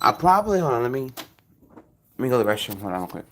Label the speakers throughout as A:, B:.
A: I probably hold on. Let me go to the restroom. Hold on, real quick.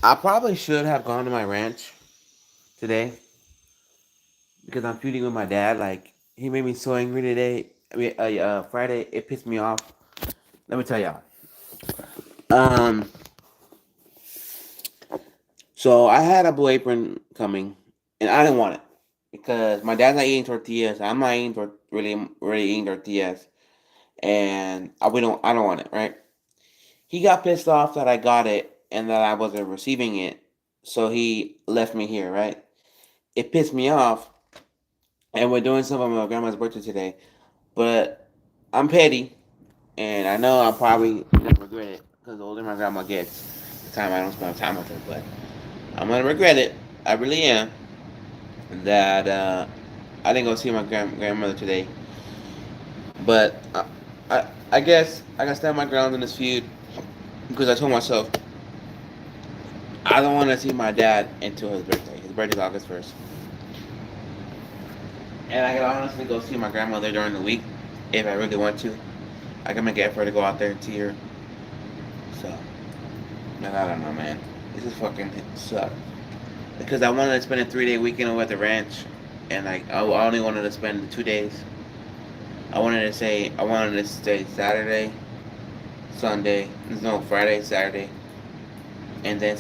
A: I probably should have gone to my ranch today because I'm feuding with my dad. Like he made me so angry today. I mean, Friday. It pissed me off. Let me tell y'all. Um, so I had a blue apron coming, and I didn't want it because my dad's not eating tortillas. I'm not eating really eating tortillas, and I don't want it. Right? He got pissed off that I got it and that I wasn't receiving it, so he left me here. Right? It pissed me off, and we're doing something on my grandma's birthday today. But I'm petty, and I know I'll probably never regret it because the older my grandma gets, the time I don't spend time with her. But I'm gonna regret it. I really am. That I didn't go see my grandmother today. But I guess I gotta stand my ground in this feud because I told myself I don't want to see my dad until his birthday. His birthday's August 1st, and I can honestly go see my grandmother during the week if I really want to. I can make an effort to go out there and see her. So, man, I don't know, man. This is fucking suck. Because I wanted to spend a 3 day weekend over at the ranch, and like I only wanted to spend 2 days. I wanted to stay Saturday, Sunday, no Friday, Saturday, and then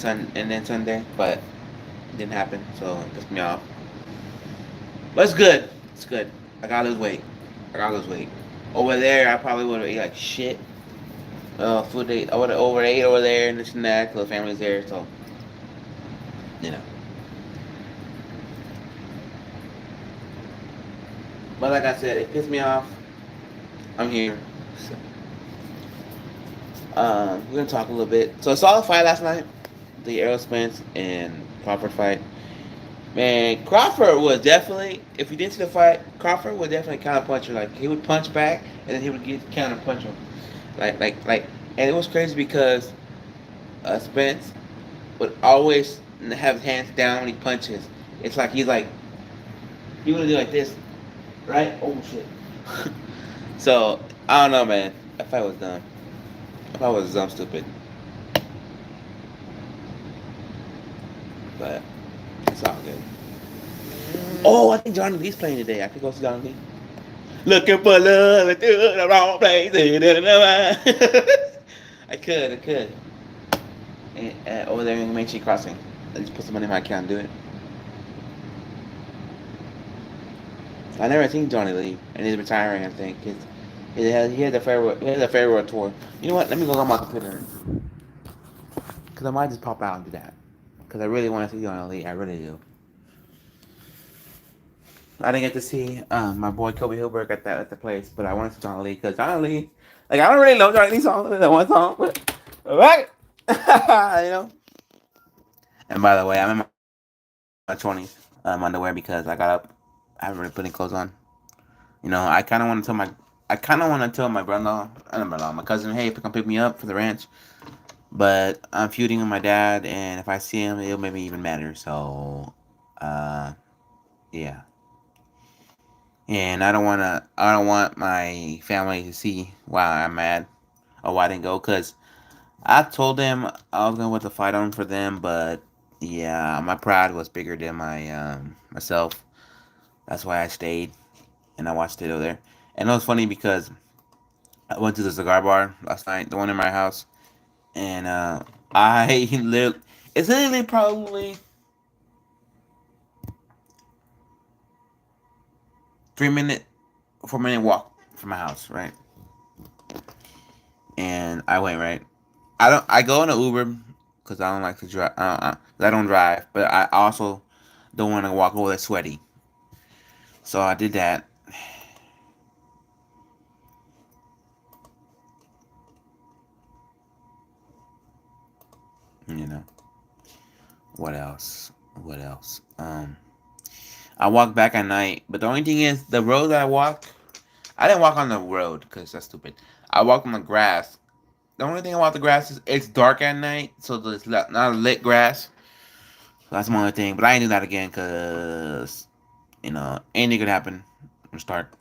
A: Sunday, but it didn't happen, so it pissed me off. But it's good. It's good. I gotta lose weight. I gotta lose weight. Over there, I probably would have ate like shit. Food date. I would have overate over there and this and that. Cause the family's there, so you know. But like I said, it pissed me off. I'm here. So, we're gonna talk a little bit. So I saw the fight last night, the Errol Spence and Crawford fight. Man, Crawford was definitely. If you didn't see the fight, Crawford was definitely a counter puncher. Like he would punch back, and then he would get counter punch him. Like, and it was crazy because Spence would always have his hands down when he punches. It's like he would do like this, right? Oh shit. So I don't know, man. That fight was dumb. That fight was dumb, stupid. But it's all good. Oh, I think Johnny Lee's playing today. I could go see Johnny Lee. Looking for love into the wrong place. I could. And, over there in Main Street Crossing. I just put some money in my account and do it. I never seen Johnny Lee, and he's retiring. I think he has a farewell tour. You know what? Let me go on my computer because I might just pop out and do that because I really want to see Johnny Lee. I really do. I didn't get to see my boy Kobe Hilberg at the place, but I wanted to see Johnny Lee because Johnny Lee, like I don't really know Johnny Lee song, that one song, but alright, you know. And by the way, I'm in my 20s underwear because I got up. I haven't really put any clothes on. You know, I kind of want to tell my brother, my cousin, hey, come pick me up for the ranch. But I'm feuding with my dad, and if I see him, it'll make me even madder. So, uh, yeah. And I don't want my family to see why I'm mad or why I didn't go. Cause I told them I was gonna put the fight on for them, but yeah, my pride was bigger than my myself. That's why I stayed and I watched it over there. And it was funny because I went to the cigar bar last night, the one in my house, and I live. It's literally probably 3 minute, 4 minute walk from my house, right? And I went right. I don't. I go in an Uber because I don't like to drive. I don't drive, but I also don't want to walk over there sweaty. So I did that. You know, what else? What else? I walked back at night, but the only thing is the road that I walked. I didn't walk on the road because that's stupid. I walked on the grass. The only thing about the grass is it's dark at night, so it's not lit grass. So that's my only thing. But I ain't do that again because anything could happen. It's dark.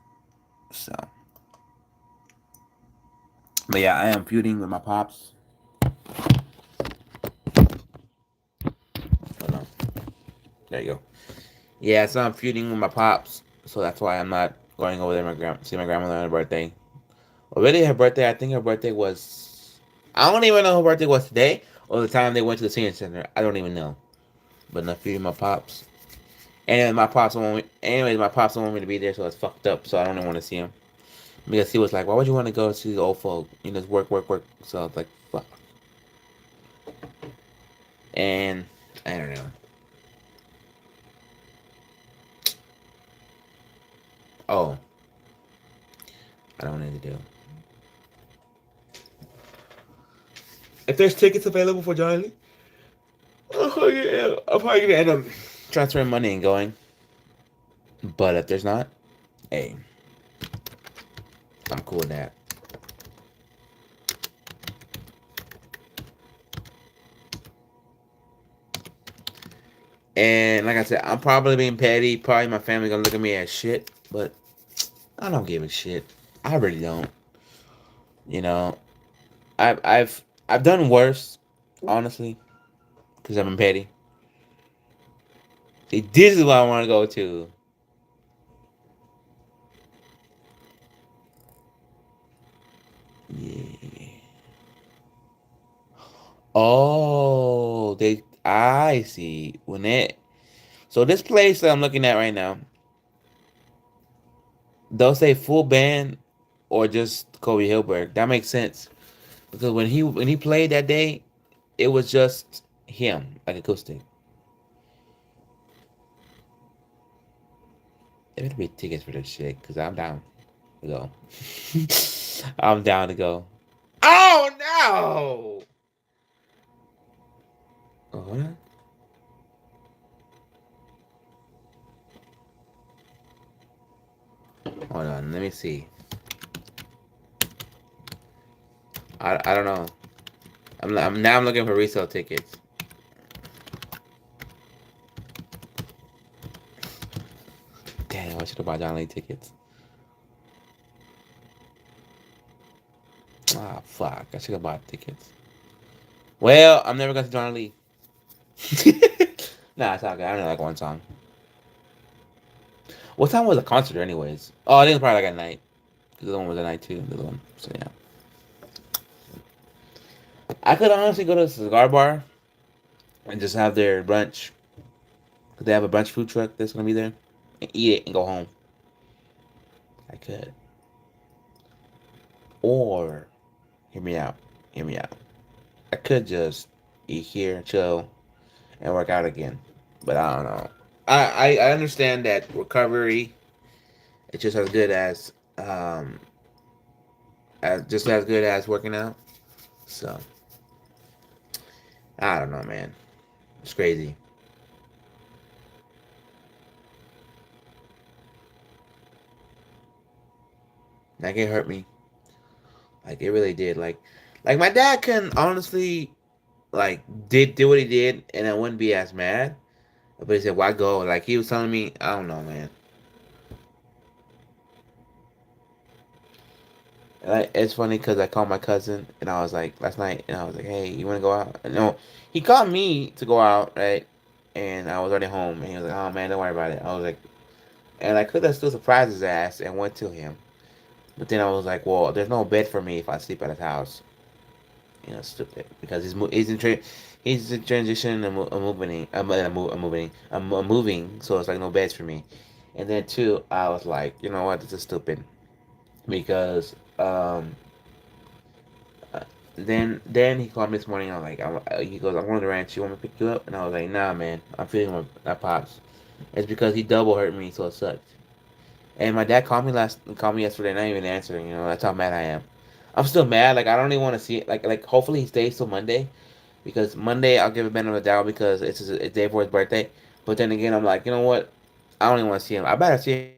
A: So, but yeah, I am feuding with my pops. Hold on. There you go. Yeah, so I'm feuding with my pops, so that's why I'm not going over there see my grandmother on her birthday. Already her birthday, I think her birthday was. I don't even know her birthday was today or the time they went to the senior center. I don't even know. But I'm feuding my pops. And my pops don't want me. Anyways, my pops don't want me to be there, so it's fucked up. So I don't even want to see him because he was like, "Why would you want to go see the old folk? You know, just work, work, work." So I was like, "Fuck." And I don't know. Oh, I don't need to do. If there's tickets available for Johnny Lee, oh yeah, I'm probably gonna end up transferring money and going. But if there's not, hey, I'm cool with that. And like I said, I'm probably being petty. Probably my family gonna look at me as shit, but I don't give a shit. I really don't. You know, I've done worse, honestly, because I've been petty. See, this is what I want to go to. Yeah. Oh, they. I see. When it. So this place that I'm looking at right now, they'll say full band or just Kobe Hilberg. That makes sense because when he played that day, it was just him, like acoustic. There better be tickets for this shit because I'm down to go. I'm down to go. Oh no! Oh, hold on. Hold on. Let me see. I don't know. I'm looking for resale tickets. Damn, I should have bought John Lee tickets. Ah, fuck. I should have bought tickets. Well, I'm never going to John Lee. Nah, it's all good. I only like one song. What time was the concert, anyways? Oh, I think it was probably like at night. The other one was at night too. The other one. So yeah. I could honestly go to a cigar bar and just have their brunch. Cause they have a brunch food truck that's gonna be there, and eat it and go home. I could. Or, hear me out. Hear me out. I could just eat here, chill, and work out again. But I don't know. I understand that recovery is just as good as just as good as working out. So I don't know, man. It's crazy. Like it hurt me. Like it really did. Like my dad can honestly like did what he did, and I wouldn't be as mad. But he said, "Why go?" Like he was telling me, I don't know, man. It's funny because I called my cousin and I was like last night and I was like, "Hey, you want to go out?" No, he called me to go out, right? And I was already home, and he was like, "Oh man, don't worry about it." I was like, and I could have still surprised his ass and went to him, but then I was like, "Well, there's no bed for me if I sleep at his house." Stupid because he's in transition and moving, so it's like no beds for me. And then two, I was like, you know what, this is stupid because uh, then he called me this morning. I'm like, he goes, I'm going to the ranch. You want me to pick you up? And I was like, nah, man, I'm feeling my pops. It's because he double hurt me, so it sucked. And my dad called me yesterday, not even answering. You know, that's how mad I am. I'm still mad. Like I don't even want to see it. Like hopefully he stays till Monday, because Monday I'll give a benefit of the doubt because it's day before his birthday. But then again, I'm like, you know what? I don't even want to see him. I better see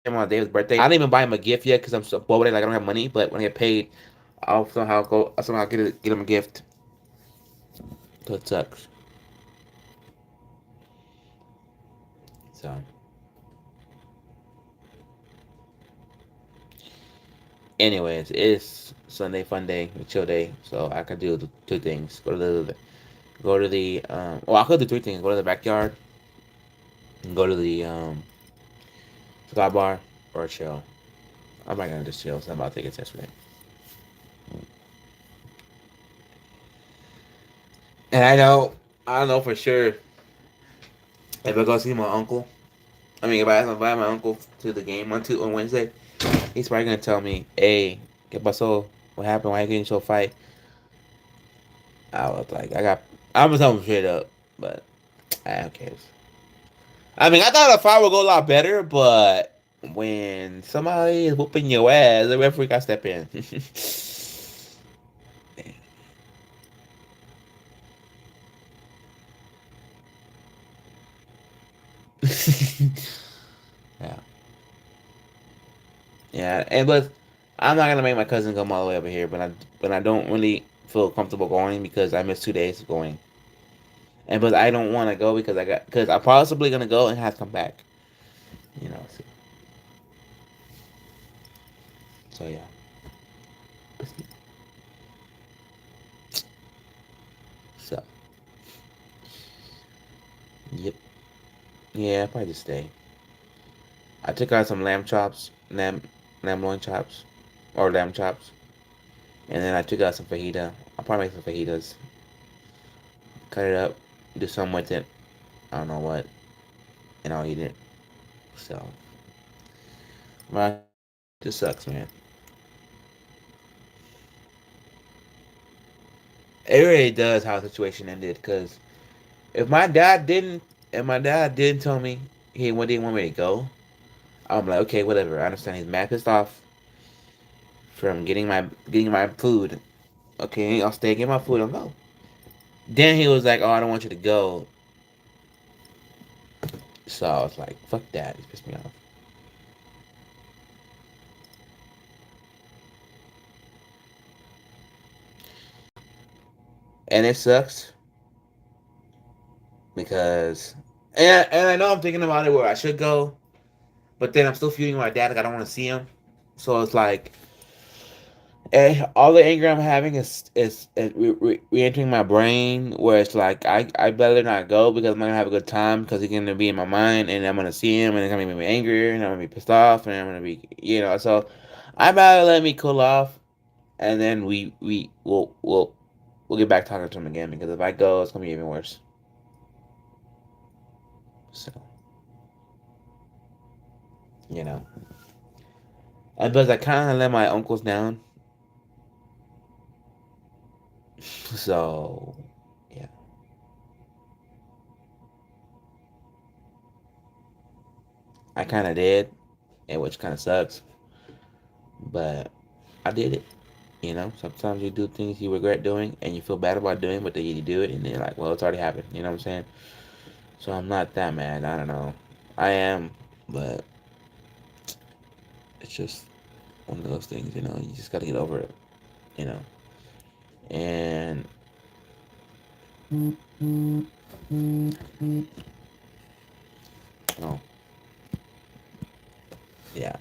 A: him on the day of his birthday. I didn't even buy him a gift yet because I'm so bored. Like I don't have money. But when I get paid, I'll somehow get him a gift. So it sucks. So, anyways, it's Sunday fun day, chill day. So I could do two things. Well, I could do three things. Go to the backyard, and go to the sky bar, or chill. I'm not gonna just chill. So I'm about to take a test for that. And I don't know for sure if I go see my uncle. I mean, if I invite my uncle to the game on Wednesday, he's probably gonna tell me, "Hey, ¿qué pasó? What happened? Why you getting so fight?" I was like, I'm gonna tell him straight up, but who cares? I mean, I thought a fight would go a lot better, but when somebody is whooping your ass, the referee got to step in. Yeah, yeah, but I'm not gonna make my cousin come all the way over here, but I don't really feel comfortable going because I missed 2 days of going, and but I don't want to go because I'm possibly gonna go and have to come back, you know. So yeah, so yep, yeah, I'll probably just stay. I took out some lamb loin chops, or lamb chops, and then I took out some fajita. I'll probably make some fajitas, cut it up, do something with it. I don't know what, and I'll eat it. So, well, just sucks, man. It really does how the situation ended. Cause if my dad didn't, if my dad didn't tell me he when didn't want me to go, I'm like, okay, whatever. I understand he's mad pissed off from getting my food. Okay, I'll stay, get my food, I'll go. Then he was like, oh, I don't want you to go. So I was like, fuck that. He pissed me off. And it sucks because, and I know I'm thinking about it where I should go, but then I'm still feeling my dad like I don't want to see him. So it's like, all the anger I'm having is re-entering my brain where it's like I better not go because I'm not gonna have a good time because he's gonna be in my mind and I'm gonna see him and it's gonna make me angry and I'm gonna be pissed off and I'm gonna be so I better let me cool off and then we'll get back talking to him again because if I go it's gonna be even worse. So you know, and but I kind of let my uncles down, so yeah, I kind of did, and which kind of sucks, but I did it. You know, sometimes you do things you regret doing and you feel bad about doing, but then you do it and then you're like, well, it's already happened. You know what I'm saying? So I'm not that mad. I don't know. I am, but it's just one of those things. You know, you just got to get over it. You know, and oh yeah.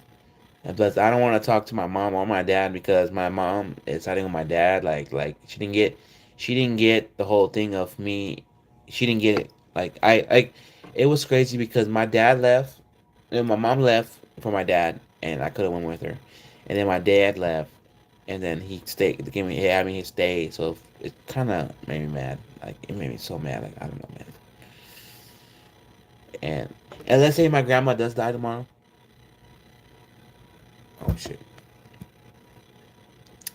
A: And plus, I don't want to talk to my mom or my dad because my mom is siding with my dad. Like she didn't get the whole thing of me. She didn't get it. It was crazy because my dad left, and my mom left for my dad, and I could have went with her, and then my dad left, and then he stayed. He had me stay, so it kind of made me mad. Like it made me so mad. Like I don't know, man. And and let's say my grandma does die tomorrow. Oh shit.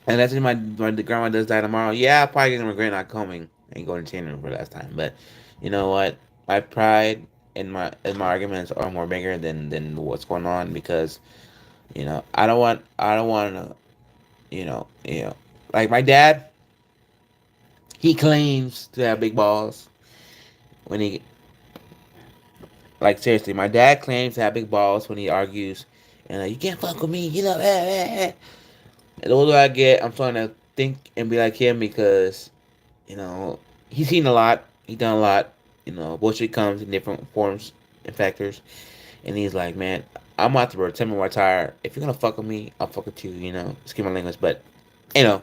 A: And let's say my grandma does die tomorrow. Yeah, I probably gonna regret not coming and going to Tanner for last time. But you know what? My pride. my arguments are more bigger than what's going on, because I don't want to, like my dad, he claims to have big balls when he, like, seriously, my dad claims to have big balls when he argues, and you can't fuck with me, And the older I get, I'm starting to think and be like him, because you know he's seen a lot, he's done a lot. Bullshit comes in different forms and factors, and he's like, man, I'm about to pretend to retire. If you're gonna fuck with me, I'll fuck with you. Excuse my language, but you know.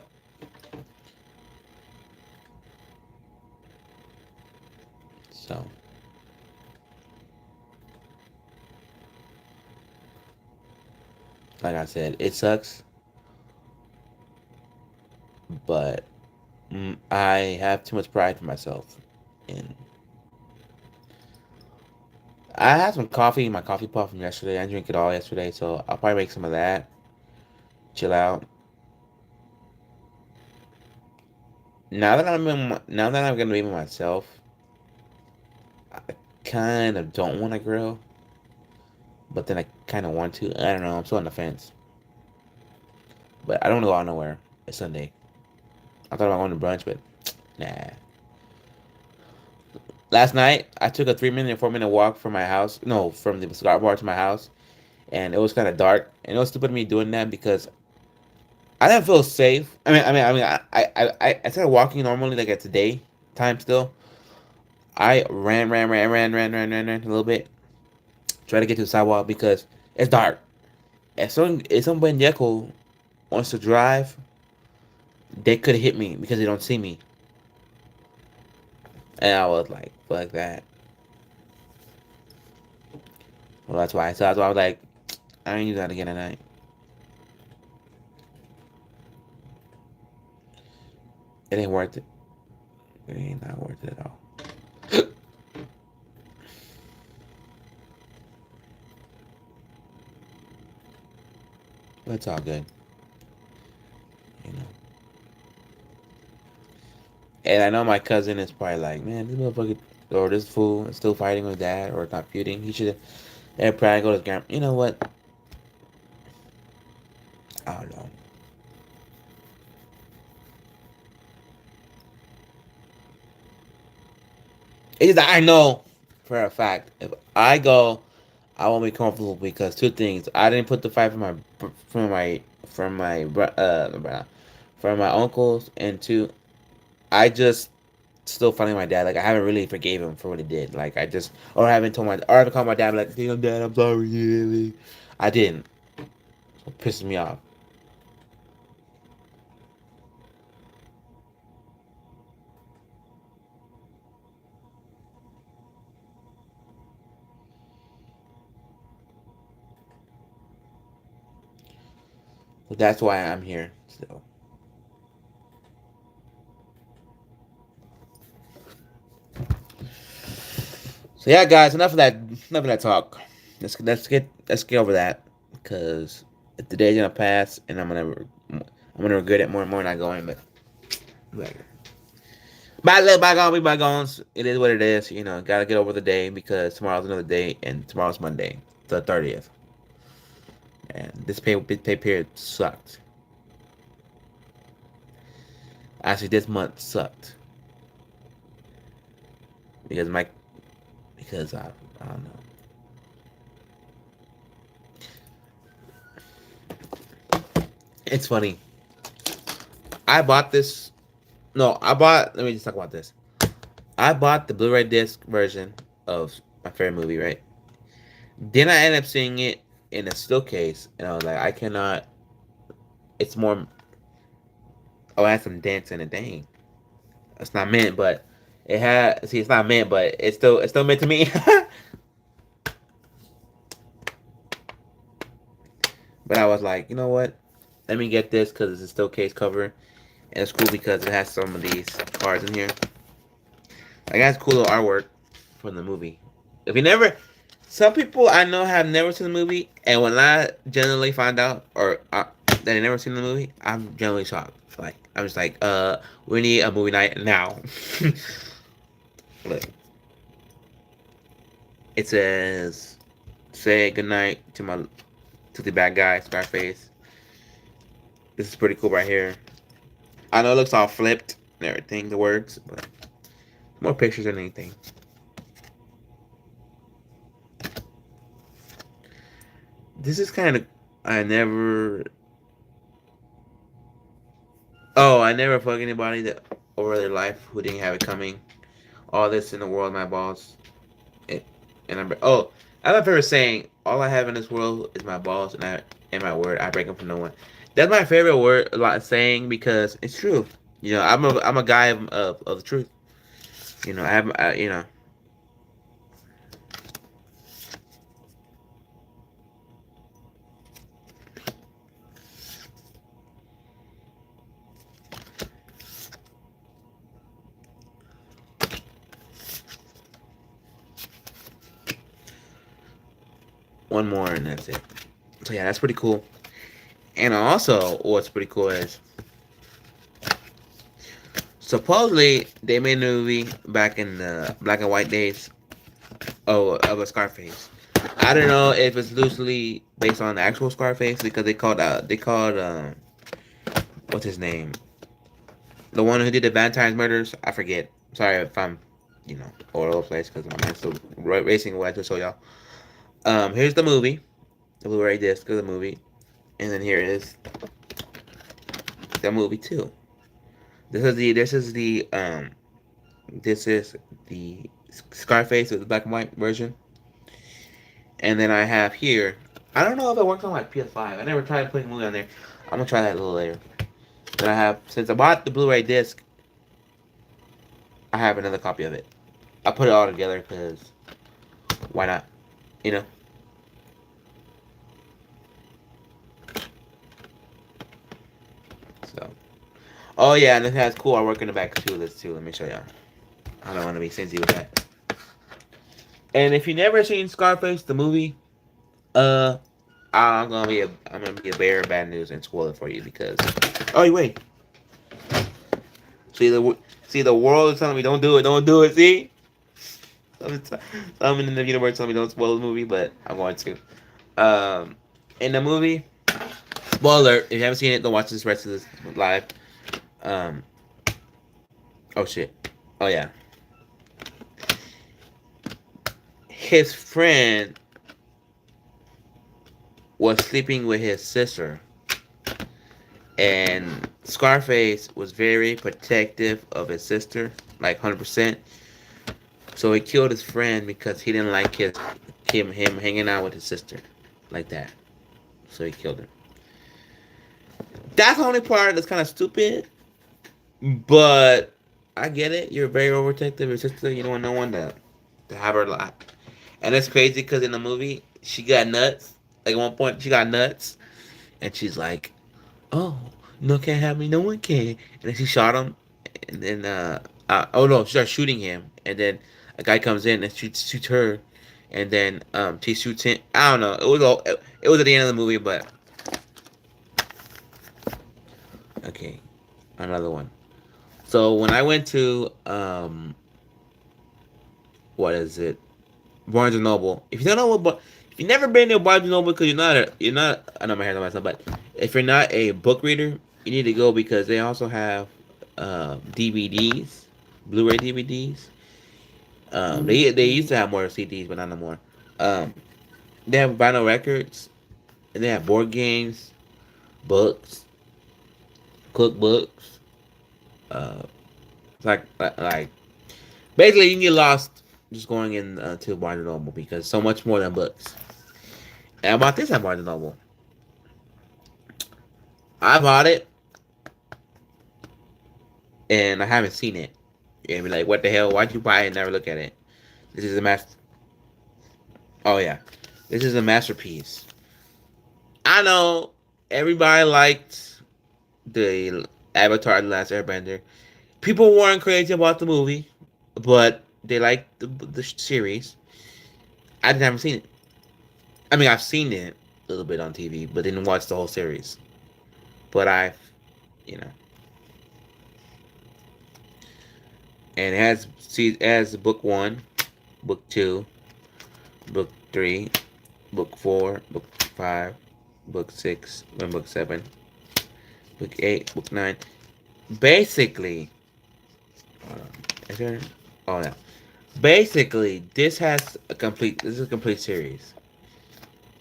A: So, like I said, it sucks, but I have too much pride for myself, and I had some coffee in my coffee pot from yesterday. I didn't drink it all yesterday, so I'll probably make some of that. Chill out. Now that I'm gonna be with myself, I kind of don't want to grill, but then I kind of want to. I don't know. I'm still on the fence, but I don't want to go out nowhere. It's Sunday. I thought about going to brunch, but nah. Last night I took a 3 minute, 4 minute walk from my house. No, from the cigar bar to my house, and it was kind of dark. And it was stupid of me doing that because I didn't feel safe. I started walking normally, like at today time still. I ran a little bit, try to get to the sidewalk because it's dark. If some pendejo wants to drive, they could hit me because they don't see me. And I was like, fuck that. Well, that's why. So that's why I was like, I ain't use that again tonight. It ain't worth it. It ain't not worth it at all. But it's all good, you know. And I know my cousin is probably like, man, this motherfucker or this fool is still fighting with dad or not feuding. He should have probably go to his grandma. You know what? I don't know. It's just, I know for a fact if I go, I won't be comfortable because two things. I didn't put the fight from my uncles, and two, I just still fighting my dad. Like I haven't really forgave him for what he did. Like I haven't or I haven't called my dad like, damn dad, I'm sorry. Yeah, I didn't. It pisses me off. So that's why I'm here still. So yeah, guys, enough of that talk. Let's get over that because the day's gonna pass and I'm gonna regret it more and more not going. But whatever. Let bygones be bygones. It is what it is. Gotta get over the day because tomorrow's another day and tomorrow's Monday, the 30th. And this pay period sucked. Actually, this month sucked because I don't know. It's funny. I bought this. No, I bought. Let me just talk about this. I bought the Blu-ray disc version of my favorite movie, right? Then I ended up seeing it in a still case, and I was like, I cannot. It's more. Oh, I had some dents in it. Dang, it's not meant, but it had. See, it's not meant, but it's still meant to me. But I was like, you know what? Let me get this because it's a still case cover, and it's cool because it has some of these cards in here. I got cool little artwork from the movie. If you never, some people I know have never seen the movie, and when I generally find out that they never seen the movie, I'm generally shocked. Like I'm just like, we need a movie night now. Look, It says, "Say goodnight to the bad guy, Scarface." This is pretty cool right here. I know it looks all flipped and everything, the words, but more pictures than anything. This is kind of I never. Oh, I never fuck anybody that over their life who didn't have it coming. All this in the world, my balls. It, and I'm I have a favorite saying. All I have in this world is my balls, and my word. I break them for no one. That's my favorite word, a lot saying because it's true. I'm a guy of the truth. You know. One more and that's it. So yeah, that's pretty cool. And also, what's pretty cool is supposedly they made a movie back in the black and white days of a Scarface. I don't know if it's loosely based on the actual Scarface because they called what's his name, the one who did the Valentine's murders. I forget. Sorry if I'm all over the place because my mind's still racing what I just showed y'all. Here's the movie, the Blu-ray disc of the movie, and then here is the movie too. This is the Scarface with the black and white version. And then I have here. I don't know if it works on my PS5. I never tried putting a movie on there. I'm gonna try that a little later. Then I have, since I bought the Blu-ray disc, I have another copy of it. I put it all together because why not? You know. So. Oh yeah, and it has cool artwork in the back too. This too. Let me show y'all. I don't want to be stingy with that. And if you never seen Scarface the movie, uh, I'm gonna be a bearer of bad news and spoil it for you because. Oh wait. See the world is telling me don't do it, don't do it. See, some in the universe telling me don't spoil the movie, but I'm going to. Um, in the movie, spoiler. If you haven't seen it, don't watch this rest of this live. Um, oh shit. Oh yeah. His friend was sleeping with his sister, and Scarface was very protective of his sister, like 100%. So he killed his friend because he didn't like him hanging out with his sister, like that. So he killed her. That's the only part that's kind of stupid, but I get it. You're very overprotective of your sister. You don't want no one to have her lot. And it's crazy because in the movie she got nuts. Like at one point she got nuts, and she's like, "Oh, no, can't have me. No one can." And then she shot him, and then oh no, she starts shooting him, and then a guy comes in and shoots her, and then she shoots him. I don't know. It was at the end of the movie, but okay, another one. So when I went to what is it, Barnes and Noble. If you don't know if you've never been to Barnes and Noble because you're not. I know my hair's on myself, but if you're not a book reader, you need to go because they also have DVDs, Blu-ray DVDs. They used to have more CDs, but not no more. Um, they have vinyl records, and they have board games, books, cookbooks. Uh, like basically you get lost just going in to Barnes and Noble because so much more than books. And about this at Barnes and Noble, I bought it and I haven't seen it. And be like, what the hell? Why'd you buy it and never look at it? This is a master. Oh yeah, this is a masterpiece. I know everybody liked the Avatar: The Last Airbender. People weren't crazy about the movie, but they liked the series. I didn't haven't seen it. I mean, I've seen it a little bit on TV, but didn't watch the whole series. But you know, and it has book one, book two, book 3, book 4, book 5, book 6, and book 7, book 8, book 9. Basically, is there? Oh yeah. Basically, this is a complete series.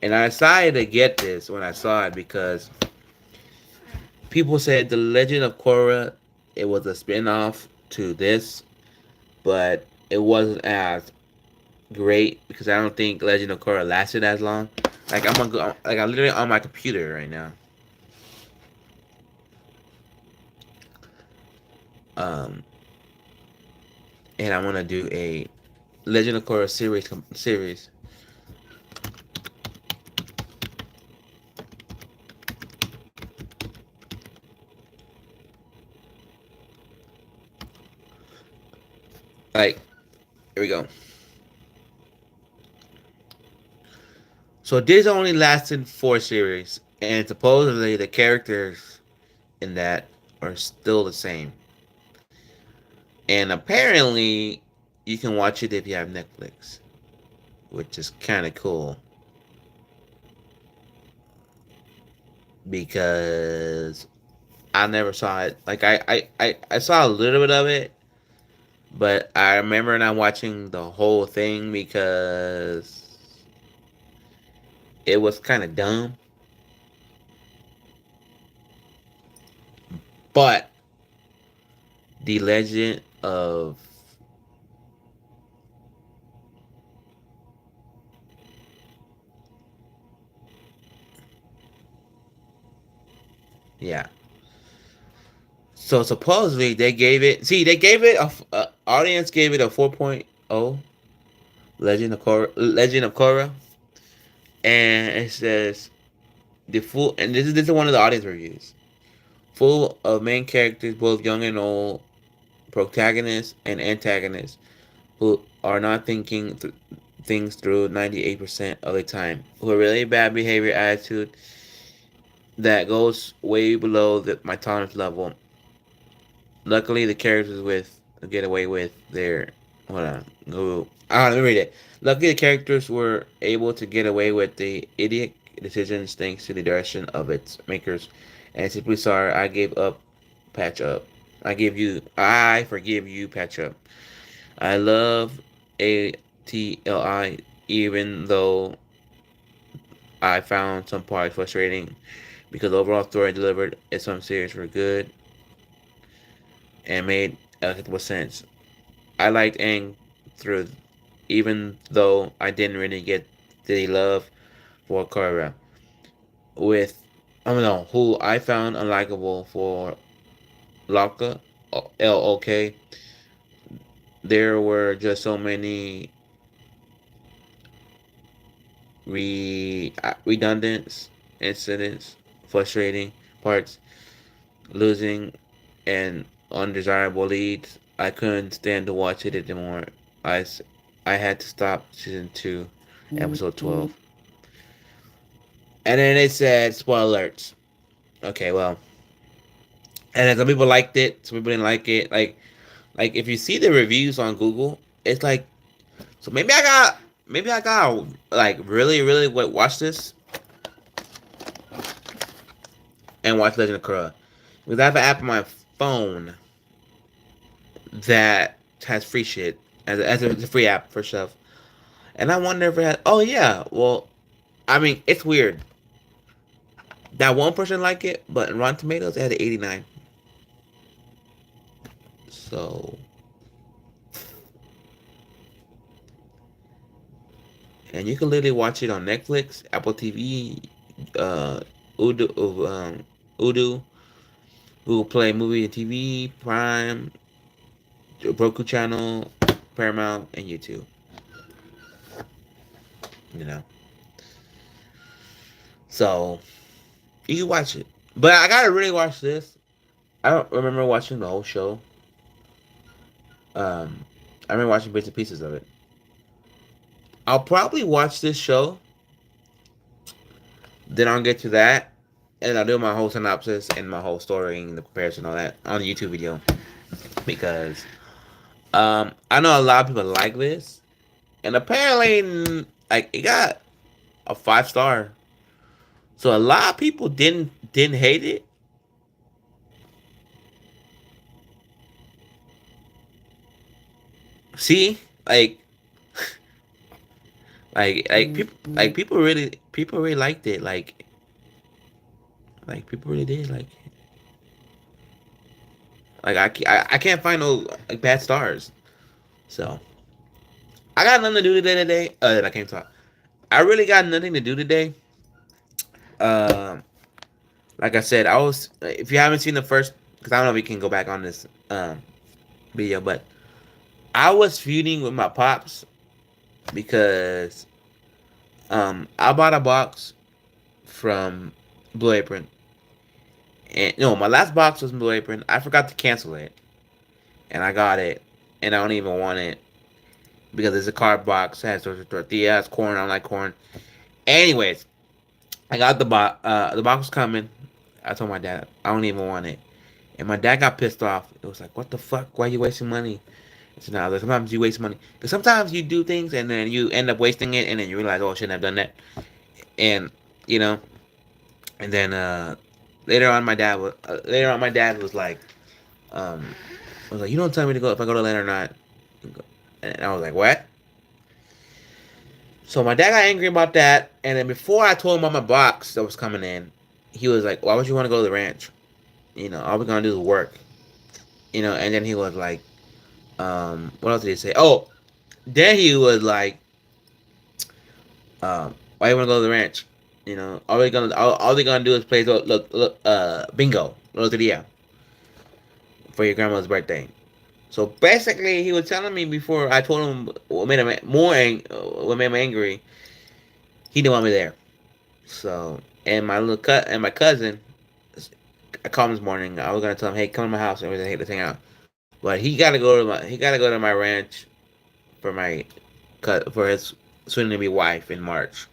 A: And I decided to get this when I saw it because people said The Legend of Korra, it was a spin-off to this, but it wasn't as great because I don't think Legend of Korra lasted as long. I'm literally on my computer right now. Um, and I want to do a Legend of Korra series. Like, here we go. So this only lasted 4 series, and supposedly the characters in that are still the same. And apparently, you can watch it if you have Netflix, which is kind of cool because I never saw it. Like I saw a little bit of it, but I remember not watching the whole thing because it was kind of dumb. But the Legend of yeah. So supposedly they gave it. See, they gave it a audience gave it a 4.0 Legend of Korra, and it says the full. And this is one of the audience reviews. Full of main characters, both young and old, protagonists and antagonists, who are not thinking things through 98% of the time, who are really bad behavior attitude that goes way below my tolerance level. Luckily, the characters with get away with their hold on. Let me read it. Luckily, the characters were able to get away with the idiot decisions thanks to the direction of its makers. And simply sorry, I gave up. Patch up. I forgive you. Patch up. I love ATLI, even though I found some parts frustrating because the overall story delivered in some series were good and made acceptable sense. I liked Aang through, even though I didn't really get the love for Korra. With, I don't know, who I found unlikable for Locke, LOK. There were just so many redundant incidents, frustrating parts, losing and undesirable leads. I couldn't stand to watch it anymore. I, I had to stop season 2, episode
B: Mm-hmm.
A: 12. And then it said, spoiler alerts. Okay, well. And then some people liked it, some people didn't like it. Like if you see the reviews on Google, it's like, so maybe I got like really watch this and watch Legend of Korra. Because I have an app on my phone that has free shit as a free app for stuff. And I wonder if it had. Oh yeah, well, I mean it's weird. That one person liked it, but in Rotten Tomatoes it had an 89. So, and you can literally watch it on Netflix, Apple TV, uh, Udu, Udu, Google Play Movie and TV, Prime, Roku Channel, Paramount, and YouTube. You know, so you can watch it. But I gotta really watch this. I don't remember watching the whole show. I remember watching bits and pieces of it. I'll probably watch this show, then I'll get to that, and I'll do my whole synopsis and my whole story and the comparison, all that on the YouTube video because I know a lot of people like this, and apparently like it got a 5 star. So a lot of people didn't hate it. See, people really liked it. Like people really did. I can't find no like bad stars. So I got nothing to do today. I can't talk. I really got nothing to do today. Um, like I said, I was. If you haven't seen the first, because I don't know if we can go back on this video, but I was feuding with my pops because I bought a box from Blue Apron, and no, my last box was Blue Apron. I forgot to cancel it, and I got it, and I don't even want it because it's a card box. It has tortillas, corn. I don't like corn. Anyways, I got the box. The box was coming. I told my dad I don't even want it, and my dad got pissed off. It was like, "What the fuck? Why are you wasting money?" So now, like, sometimes you waste money because sometimes you do things and then you end up wasting it, and then you realize, "Oh, I shouldn't have done that." And you know, and then later on my dad um, was like, "You don't tell me to go if I go to Atlanta or not." And I was like, "What?" So my dad got angry about that, and then before I told him about my box that was coming in, he was like, "Why would you want to go to the ranch? All we're gonna do is work." And then he was like, what else did he say? Oh, then he was like, why you wanna go to the ranch? All they gonna do is play bingo, loteria for your grandma's birthday. So basically, he was telling me before I told him what made him angry. He didn't want me there. So and my cousin, I called him this morning. I was gonna tell him, hey, come to my house and everything, let's hang out. But he gotta go to my ranch for for his soon to be wife in March,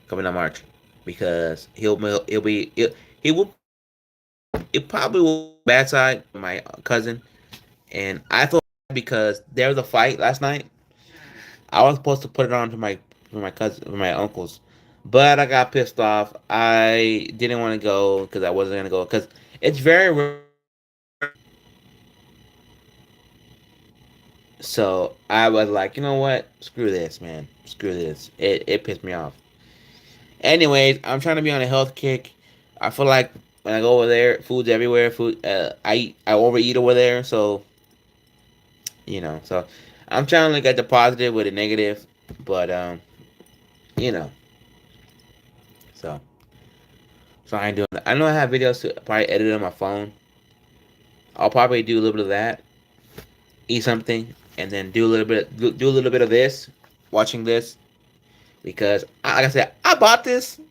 A: coming up March, because he will it probably will be bad side of my cousin, and I feel bad because there was a fight last night. I was supposed to put it on to my cousin, for my uncles, but I got pissed off. I didn't want to go because I wasn't gonna go because it's very rare. So I was like, you know what? Screw this, man. Screw this. It pissed me off. Anyways, I'm trying to be on a health kick. I feel like when I go over there, food's everywhere. I overeat over there. So I'm trying to look at the positive with the negative, but you know, so so I ain't doing that. I know I have videos to probably edit on my phone. I'll probably do a little bit of that, eat something, and then do a little bit of this, watching this, because like I said, I bought this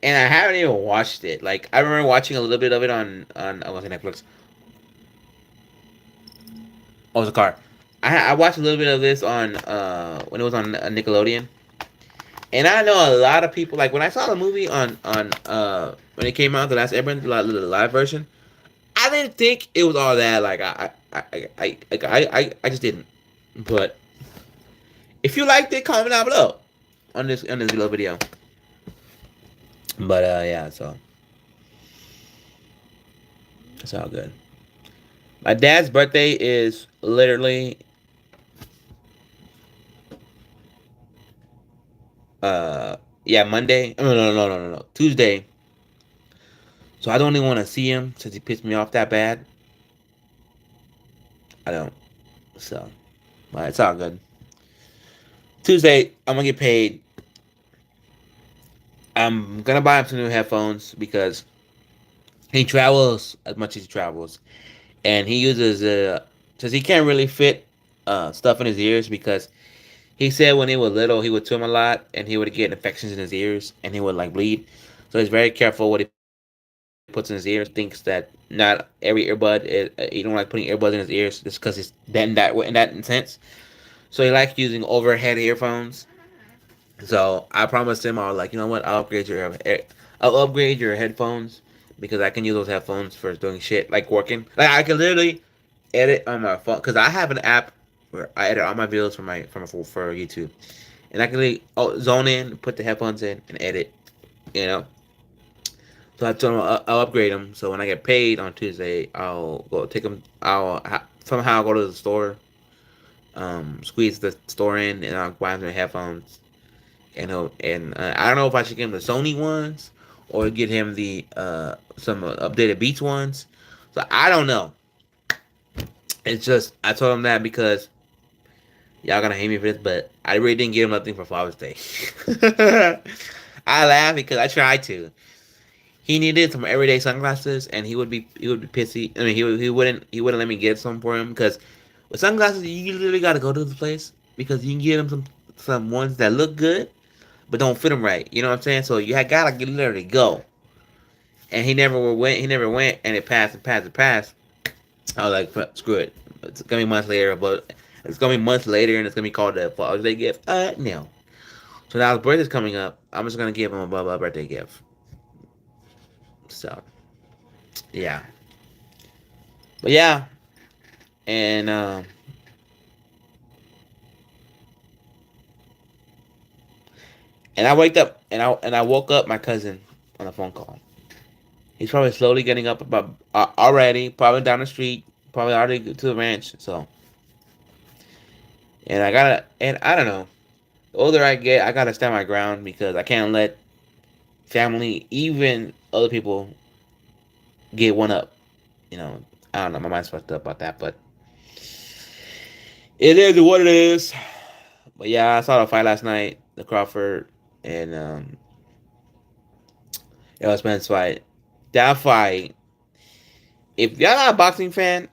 A: and I haven't even watched it. Like I remember watching a little bit of it on I was on Netflix. Oh, it was a car. I watched a little bit of this on when it was on Nickelodeon, and I know a lot of people like when I saw the movie on when it came out, the last Airbender, the live version. I didn't think it was all that. Like I just didn't. But if you liked it, comment down below on this little video. But yeah, so it's all good. My dad's birthday is literally yeah, Monday. No, Tuesday. So I don't even want to see him since he pissed me off that bad. I don't. So, but it's all good. Tuesday, I'm gonna get paid. I'm gonna buy him some new headphones because he travels as much as he travels, and he uses because he can't really fit stuff in his ears because he said when he was little he would swim a lot and he would get infections in his ears and he would like bleed. So he's very careful what he puts in his ears. Thinks that not every earbud he don't like putting earbuds in his ears just because it's then that way in that sense. So he likes using overhead earphones. So I promised him I was like, you know what, I'll upgrade your headphones because I can use those headphones for doing shit like working. Like I can literally edit on my phone because I have an app where I edit all my videos for YouTube, and I can really zone in, put the headphones in, and edit. You know. So I told him I'll upgrade them. So when I get paid on Tuesday, I'll go take them. Somehow go to the store, squeeze the store in, and I'll buy him headphones. And I don't know if I should get him the Sony ones or get him the some updated Beats ones. So I don't know. It's just I told him that because y'all gonna hate me for this, but I really didn't give him nothing for Father's Day. I laugh because I tried to. He needed some everyday sunglasses, and he would be pissy. I mean, he wouldn't let me get some for him because with sunglasses you literally gotta go to the place because you can get him some ones that look good but don't fit him right. You know what I'm saying? So you had gotta literally go. And he never went. He never went, and it passed and passed and passed. I was like, screw it. It's gonna be months later, but it's gonna be months later, and it's gonna be called a Father's Day gift. No. So now his birthday's coming up. I'm just gonna give him a birthday gift. So, yeah. But yeah, and and I waked up, and I woke up my cousin on a phone call. He's probably slowly getting up about already, probably down the street, probably already to the ranch. So, and I don't know. The older I get, I gotta stand my ground because I can't let family, even other people, get one up. You know, I don't know. My mind's fucked up about that, but it is what it is. But yeah, I saw the fight last night, the Crawford and Errol Spence fight. That fight, if y'all not a boxing fan,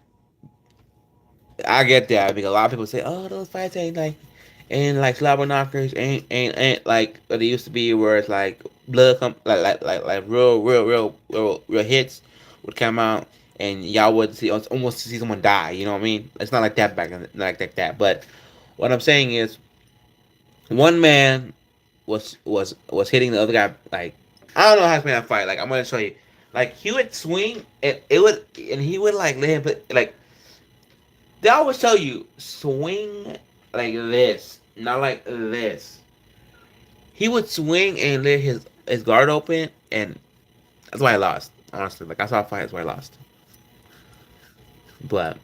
A: I get that because a lot of people say, "Oh, those fights ain't like slobber knockers, ain't like what they used to be, where it's like blood come like real hits would come out, and y'all would see almost see someone die. You know what I mean? It's not like that back in like that. But what I'm saying is, one man was hitting the other guy like I don't know how to explain that fight. Like I'm gonna show you. Like he would swing and he would like let him put like they always tell you swing like this, not like this. He would swing and let his guard open, and that's why I lost. Honestly, like I saw a fight, that's why I lost. But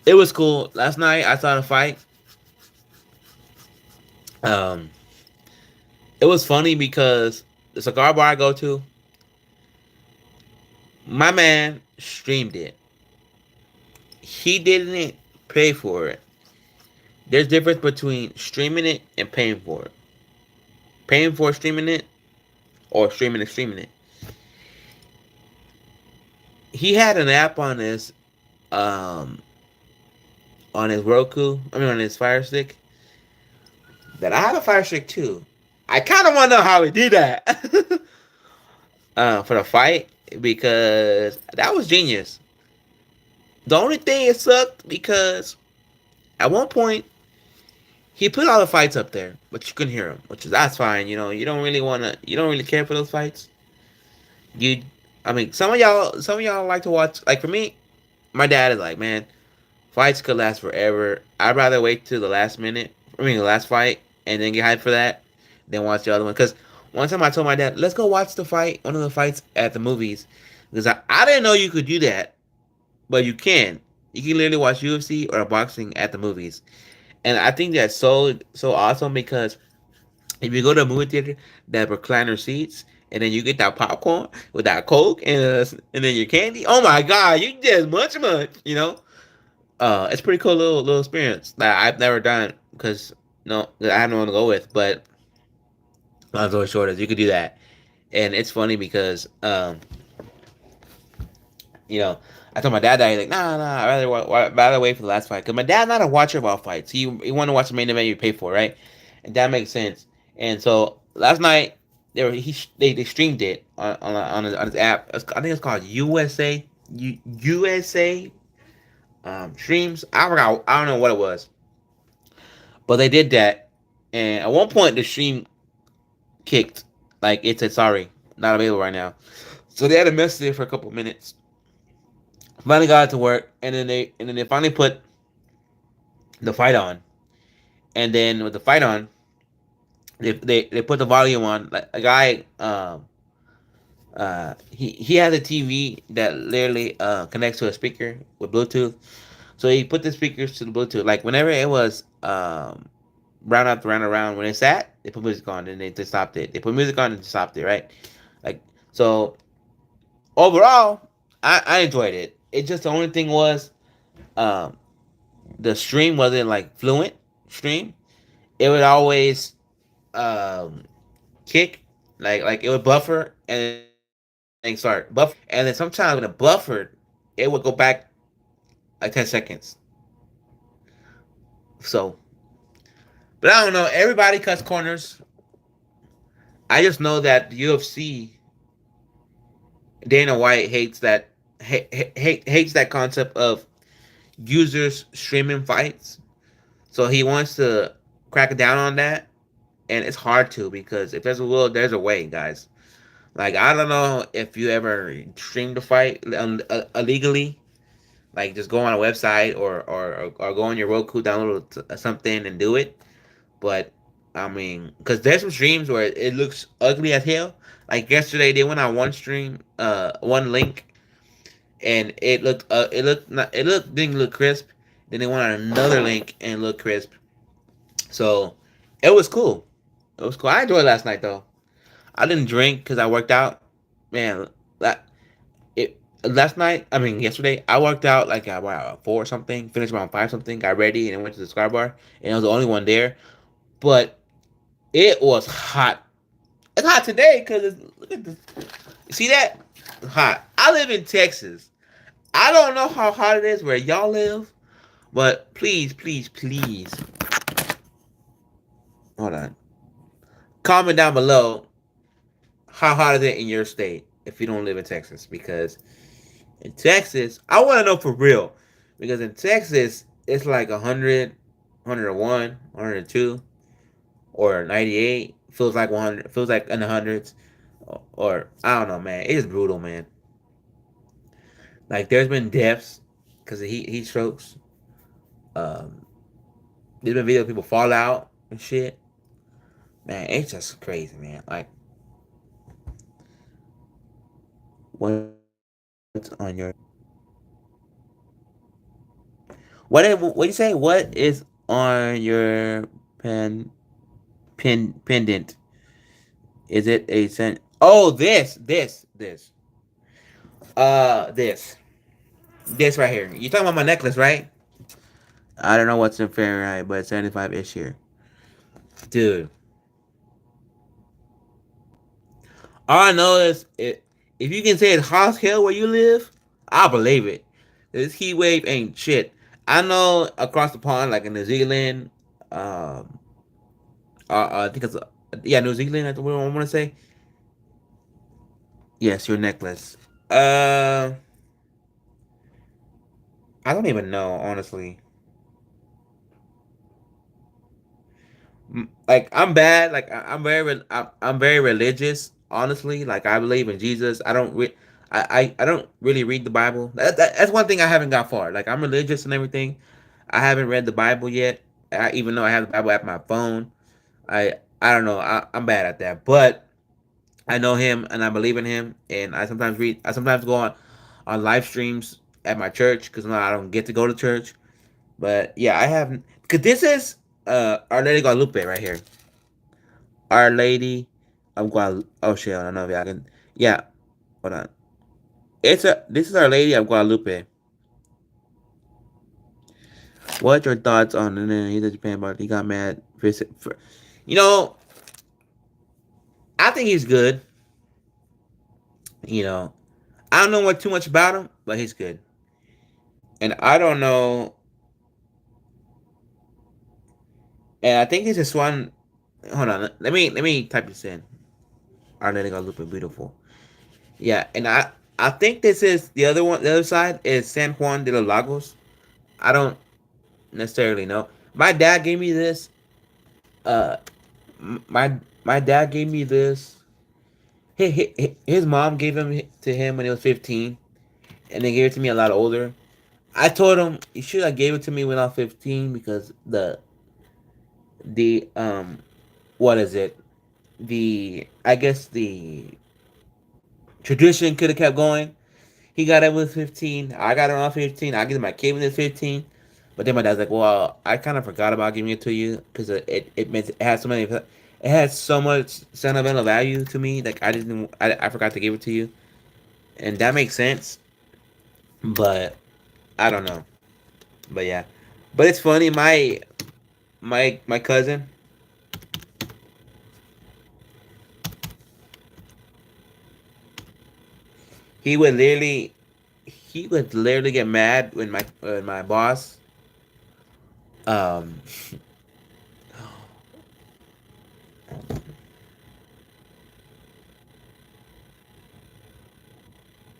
A: it was cool. Last night I saw the fight. Um, it was funny because the cigar bar I go to, my man streamed it. He didn't pay for it. There's difference between streaming it and paying for it. Paying for streaming it or streaming it. He had an app um on his Roku. I mean on his Fire Stick. That I have a Fire Stick too. I kind of want to know how he did that for the fight because that was genius. The only thing it sucked because at one point he put all the fights up there, but you couldn't hear him, which is that's fine. You know, you don't really care for those fights. You, I mean, some of y'all like to watch. Like for me, my dad is like, man, fights could last forever. I'd rather wait till the last minute. I mean, the last fight, and then get hyped for that, than watch the other one. Because one time I told my dad, let's go watch the fight, one of the fights at the movies, because I didn't know you could do that, but you can. You can literally watch UFC or boxing at the movies, and I think that's so awesome because if you go to a movie theater that recliner seats, and then you get that popcorn with that Coke and then your candy. Oh my God, you just much, you know. It's pretty cool little experience that I've never done because no, I have no one to go with. But long story short is you could do that, and it's funny because you know, I told my dad that he's like, nah, I'd rather wait for the last fight because my dad's not a watcher of all fights. He want to watch the main event you pay for, right? And that makes sense. And so last night they streamed it on his app. I think it's called USA streams. I forgot. I don't know what it was, but they did that. And at one point the stream kicked, like it said sorry, not available right now. So they had to mess it for a couple minutes. Finally got it to work, and then they finally put the fight on, and then with the fight on, they put the volume on. Like a guy, he has a TV that literally connects to a speaker with Bluetooth. So he put the speakers to the Bluetooth. Like whenever it was round after round around, when it's at, they put music on and they stopped it. They put music on and stopped it. Right, like so. Overall, I enjoyed it. It just the only thing was um, the stream wasn't like fluent stream. It would always um, kick, like it would buffer and then start buff, and then sometimes when it buffered, it would go back like 10 seconds. So, but I don't know. Everybody cuts corners. I just know that the UFC Dana White hates that concept of users streaming fights. So he wants to crack down on that, and it's hard to because if there's a will, there's a way, guys. Like I don't know if you ever streamed a fight illegally, like just go on a website or go on your Roku, download something and do it. But I mean, because there's some streams where it looks ugly as hell. Like yesterday, they went on one stream, one link, and it looked didn't look crisp. Then they went on another link and it looked crisp. So it was cool. It was cool. I enjoyed last night though. I didn't drink because I worked out. Man, that it last night. I mean yesterday. I worked out like at about 4 or something. Finished around 5 something. Got ready and went to the Sky Bar. And I was the only one there. But it was hot. It's hot today because look at this. See that? It's hot. I live in Texas. I don't know how hot it is where y'all live, but please, please, please, hold on. Comment down below how hot is it in your state if you don't live in Texas? Because in Texas, I want to know for real. Because in Texas, it's like 100, 101, 102, or 98. Feels like 100. Feels like in the hundreds. Or I don't know, man. It is brutal, man. Like there's been deaths because of heat strokes. Um, there's been videos of people fall out and shit. Man, it's just crazy, man. Like what's on your what do you say? What is on your pendant? Is it a cent? Oh, this this right here. You talking about my necklace, right? I don't know what's in Fahrenheit, but it's 75 ish here, dude. All I know is if you can say it's hot as hell where you live, I'll believe it. This heat wave ain't shit. I know across the pond, like in New Zealand, um, I think it's yeah, New Zealand. That's what I want to say. Yes, your necklace. Uh, I don't even know honestly. Like I'm bad. Like I'm very religious. Honestly, like I believe in Jesus. I don't really read the Bible. That's one thing I haven't got far. Like I'm religious and everything. I haven't read the Bible yet. Even though I have the Bible app on my phone, I don't know. I'm bad at that. But I know him and I believe in him. And I sometimes read. I sometimes go on live streams at my church because I don't get to go to church. But yeah, I have because this is Our Lady Guadalupe right here. Our Lady of Guadalupe. Oh shit, I don't know if y'all can. Yeah, hold on. This is Our Lady of Guadalupe. What's your thoughts on? And then he's a Japan, but he got mad. You know, I think he's good. You know, I don't know what too much about him, but he's good. And I don't know. And I think this is one. Hold on. Let me type this in. Our Lady Guadalupe, beautiful. Yeah, and I think this is the other one. The other side is San Juan de los Lagos. I don't necessarily know. My dad gave me this. Uh, my dad gave me this. His mom gave him to him when he was 15, and they gave it to me a lot older. I told him you should have gave it to me when I was 15 because the what is it? The I guess the tradition could have kept going. He got it with 15. I got it on 15. I give my kid with 15. But then my dad's like, well, I kind of forgot about giving it to you because it has so many, it has so much sentimental value to me. Like I forgot to give it to you, and that makes sense. But I don't know. But yeah, but it's funny. My cousin, he would literally he would literally get mad when my boss um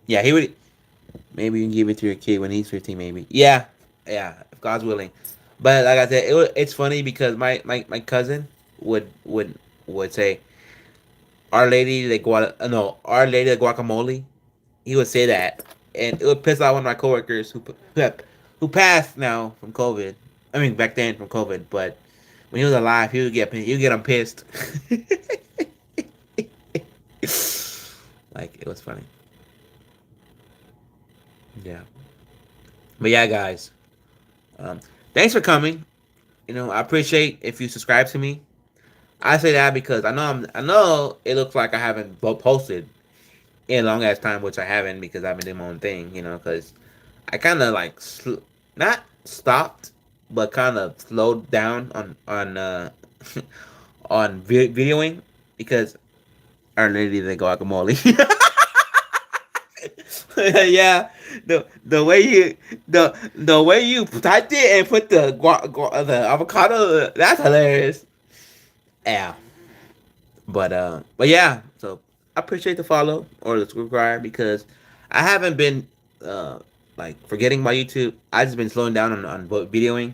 A: yeah, he would. Maybe you can give it to your kid when he's 15. Maybe. Yeah, yeah, if God's willing. But like I said, it's funny because my cousin would say Our Lady de no, Our Lady de Guacamole. He would say that, and it would piss off one of my coworkers who passed now from COVID. I mean, back then from COVID, but when he was alive, he would get him pissed. Like it was funny. Yeah, but yeah, guys. Um, Thanks for coming. I appreciate if you subscribe to me. I say that because I know it looks like I haven't posted in a long ass time, which I haven't because I've been doing my own thing. Because I kind of like not stopped, but kind of slowed down on on videoing because our lady the guacamole. Yeah, the way the way you typed it and put the avocado, that's hilarious. Yeah. But yeah, so I appreciate the follow or the subscribe because I haven't been uh like forgetting my YouTube. I just been slowing down on videoing,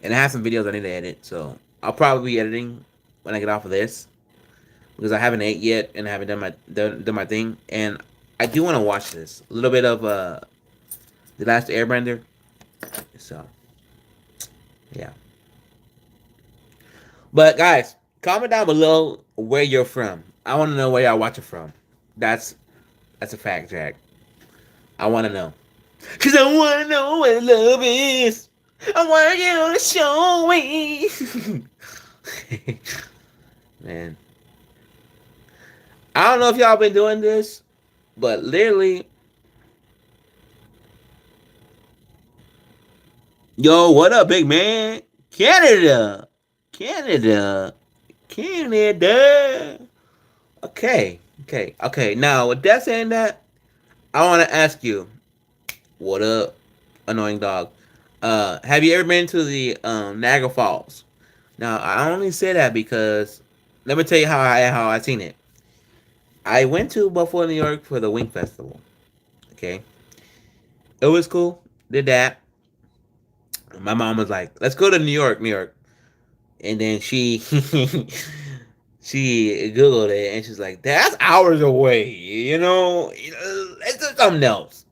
A: and I have some videos I need to edit. So I'll probably be editing when I get off of this because I haven't ate yet and I haven't done my thing. And I do want to watch this a little bit of the Last Airbender. So yeah, but guys, comment down below where you're from. I want to know where y'all watching from. That's that's a fact, Jack. I want to know. Cause I want to know what love is. I want you to show me. Man, I don't know if y'all been doing this, but literally, yo, what up, big man? Canada, Canada, Canada. Okay. Now, with that saying that, I want to ask you, what up, annoying dog? Have you ever been to the Niagara Falls? Now, I only say that because let me tell you how I seen it. I went to Buffalo, New York for the Wing Festival. Okay, it was cool. Did that. My mom was like, "Let's go to New York, New York," and then she she googled it and she's like, "That's hours away." Let's do something else.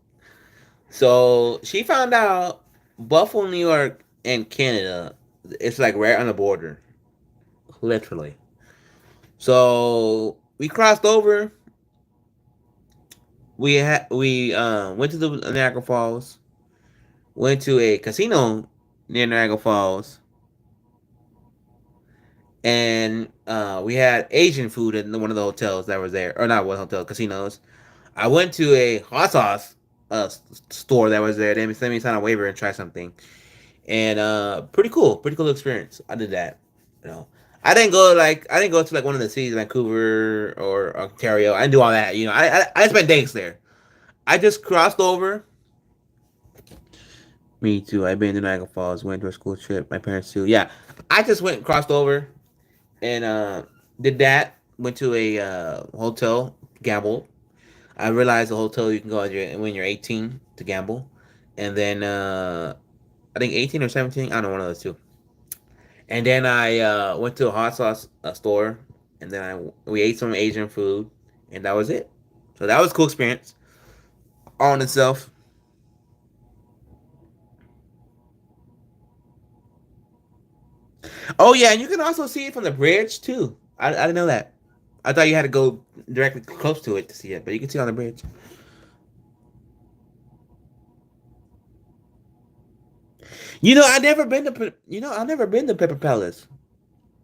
A: So she found out Buffalo, New York, and Canada. It's like right on the border, literally. So we crossed over. We went to the Niagara Falls. Went to a casino near Niagara Falls, and we had Asian food in one of the hotels that was there, or not one hotel casinos. I went to a hot sauce store that was there. They sent me sign a waiver and try something, and pretty cool experience. I did that, you know. I didn't go to like one of the cities, Vancouver or Ontario. I didn't do all that. I spent days there. I just crossed over. Me too. I've been to Niagara Falls. Went to a school trip. My parents too. Yeah, I just went crossed over and did that. Went to a hotel, gambled. I realized the hotel you can go when you're 18 to gamble, and then I think 18 or 17. I don't know, one of those two. And then I went to a hot sauce store, and then we ate some Asian food, and that was it. So that was a cool experience on itself. Oh yeah, and you can also see it from the bridge too. I didn't know that. I thought you had to go directly close to it to see it, but you can see it on the bridge. I never been to. I've never been to Pepper Palace.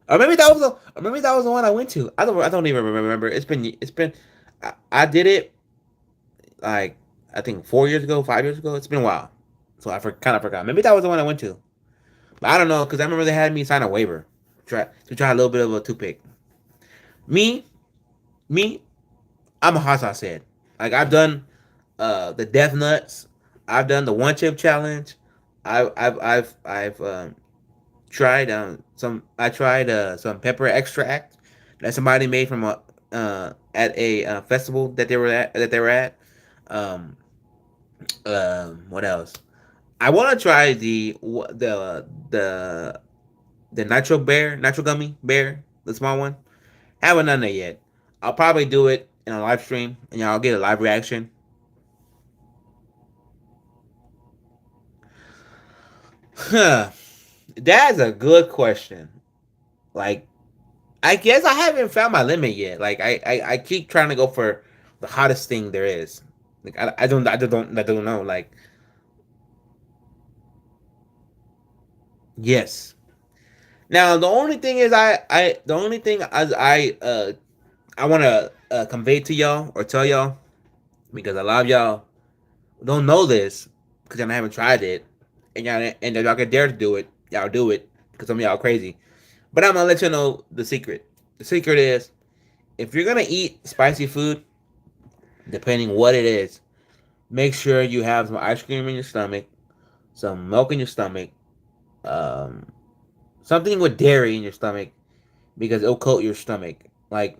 A: Or maybe that was the one I went to. I don't even remember. It's been. I did it like I think 4 years ago, 5 years ago. It's been a while, so kind of forgot. Maybe that was the one I went to. But I don't know because I remember they had me sign a waiver, try a little bit of a toothpick. Me, me, I'm a hot sauce head. Like I've done the Death Nuts. I've done the one chip challenge. I've tried some. I tried some pepper extract that somebody made from a at a festival that they were at. Um, what else? I want to try the nitro gummy bear, the small one. Haven't done that yet. I'll probably do it in a live stream, and y'all get a live reaction. Huh. That's a good question. Like, I guess I haven't found my limit yet. Like, I keep trying to go for the hottest thing there is. Like, I don't know. Like, yes. Now the only thing is, the only thing as I want to convey to y'all or tell y'all because a lot of y'all don't know this because y'all haven't tried it, and y'all get dare to do it, y'all do it because some of y'all are crazy. But I'm gonna let you know the secret. The secret is if you're gonna eat spicy food, depending what it is, make sure you have some ice cream in your stomach, some milk in your stomach, um, something with dairy in your stomach because it'll coat your stomach. Like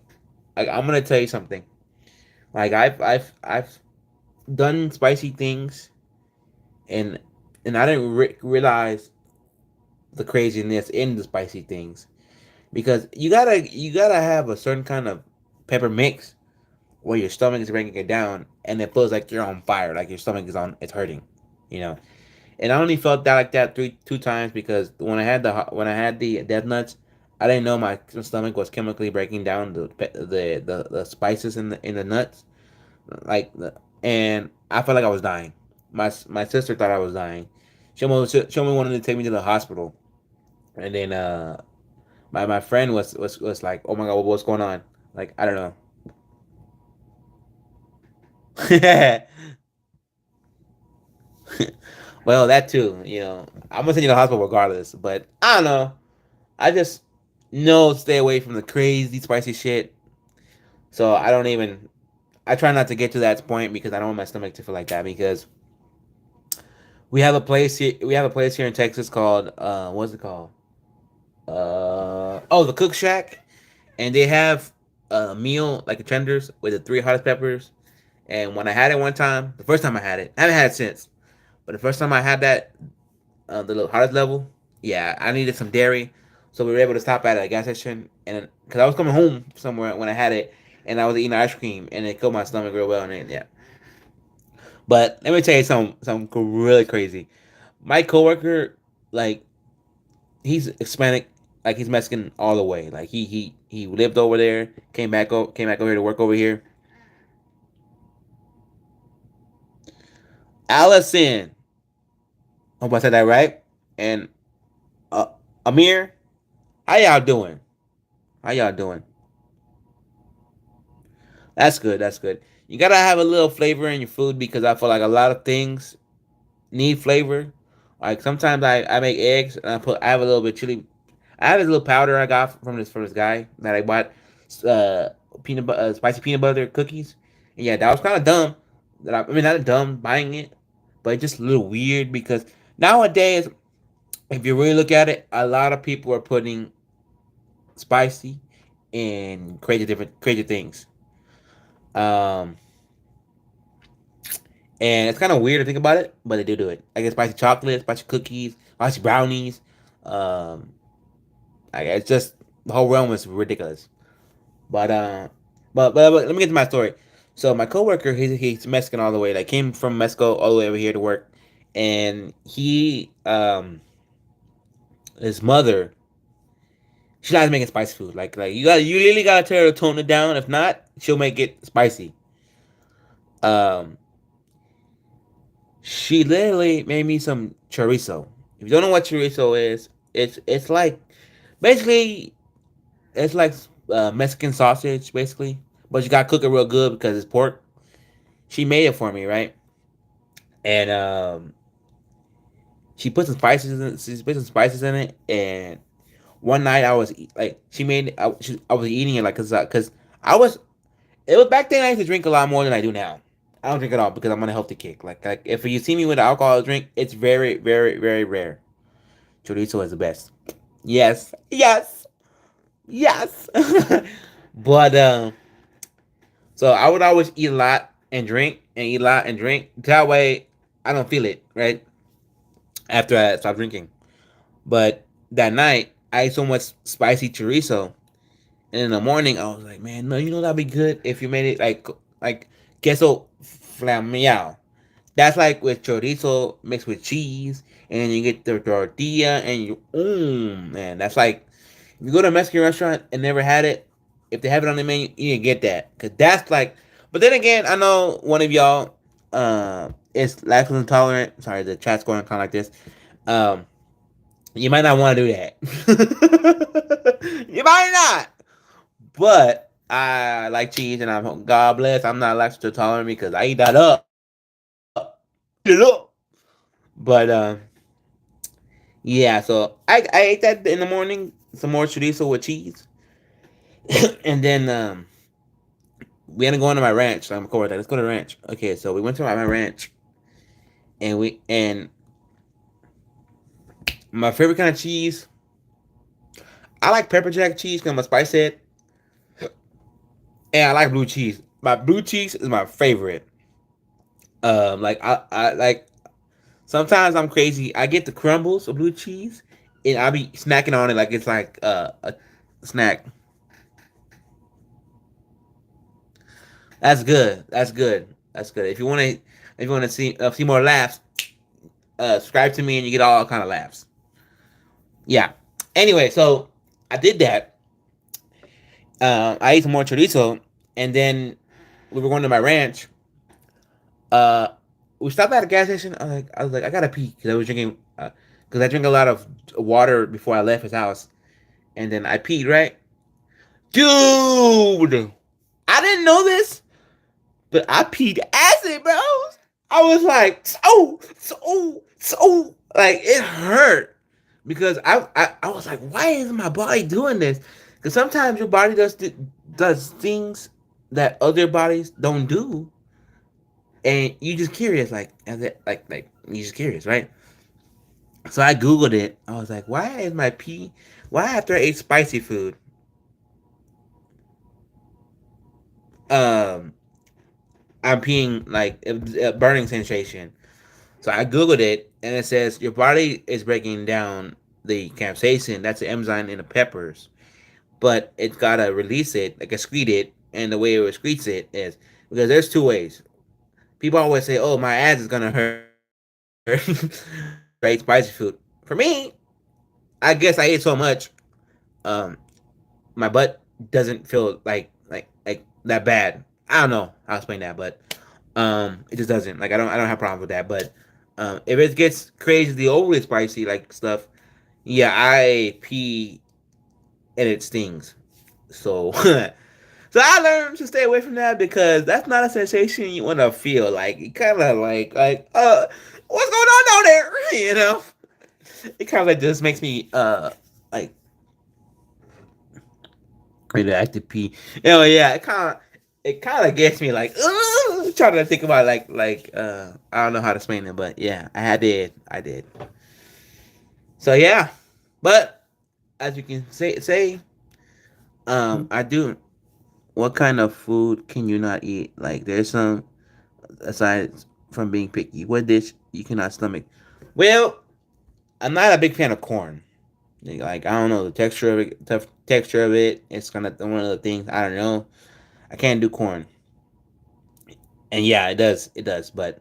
A: I'm gonna tell you something. Like I've done spicy things and I didn't realize the craziness in the spicy things because you gotta have a certain kind of pepper mix where your stomach is breaking it down and it feels like you're on fire, like your stomach is on, it's hurting, you know. And I only felt that like that two times because when I had the death nuts, I didn't know my stomach was chemically breaking down the spices in the nuts, like and I felt like I was dying. My sister thought I was dying. She almost wanted to take me to the hospital, and then my friend was like, "Oh my god, what's going on?" Like I don't know. Well, that too. I'm gonna send you to the hospital regardless. But I don't know. I just know stay away from the crazy spicy shit. So I don't even. I try not to get to that point because I don't want my stomach to feel like that. Because we have a place here. We have a place here in Texas called what's it called? The Cook Shack, and they have a meal like a tenders with the three hottest peppers. And when I had it one time, the first time I had it, I haven't had it since. But the first time I had that, the hottest level, yeah, I needed some dairy, so we were able to stop at a gas station, and because I was coming home somewhere when I had it, and I was eating ice cream, and it killed my stomach real well, and yeah. But let me tell you something really crazy. My coworker, like, he's Hispanic, like he's Mexican all the way. Like he lived over there, came back over here to work over here. Allison, hope I said that right. And uh, Amir, how y'all doing? How y'all doing? That's good. That's good. You gotta have a little flavor in your food because I feel like a lot of things need flavor. Like sometimes I make eggs and I have a little bit of chili. I have a little powder I got from this guy that I bought uh spicy peanut butter cookies. And yeah, that was kind of dumb. I mean not dumb buying it, but it's just a little weird because nowadays if you really look at it, a lot of people are putting spicy in crazy things. Um, and it's kind of weird to think about it, but they do it. I guess spicy chocolate, spicy cookies, spicy brownies. Um, it's just the whole realm is ridiculous. But but let me get to my story. So my coworker, he's Mexican all the way. Like came from Mexico all the way over here to work, and his mother. she likes making spicy food. Like you really gotta tell her to tone it down. If not, she'll make it spicy. Um, she literally made me some chorizo. If you don't know what chorizo is, it's like basically it's like Mexican sausage basically, but you gotta cook it real good because it's pork. She made it for me, right? And she put some spices in. She put some spices in it, and one night I was like, she made. I was eating it like cause I was. It was back then. I used to drink a lot more than I do now. I don't drink at all because I'm on a healthy kick. Like if you see me with an alcohol drink, it's very, very, very rare. Chorizo is the best. Yes, yes, yes. But so I would always eat a lot and drink and eat a lot and drink. That way I don't feel it right after I stop drinking. But that night I ate so much spicy chorizo, and in the morning I was like, man, no, you know that'd be good if you made it like queso flameado. That's like with chorizo mixed with cheese, and you get the tortilla, and man, that's like if you go to a Mexican restaurant and never had it, if they have it on the menu, you need to get that, cause that's like. But then again, I know one of y'all is lactose intolerant. Sorry, the chat's going kind of like this. Um, you might not want to do that. You might not. But I like cheese, and I'm God bless. I'm not lactose intolerant because I eat that up. Eat it up. But yeah, so I ate that in the morning. Some more chorizo with cheese, and then we ended up going to my ranch. So I'm cool with that. Let's go to the ranch. Okay, so we went to my ranch, and my favorite kind of cheese. I like pepper jack cheese because I'm a spice head, and I like blue cheese. My blue cheese is my favorite. Like I like sometimes I'm crazy. I get the crumbles of blue cheese, and I be snacking on it like it's like a snack. That's good. That's good. That's good. If you want to see more laughs, subscribe to me and you get all kind of laughs. Yeah. Anyway, so I did that. I ate some more chorizo, and then we were going to my ranch. Uh, we stopped at a gas station. I was like, I gotta pee because I was drinking. Because I drink a lot of water before I left his house, and then I peed. Right, dude. I didn't know this, but I peed acid, bro. I was like, so, like it hurt because I was like, why is my body doing this? Because sometimes your body does things that other bodies don't do, and you just curious, like you just curious, right? So I googled it. I was like, why is my pee? Why after I ate spicy food, um, I'm peeing like a burning sensation? So I googled it, and it says your body is breaking down the capsaicin. That's the enzyme in the peppers, but it's gotta release it, like excrete it, and the way it excretes it is because there's two ways. People always say, "Oh, my ass is gonna hurt after I eat spicy food." For me, I guess I ate so much, um, my butt doesn't feel like that bad. I don't know how to explain that, but it just doesn't. Like I don't have problems with that. But if it gets crazy, overly spicy like stuff, yeah, I pee and it stings. So so I learned to stay away from that because that's not a sensation you want to feel. Like it kind of like what's going on down there? You know, it kind of like just makes me like radioactive pee. Yeah, it kind of gets me like trying to think about like I don't know how to explain it, but yeah, I did. So yeah, but as you can say I do. What kind of food can you not eat? Like there's some aside from being picky. What dish you cannot stomach? Well, I'm not a big fan of corn. Like I don't know the texture of it, tough texture of it. It's kind of one of the things I don't know. I can't do corn, and yeah, it does. But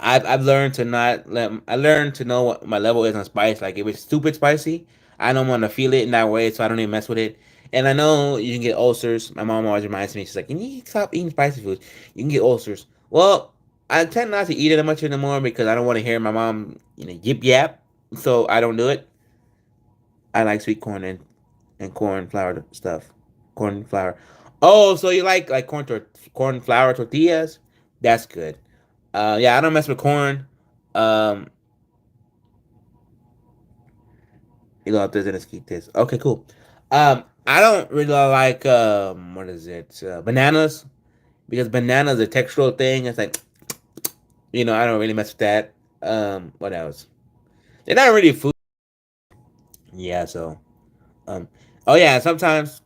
A: I've learned to not let. I learned to know what my level is on spice. Like if it's stupid spicy, I don't want to feel it in that way, so I don't even mess with it. And I know you can get ulcers. My mom always reminds me, she's like, "You need to stop eating spicy foods. You can get ulcers." Well, I tend not to eat it much anymore because I don't want to hear my mom, yip yap. So I don't do it. I like sweet corn and corn flour stuff. Corn flour. Oh, so you like corn flour tortillas? That's good. Yeah, I don't mess with corn. Um, there's an this. Okay, cool. I don't really like what is it? Bananas, because bananas are a textural thing. It's like, I don't really mess with that. What else? They're not really food. Yeah, so um, oh yeah, sometimes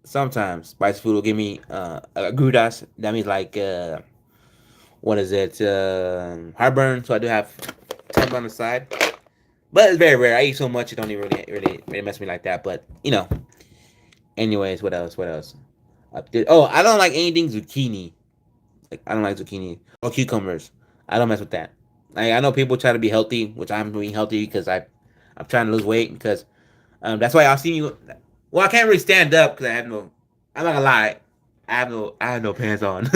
A: spicy food will give me agruras. That means like what is it? Heartburn. So I do have temp on the side, but it's very rare. I eat so much it don't even really mess me like that. But anyways, what else? What else? Oh, I don't like anything zucchini. Like I don't like zucchini or cucumbers. I don't mess with that. Like I know people try to be healthy, which I'm being healthy because I'm trying to lose weight because that's why I'll see you. Well, I can't really stand up because I have no. I'm not gonna lie. I have no pants on.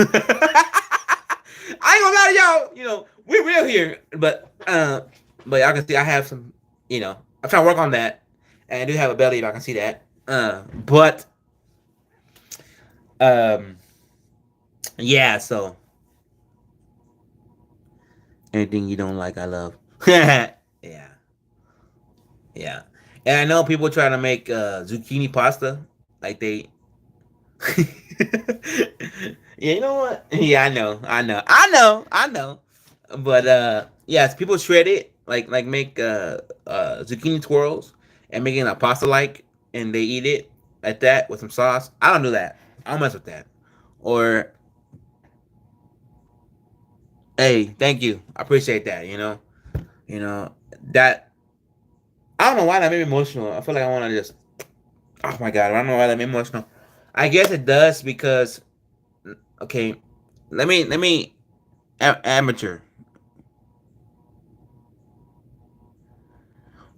A: I ain't gonna lie to y'all. We're real here, but y'all can see I have some. I'm trying to work on that, and I do have a belly. If I can see that. But um, yeah. So anything you don't like, I love. Yeah, yeah. And I know people try to make zucchini pasta, like they. Yeah, you know what? Yeah, I know. But yes, people shred it, like make zucchini twirls and making a pasta like, and they eat it like that with some sauce. I don't do that. I don't mess with that. Or hey, thank you, I appreciate that. That I don't know why that made me emotional. I feel like I want to just. Oh my god, I don't know why that made me emotional. I guess it does because okay, let me amateur.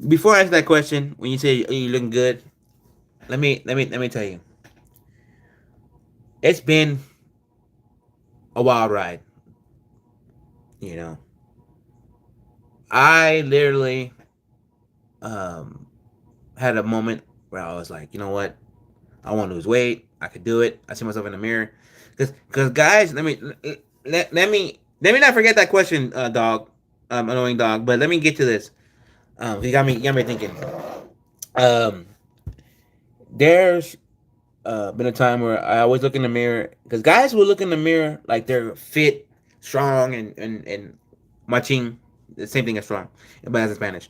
A: Before I ask that question, when you say you looking good, let me tell you, it's been a wild ride. You know, I literally um had a moment where I was like, you know what, I want to lose weight. I could do it. I see myself in the mirror, because guys, let me not forget that question, dog, annoying dog. But let me get to this. You got me thinking. Um, there's been a time where I always look in the mirror because guys will look in the mirror like they're fit, strong, and matching. The same thing as strong, but as in Spanish.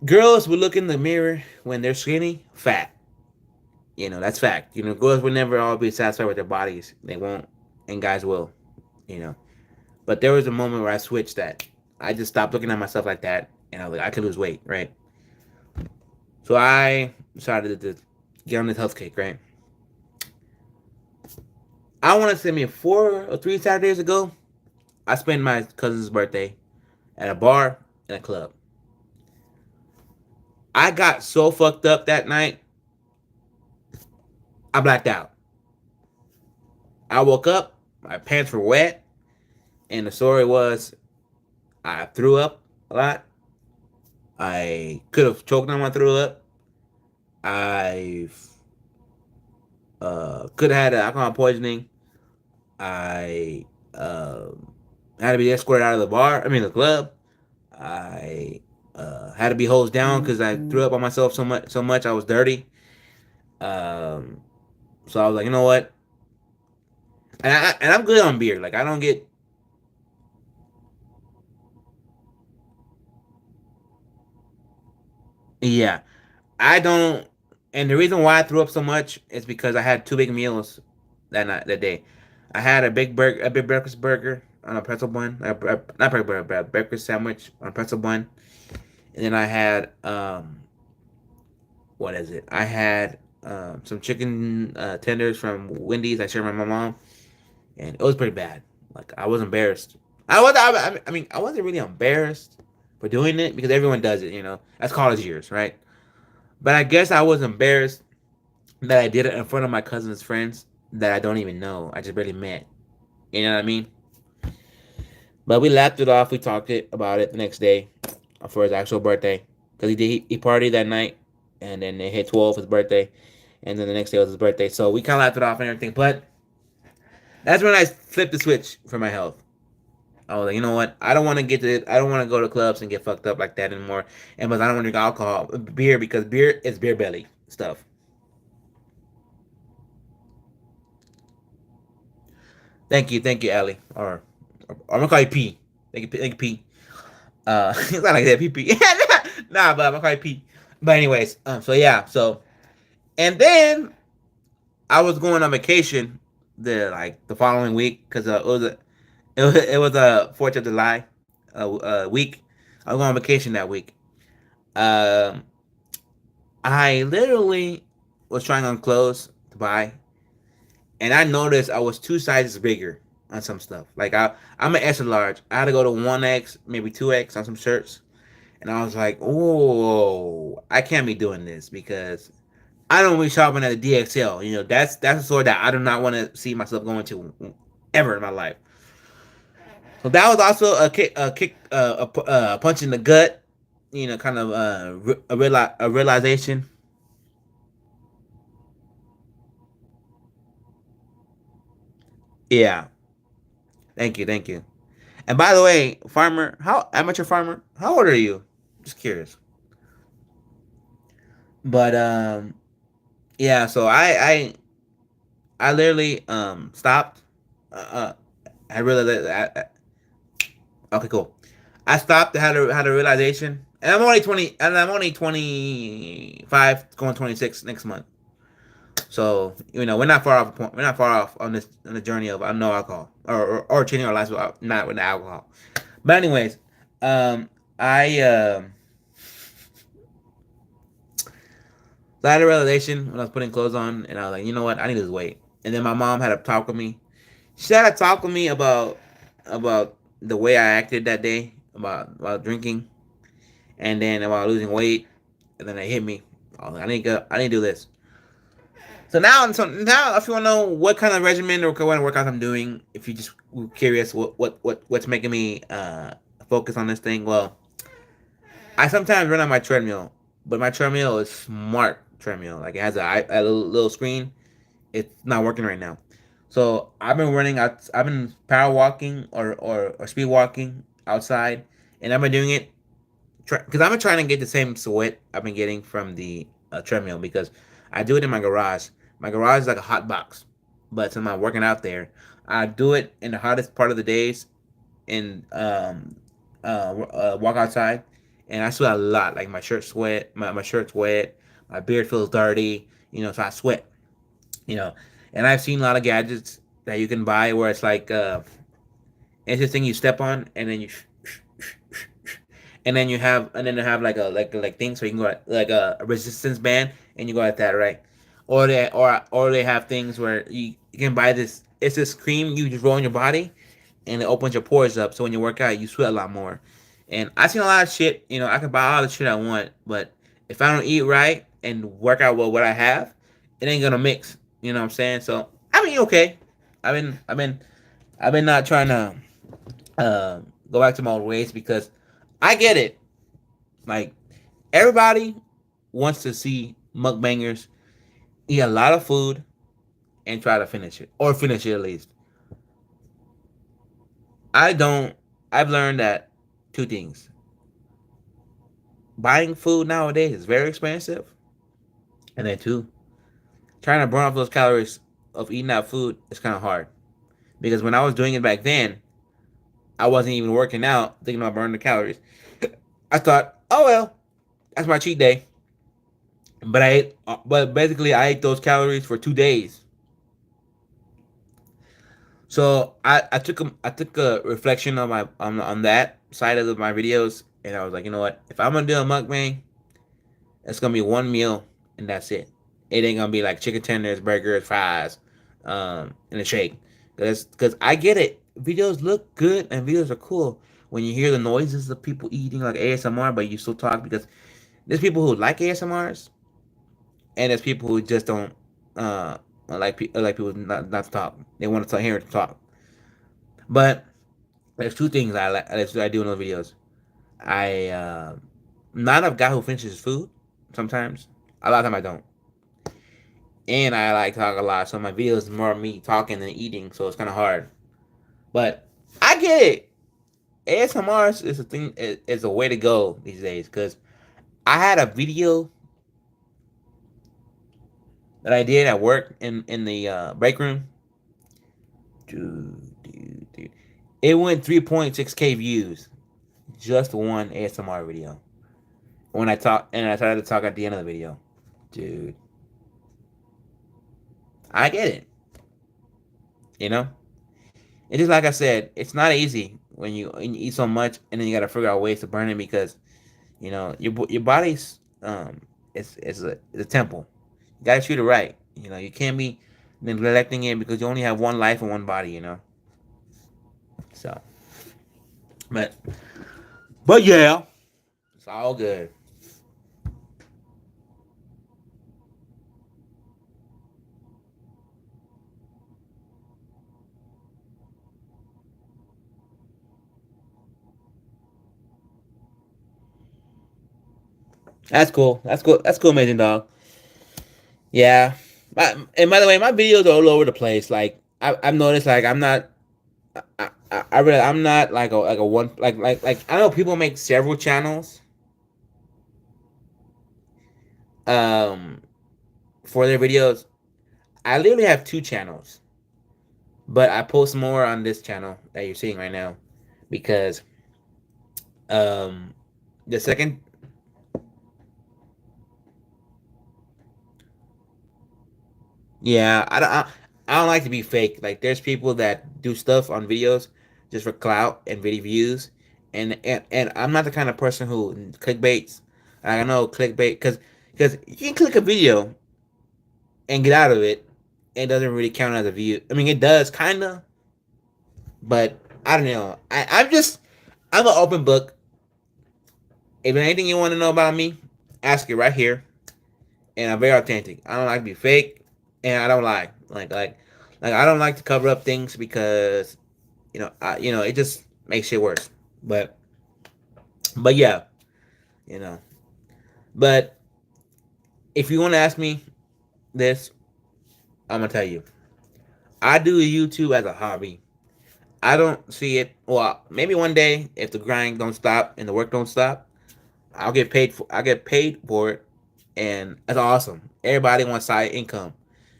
A: Girls will look in the mirror when they're skinny, fat. That's fact. Girls will never all be satisfied with their bodies. They won't, and guys will. You know, but there was a moment where I switched that. I just stopped looking at myself like that, and I was like, I could lose weight, right? So I decided to get on this health kick, right? I want to say maybe 4 or 3 Saturdays ago, I spent my cousin's birthday at a bar and a club. I got so fucked up that night, I blacked out. I woke up, my pants were wet, and the story was I threw up a lot. I could have choked on my throw up. I could have had alcohol poisoning. I had to be escorted out of the bar. I mean, the club. I had to be hosed down because I threw up on myself so much. So much I was dirty. Um, so I was like, you know what? And I'm good on beer. Like I don't get. Yeah, I don't. And the reason why I threw up so much is because I had two big meals that day. I had a big breakfast burger on a pretzel bun, not burger, but a breakfast sandwich on a pretzel bun, and then I had what is it? I had some chicken tenders from Wendy's. I shared with my mom, and it was pretty bad. Like I was embarrassed. I mean, I wasn't really embarrassed for doing it because everyone does it. That's college years, right? But I guess I was embarrassed that I did it in front of my cousin's friends that I don't even know. I just barely met. You know what I mean? But we laughed it off. We talked about it the next day for his actual birthday because he partied that night, and then they hit 12 his birthday, and then the next day was his birthday. So we kind of laughed it off and everything. But that's when I flipped the switch for my health. I was like, you know what? I don't want to get to it. I don't want to go to clubs and get fucked up like that anymore. And but I don't want to drink alcohol, beer, because beer is beer belly stuff. Thank you, Allie. Or I'm gonna call you P. Thank you, P. It's not like that, P P. Nah, but I'm gonna call you P. But anyways, so yeah, so and then I was going on vacation the following week because it was a 4th of July week. I was going on vacation that week. Um, I literally was trying on clothes to buy, and I noticed I was 2 sizes bigger on some stuff. Like I'm an extra large. I had to go to 1X, maybe 2X on some shirts, and I was like, oh, I can't be doing this because I don't be shopping at the DXL. You know, that's a store that I do not want to see myself going to ever in my life. So that was also a punch in the gut. You know, kind of a realization. Yeah, thank you. And by the way, farmer, how amateur farmer, how old are you? Just curious. But yeah. So I literally stopped. Uh, I realized that. Okay, cool. I stopped. Had a realization, and I'm only 25, going 26 next month. So we're not far off. We're not far off on the journey of no alcohol or changing our lives without not with alcohol. But anyways, I so I had a realization when I was putting clothes on, and I was like, you know what, I need to lose weight. And then my mom had a talk with me. She had a talk with me about the way I acted that day about drinking, and then about losing weight, and then it hit me. I was like, I need to do this. So now, if you want to know what kind of regimen or what kind of workouts I'm doing, if you just were curious what's making me focus on this thing, well, I sometimes run on my treadmill, but my treadmill is smart treadmill. Like it has a little screen. It's not working right now. So I've been running out. I've been power walking or speed walking outside, and I've been doing it because I've been trying to get the same sweat I've been getting from the treadmill because I do it in my garage. My garage is like a hot box, but since I'm working out there, I do it in the hottest part of the days and walk outside, and I sweat a lot. Like my shirt's wet, my beard feels dirty. So I sweat. You know, and I've seen a lot of gadgets that you can buy where it's like it's this thing you step on, and then and then you have like things so you can go like a resistance band, and you go at that, right? Or they have things where you can buy this. It's this cream you just roll on your body, and it opens your pores up. So when you work out, you sweat a lot more. And I've seen a lot of shit. I can buy all the shit I want, but if I don't eat right and work out well what I have, it ain't gonna mix. You know what I'm saying? So I mean, okay. I've been not trying to go back to my old ways because I get it. Like everybody wants to see mukbangers eat a lot of food and try to finish it or finish it at least. I don't. I've learned that two things: buying food nowadays is very expensive, and then two, trying to burn off those calories of eating that food is kind of hard. Because when I was doing it back then, I wasn't even working out, thinking about burning the calories. I thought, oh well, that's my cheat day. But basically, I ate those calories for 2 days. So I took a reflection on on that side of my videos, and I was like, you know what? If I'm gonna do a mukbang, it's gonna be one meal, and that's it. It ain't gonna be like chicken tenders, burgers, fries, and a shake. Because I get it. Videos look good and videos are cool when you hear the noises of people eating like ASMR, but you still talk because there's people who like ASMRs, and there's people who just don't like people not to talk. They want to hear to talk. But there's two things I do in those videos. I not a guy who finishes his food. Sometimes a lot of time I don't, and I like talk a lot. So my videos is more me talking than eating, so it's kind of hard. But I get it. ASMR is a thing. Is a way to go these days because I had a video that I did at work in the break room. Dude. It went 3.6K views. Just one ASMR video. When I talk and I started to talk at the end of the video. Dude. I get it. You know? It's just like I said, it's not easy when you eat so much and then you gotta figure out ways to burn it because, your body's it's a temple. You gotta treat it right. You can't be neglecting it because you only have one life and one body. So but but yeah. It's all good. That's cool. That's cool. That's cool, amazing dog. Yeah. And by the way, my videos are all over the place. Like I've noticed, like I'm not like a one like I know people make several channels um for their videos. I literally have two channels, but I post more on this channel that you're seeing right now because um the second yeah I don't like to be fake. Like there's people that do stuff on videos just for clout and video views, and I'm not the kind of person who clickbaits. I know clickbait because you can click a video and get out of it. It doesn't really count as a view. I mean, it does kinda, but I don't know. I'm an open book. If there's anything you want to know about me, ask it right here. And I'm very authentic. I don't like to be fake, and I don't lie. Like I don't like to cover up things because it just makes shit worse. But yeah, you know. But if you want to ask me this, I'm gonna tell you. I do YouTube as a hobby. I don't see it. Well, maybe one day if the grind don't stop and the work don't stop, I get paid for it, and that's awesome. Everybody wants side income,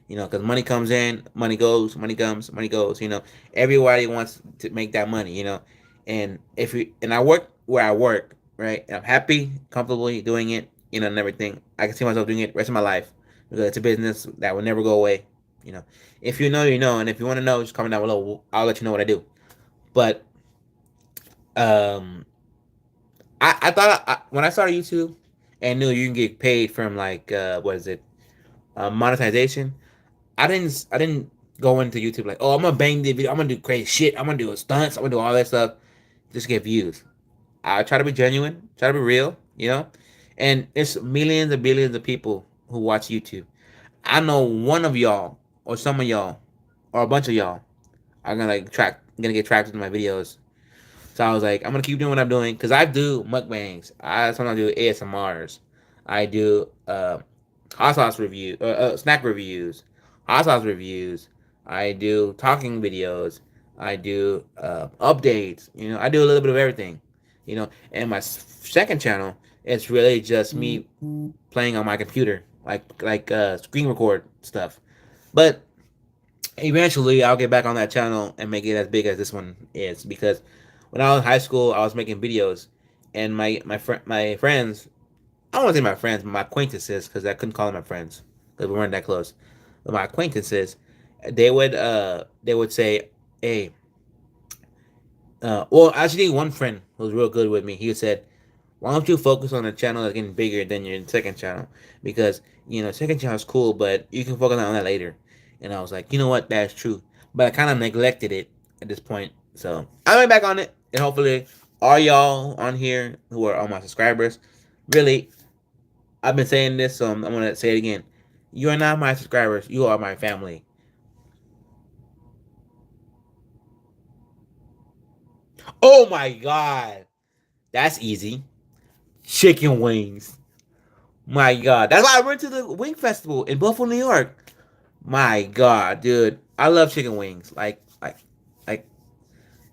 A: because money comes in, money goes, money comes, money goes. Everybody wants to make that money. And I work where I work, right? And I'm happy, comfortably doing it, and everything. I can see myself doing it the rest of my life because it's a business that will never go away. You know, if you know, you know, and if you want to know, just comment down below. I'll let you know what I do. But um, I thought when I started YouTube and knew you can get paid from like what is it monetization. I didn't go into YouTube like, oh, I'm gonna bang the video, I'm gonna do crazy shit, I'm gonna do stunts, I'm gonna do all that stuff just to get views. I try to be genuine, try to be real, and it's millions and billions of people who watch YouTube. I know one of y'all or some of y'all or a bunch of y'all are gonna get tracked into my videos. So I was like, I'm gonna keep doing what I'm doing because I do mukbangs. I sometimes do ASMRs. I do hot sauce review, snack reviews, hot sauce reviews. I do talking videos. I do updates. I do a little bit of everything. And my second channel, it's really just me playing on my computer, like screen record stuff. But eventually, I'll get back on that channel and make it as big as this one is because when I was in high school, I was making videos, and my friends, I don't want to say my friends, but my acquaintances, because I couldn't call them my friends because we weren't that close. But my acquaintances, they would say, "Hey, well, actually, one friend who was real good with me. He said, why don't you focus on a channel that's getting bigger than your second channel? Because second channel is cool, but you can focus on that later." And I was like, you know what, that's true. But I kind of neglected it at this point, so I went back on it, and hopefully, all y'all on here who are all my subscribers, really, I've been saying this, so I'm gonna say it again. You are not my subscribers. You are my family. Oh my god. That's easy. Chicken wings. My god. That's why I went to the Wing Festival in Buffalo, New York. My god, dude. I love chicken wings. Like,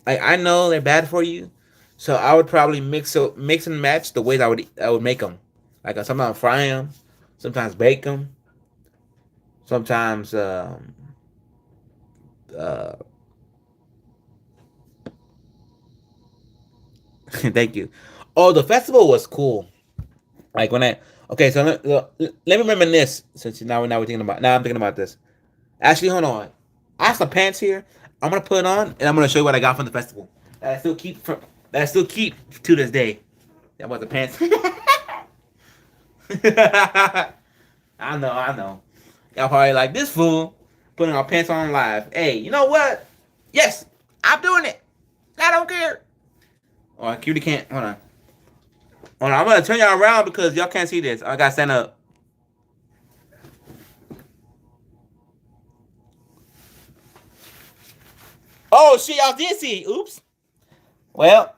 A: I know they're bad for you, so I would probably mix and match the ways I would make them. Like sometimes fry them, sometimes bake them, sometimes uh thank you. Oh, the festival was cool. Like when I okay, so let me reminisce since now we're thinking about now I'm thinking about this. Actually, hold on. I have some pants here. I'm gonna put it on and I'm gonna show you what I got from the festival. That I still keep to this day. That was the pants. I know. Y'all probably like this fool putting our pants on live. Hey, you know what? Yes, I'm doing it. I don't care. Oh, I cutie can't. Hold on. Hold on. I'm gonna turn y'all around because y'all can't see this. I gotta stand up. Oh shit, y'all did see. Oops. Well,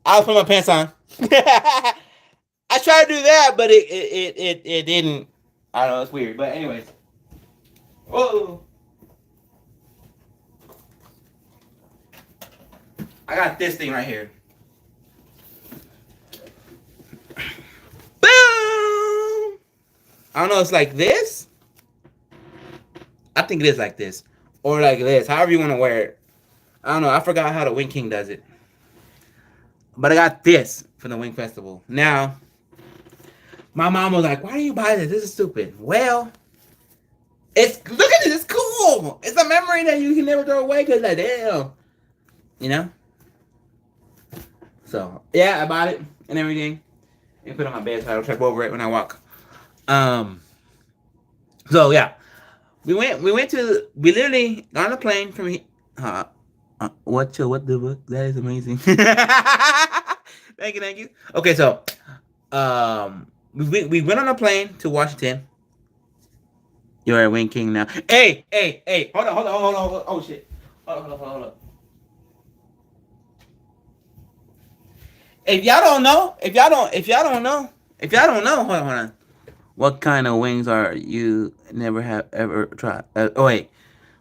A: I'll put my pants on. I tried to do that, but it didn't. I don't know. It's weird. But anyways. Whoa. I got this thing right here. Boom. I don't know. It's like this. I think it is like this, or like this. However you want to wear it. I don't know. I forgot how the Wing King does it. But I got this for the Wing Festival. Now, my mom was like, "Why do you buy this? This is stupid." Well, it's look at this. It's cool. It's a memory that you can never throw away. Cause like, damn, you know. So yeah, I bought it and everything, and put it on my bed so I don't trip over it when I walk. Um. So yeah, we literally got on a plane from here. What the book? That is amazing. Thank you. Okay, so we went on a plane to Washington. You're a Wing King now. Hey! Hold on. Oh shit! Hold on. If y'all don't know, hold on. What kind of wings are you never have ever tried? Oh wait,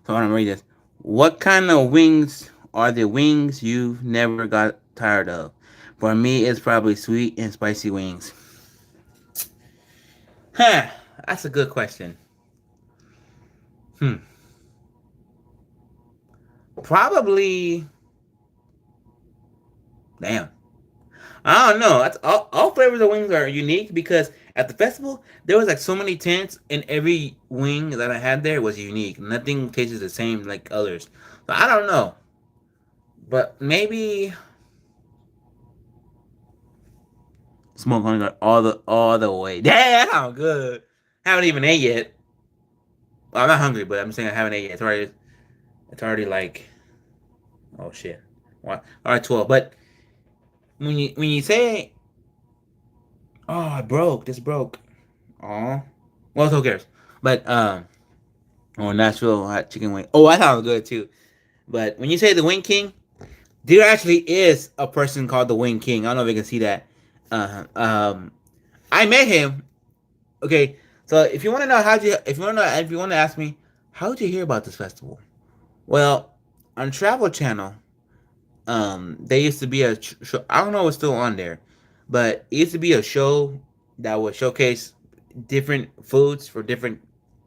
A: so I want to read this. What kind of wings are the wings you've never got tired of? For me, it's probably sweet and spicy wings. Huh, that's a good question. Hmm, probably. Damn. I don't know. That's all flavors of wings are unique because at the festival there was like so many tents and every wing that I had there was unique. Nothing tastes the same like others. So I don't know. But maybe smoke honey got all the way. Damn, that sounds good. Haven't even ate yet. Well, I'm not hungry, but I'm saying I haven't ate yet. It's already like oh shit. What? All right, 12. But when you say oh I broke, this broke. Oh, well, who cares? But or Nashville hot chicken wing. Oh, that sounds good too. But when you say the Wing King, there actually is a person called the Wing King. I don't know if you can see that. I met him. Okay, so if you want to ask me, how did you hear about this festival? Well, on Travel Channel, there used to be show. I don't know what's still on there, but it used to be a show that would showcase different foods for different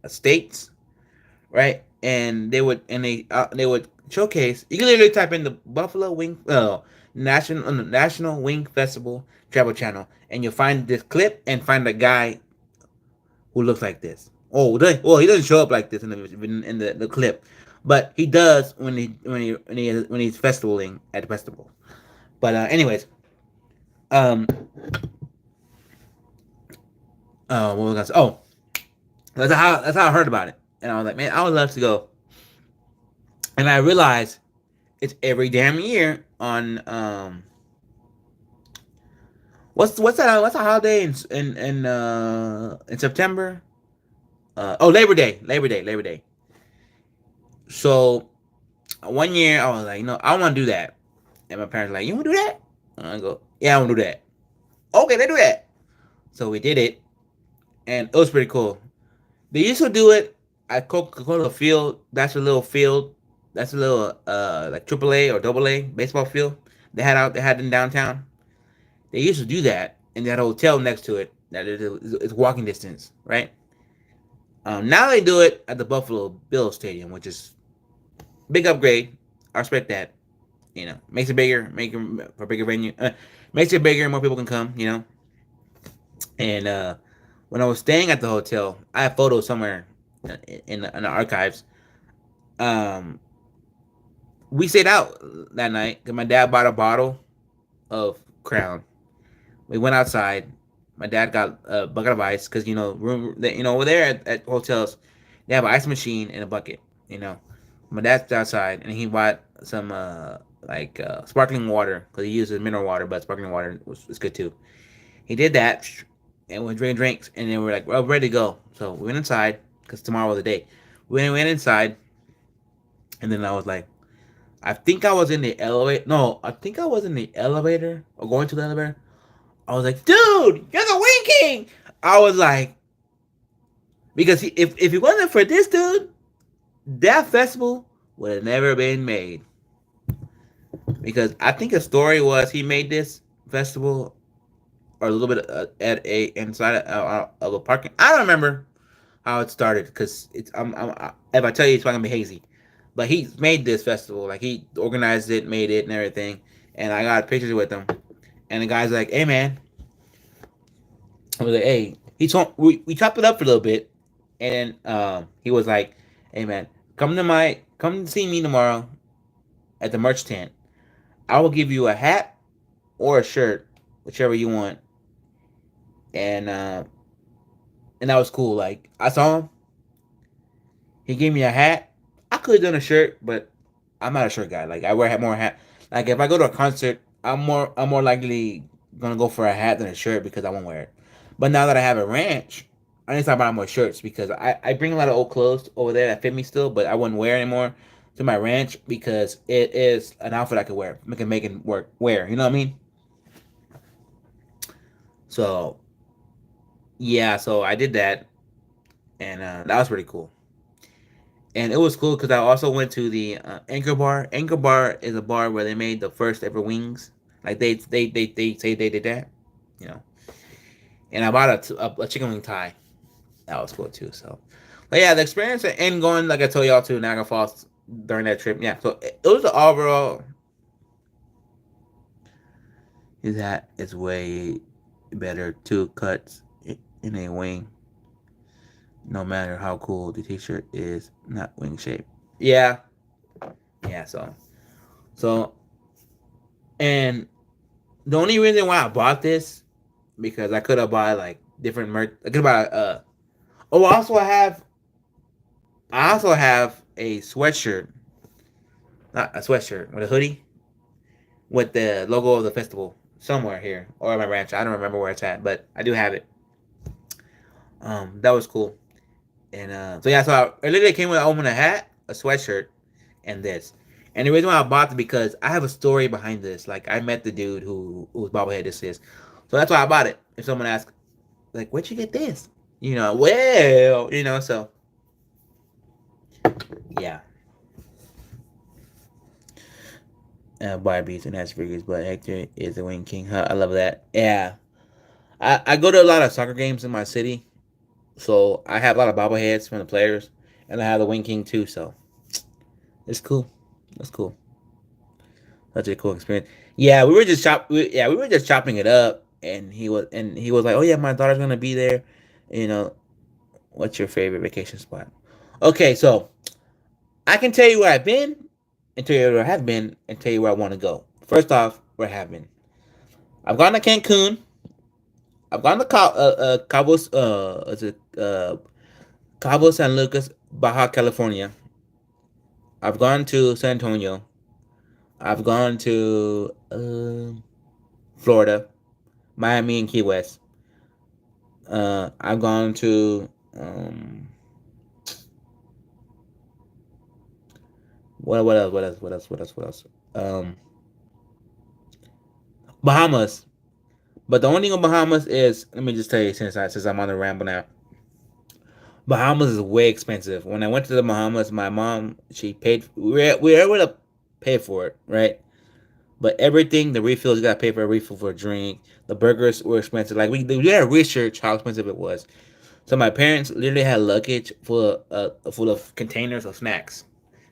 A: states, right? And they would showcase. You can literally type in the Buffalo Wing National Wing Festival Travel Channel, and you'll find this clip and find a guy who looks like this. Well, he doesn't show up like this in the clip, but he does when he's festivaling at the festival. But anyways, um, what was I gonna say? Oh, that's how I heard about it, and I was like, man, I would love to go. And I realized it's every damn year on what's that holiday in September? Labor Day. So one year I was like, no, I want to do that, and my parents were like, you want to do that? And I go, yeah, I want to do that. Okay, they do that. So we did it, and it was pretty cool. They used to do it at Coca Cola Field. That's a little field. That's a little like AAA or AA baseball field. They had in downtown. They used to do that in that hotel next to it. That is walking distance, right? Now they do it at the Buffalo Bills Stadium, which is big upgrade. I respect that. You know, makes it bigger, make it for a bigger venue. Makes it bigger, more people can come. You know, and when I was staying at the hotel, I have photos somewhere in the archives. Um, we stayed out that night because my dad bought a bottle of Crown. We went outside. My dad got a bucket of ice because over there at hotels they have an ice machine and a bucket. You know, my dad's outside and he bought some sparkling water because he uses mineral water, but sparkling water was good too. He did that and we drank drinks and then we're like, well, ready to go. So we went inside because tomorrow was the day. We went inside and then I was like, I think I was in the elevator. No, I think I was in the elevator or going to the elevator. I was like, dude, you're the Wing King. I was like, because if it wasn't for this dude, that festival would have never been made. Because I think the story was he made this festival or a little bit at a inside of a parking. I don't remember how it started because if I tell you, it's not gonna be hazy. But he made this festival, like he organized it, made it, and everything. And I got pictures with him. And the guy's like, "Hey man," I was like, "Hey," he told we chopped it up for a little bit, and then he was like, "Hey man, come see me tomorrow at the merch tent. I will give you a hat or a shirt, whichever you want." And and that was cool. Like I saw him, he gave me a hat. I could have done a shirt, but I'm not a shirt guy. Like I wear more hat. Like if I go to a concert, I'm more likely gonna go for a hat than a shirt because I won't wear it. But now that I have a ranch, I need to start buying more shirts because I bring a lot of old clothes over there that fit me still, but I wouldn't wear anymore to my ranch because it is an outfit I could wear. I can make it work wear. You know what I mean? So yeah, so I did that, and that was pretty cool. And it was cool because I also went to the Anchor Bar. Anchor Bar is a bar where they made the first ever wings. Like they say they did that, you know. And I bought a chicken wing tie. That was cool too. So, but yeah, the experience and going like I told y'all to Niagara Falls during that trip. Yeah, so it was the overall. His hat is way better. Two cuts in a wing. No matter how cool the t-shirt is, not wing shape. Yeah, yeah. So and the only reason why I bought this because I could have bought like different merch. I could have bought oh, I also have a sweatshirt, not a sweatshirt, with a hoodie with the logo of the festival somewhere here or at my ranch. I don't remember where it's at, but I do have it. That was cool. And so yeah, so I literally came with only a hat, a sweatshirt, and this. And the reason why I bought it because I have a story behind this. Like I met the dude whose bobblehead this is, so that's why I bought it. If someone asks, like, where'd you get this? So yeah. Barbies and action figures, but Hector is the Wing King. Huh, I love that. Yeah, I go to a lot of soccer games in my city, so I have a lot of bobbleheads from the players, and I have the Wing King too. So it's cool. That's cool. Such a cool experience. Yeah, we were just chopping it up, and he was like, "Oh yeah, my daughter's gonna be there." You know, what's your favorite vacation spot? Okay, so I can tell you where I've been, and tell you where I have been, and tell you where I want to go. First off, where I have been. I've gone to Cancun. I've gone to Cabo San Lucas, Baja California. I've gone to San Antonio. I've gone to Florida, Miami, and Key West. I've gone to What else? What else? What else? What else? What else? Bahamas. But the only thing on Bahamas is, let me just tell you, since I'm on the ramble now, Bahamas is way expensive. When I went to the Bahamas, my mom, she paid. We were able to pay for it, right? But everything, the refills, you got to pay for a refill for a drink. The burgers were expensive. Like we had to research how expensive it was. So my parents literally had luggage full of containers of snacks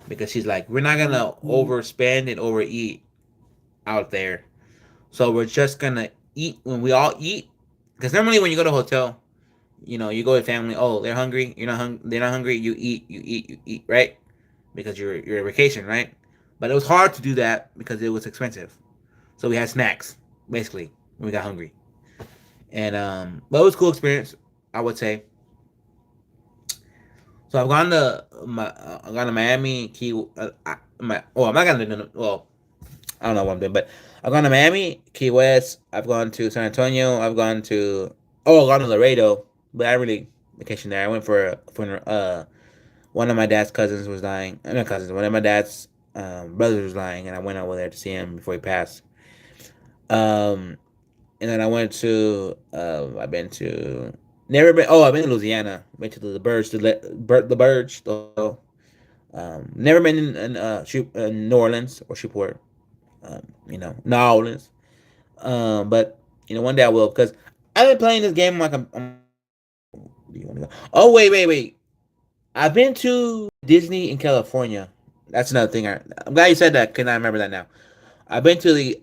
A: because she's like, we're not gonna overspend and overeat out there. So we're just gonna eat when we all eat. Because normally when you go to a hotel, you go with family. Oh, they're hungry. You're not hungry. They're not hungry. You eat. You eat. You eat. Right? Because you're a vacation, right? But it was hard to do that because it was expensive. So we had snacks basically when we got hungry, and but it was a cool experience, I would say. So I've gone to Miami, I'm not gonna well, I don't know what I'm doing, but I've gone to Miami, Key West. I've gone to San Antonio. I've gone to Laredo, but I really vacation there. I went for a funeral. One of my dad's cousins was dying. Not cousins. One of my dad's brothers was dying, and I went over there to see him before he passed. Um, and then I went to. I've been to. Never been. Oh, I've been to Louisiana. Went to the Burge, the Burge. Though. Never been in New Orleans or Shreveport. New Orleans. But one day I will because I've been playing this game like do you want to go? Oh wait. I've been to Disney in California. That's another thing. I'm glad you said that. Cause I remember that now. I've been to the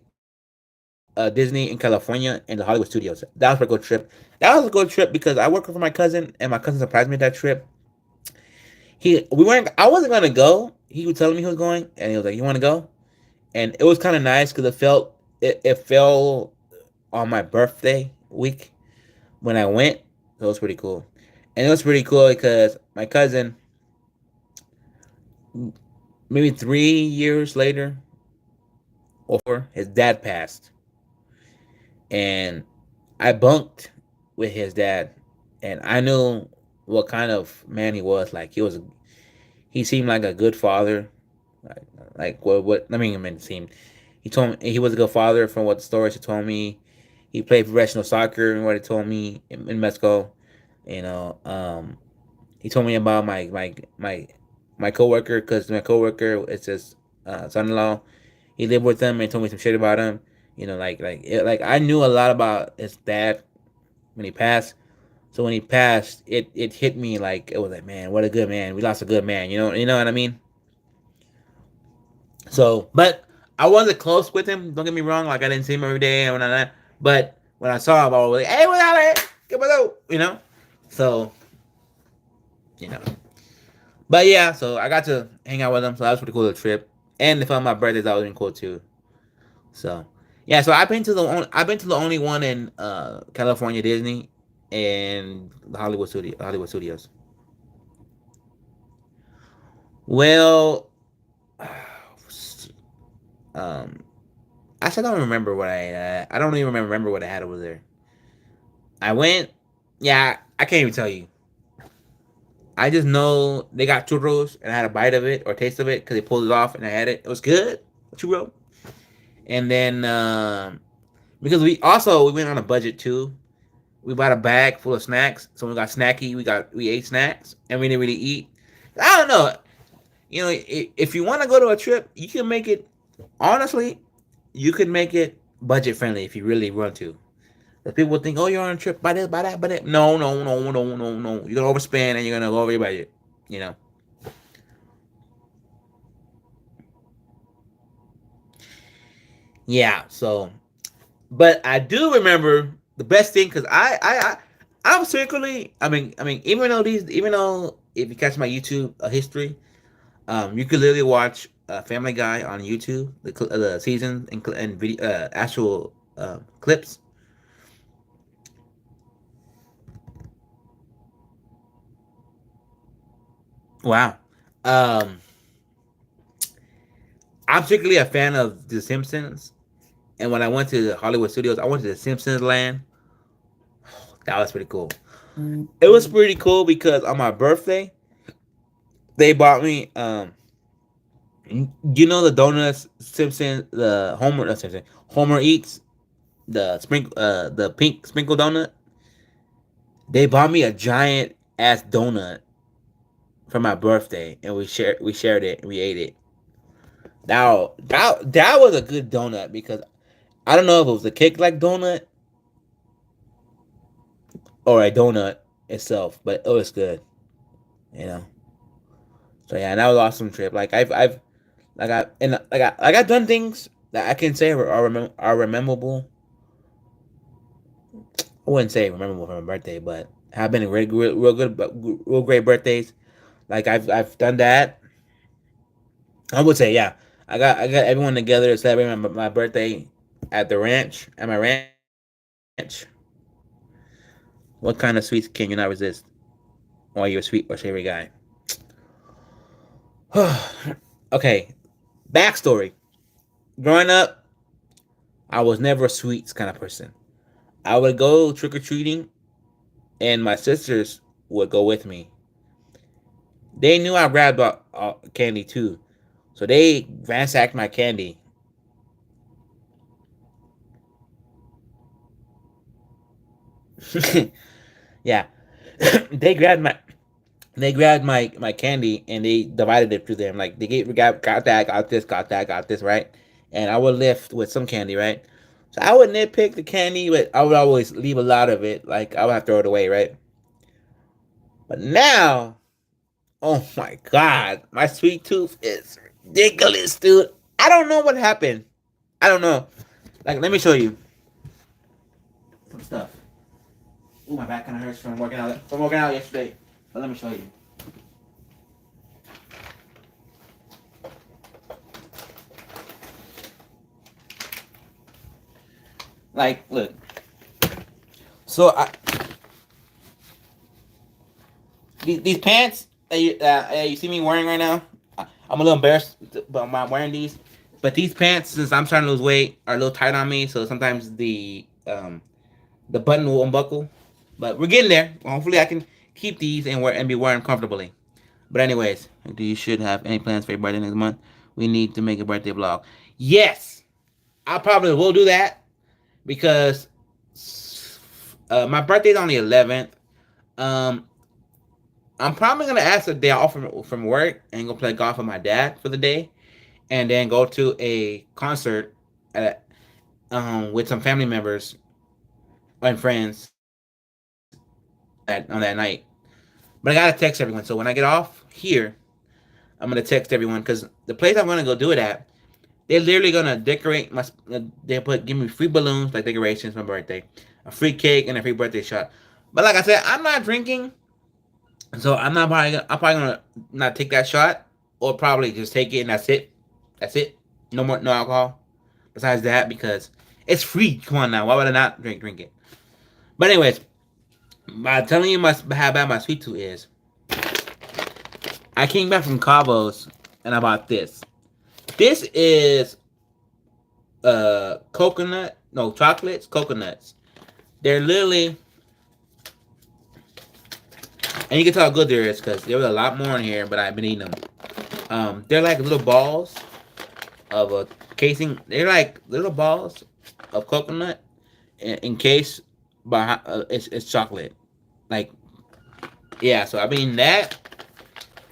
A: Disney in California and the Hollywood Studios. That was a good trip. That was a good trip because I worked for my cousin, and my cousin surprised me at that trip. We weren't. I wasn't gonna go. He was telling me he was going, and he was like, "You want to go?" And it was kind of nice because it fell on my birthday week when I went. So it was pretty cool, and it was pretty cool because my cousin, maybe 3 years later, or his dad passed, and I bunked with his dad, and I knew what kind of man he was. Like he seemed like a good father. Like, what I mean, seemed. He told me he was a good father from what the stories he told me. He played professional soccer and what he told me in Mexico. You know, he told me about my coworker because my coworker is his son-in-law. He lived with him and told me some shit about him. Like I knew a lot about his dad when he passed. So when he passed, it hit me like it was like, man, what a good man. We lost a good man. You know what I mean. So, but I wasn't close with him. Don't get me wrong. Like I didn't see him every day and that. But when I saw him, I was like, "Hey, what's out here? Come on, you know." So, you know. But yeah, so I got to hang out with him. So that was pretty cool. The trip, and if on my birthdays, that was been cool too. So yeah, so I've been to the only one in California Disney and the Hollywood Studios. Well, um, I still don't remember what I don't even remember what I had over there. I went. Yeah, I can't even tell you. I just know they got churros and I had a bite of it or taste of it because they pulled it off and I had it. It was good, churro. And then because we went on a budget too. We bought a bag full of snacks, so we got snacky. We ate snacks and we didn't really eat. I don't know. If you want to go to a trip, you can make it. Honestly, you could make it budget friendly if you really want to. That people think, oh, you're on a trip, buy this, buy that, buy that. No, no, no, no, no, no. You're gonna overspend and you're gonna go over your budget. You know. Yeah. So, but I do remember the best thing because I'm secretly. Even though if you catch my YouTube history, you could literally watch Family Guy on YouTube, the season and video, actual clips. Wow. Um, I'm particularly a fan of The Simpsons, and when I went to the Hollywood Studios, I went to the Simpsons Land. That was pretty cool. It was pretty cool because on my birthday, they bought me You know the donuts Simpson, the Homer, not Simpson, Homer eats the pink sprinkle donut. They bought me a giant ass donut for my birthday, and we shared it and we ate it. That was a good donut because I don't know if it was a cake like donut or a donut itself, but it was good. You know. So yeah, that was an awesome trip. Like I've done things that I can say are memorable. I wouldn't say memorable for my birthday, but have been real good, real great birthdays. Like I've done that. I would say yeah. I got everyone together to celebrate my birthday at the ranch at my ranch. What kind of sweets can you not resist? Or you're a sweet or savory guy? Okay, backstory. Growing up, I was never a sweets kind of person. I would go trick or treating, and my sisters would go with me. They knew I grabbed candy too, so they ransacked my candy. Yeah, they grabbed my candy and they divided it to them. Like got that, got this, right? And I would lift with some candy, right? So I would nitpick the candy, but I would always leave a lot of it. Like I would have to throw it away, right? But now, oh my god, my sweet tooth is ridiculous, dude. I don't know what happened. I don't know. Like, let me show you some stuff. Ooh, my back kind of hurts from working out yesterday. But let me show you. Like, look. So these pants that you see me wearing right now, I'm a little embarrassed about my wearing these. But these pants, since I'm trying to lose weight, are a little tight on me. So sometimes the button will unbuckle. But we're getting there. Hopefully, I can keep these and be wearing comfortably. But anyways, do you should have any plans for your birthday next month? We need to make a birthday vlog. Yes, I probably will do that because my birthday's on the 11th. Um, I'm probably gonna ask a day off from work and go play golf with my dad for the day, and then go to a concert at, with some family members and friends on that night. But I gotta text everyone. So when I get off here, I'm gonna text everyone because the place I'm gonna go do it at, they're literally gonna decorate my. Give me free balloons like decorations for my birthday, a free cake and a free birthday shot. But like I said, I'm not drinking, so I'm probably gonna not take that shot, or probably just take it and that's it. That's it. No more, no alcohol. Besides that, because it's free. Come on now, why would I not drink it? But anyways, by telling you how bad my sweet tooth is, I came back from Cabos and I bought this. This is coconut, no chocolates, coconuts. They're literally, and you can tell how good there is because there was a lot more in here, but I've been eating them. They're like little balls of a casing. They're like little balls of coconut in case, but it's chocolate. Like, yeah. So I mean that,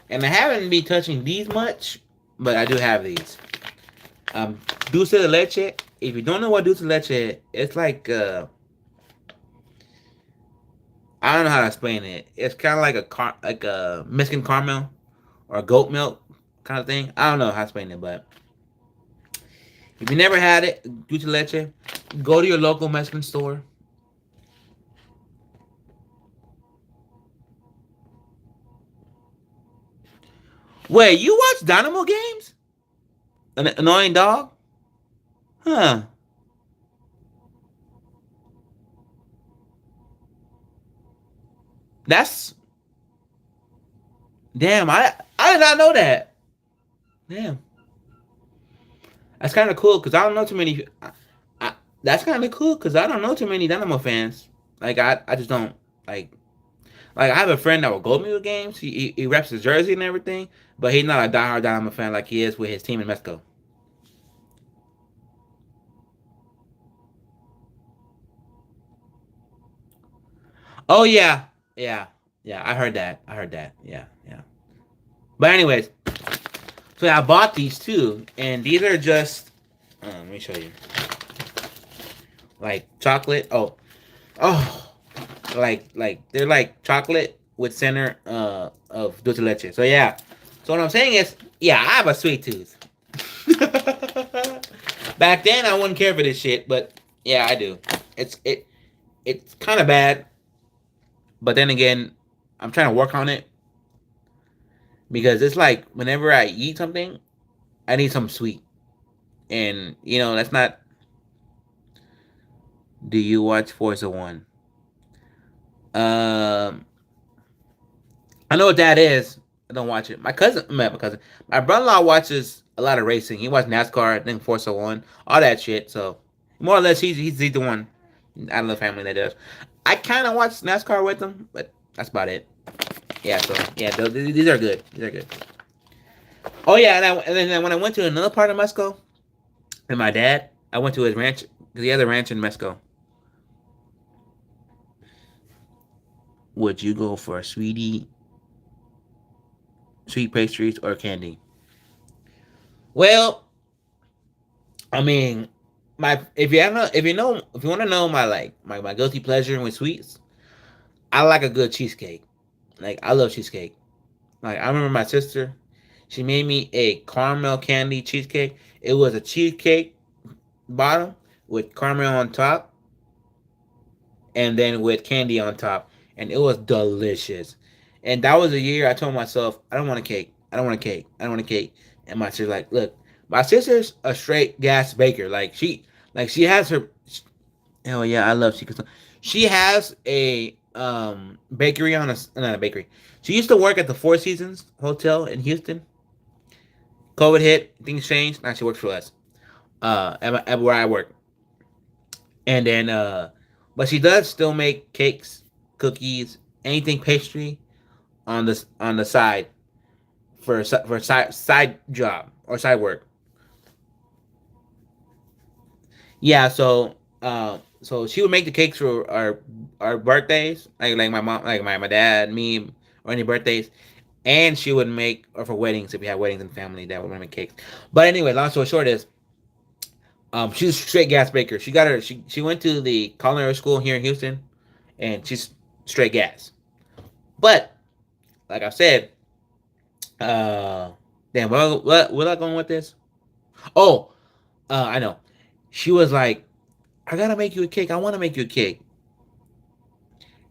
A: and I haven't been touching these much, but I do have these. Dulce de leche. If you don't know what dulce de leche, it's like I don't know how to explain it. It's kind of like a Mexican caramel or goat milk kind of thing. I don't know how to explain it, but if you never had it, dulce de leche, go to your local Mexican store. Wait, you watch Dynamo games? An annoying dog? Huh. That's damn. I did not know that. Damn. That's kind of cool because I don't know too many. That's kind of cool because I don't know too many Dynamo fans. Like I just don't like. Like I have a friend that will go to me with games. He reps his jersey and everything, but he's not a diehard Dynamo fan like he is with his team in Mexico. Oh yeah, yeah, yeah. I heard that. I heard that. Yeah, yeah. But anyways, so yeah, I bought these too, and these are just. Let me show you. Like chocolate. Oh, like they're like chocolate with center of dulce leche. So yeah. So what I'm saying is, yeah, I have a sweet tooth. Back then, I wouldn't care for this shit, but yeah, I do. It's kind of bad, but then again, I'm trying to work on it because it's like whenever I eat something, I need something sweet, and that's not. Do you watch Forza One? Um, I know what that is. I don't watch it. My brother-in-law watches a lot of racing. He watches NASCAR, I think Forza One, all that shit. So more or less, he's the one out of the family that does. I kind of watch NASCAR with him, but that's about it. Yeah. So yeah, these are good. These are good. Oh yeah, and then when I went to another part of Mexico, and my dad, I went to his ranch because he has a ranch in Mexico. Would you go for a sweet pastries, or candy? Well, I mean, my if you want to know my like my guilty pleasure with sweets, I like a good cheesecake. Like I love cheesecake. Like I remember my sister, she made me a caramel candy cheesecake. It was a cheesecake bottom with caramel on top, and then with candy on top, and it was delicious. And that was a year I told myself, I don't want a cake. I don't want a cake. I don't want a cake. And my sister's like, look, my sister's a straight gas baker. She has her. Hell yeah, I love chicken. She has a bakery on a not a bakery. She used to work at the Four Seasons Hotel in Houston. COVID hit, things changed. Now she works for us. At where I work, and then but she does still make cakes, cookies, anything pastry on the side for side job or side work. Yeah, so she would make the cakes for our birthdays, like my mom, like my dad, me, or any birthdays, and she would make or for weddings if we had weddings in the family that would make cakes. But anyway, long story short is, she's a straight gas baker. She went to the culinary school here in Houston, and she's straight gas. But like I said, uh, damn, what I going with this? Oh, I know. She was like, I gotta make you a cake. I want to make you a cake.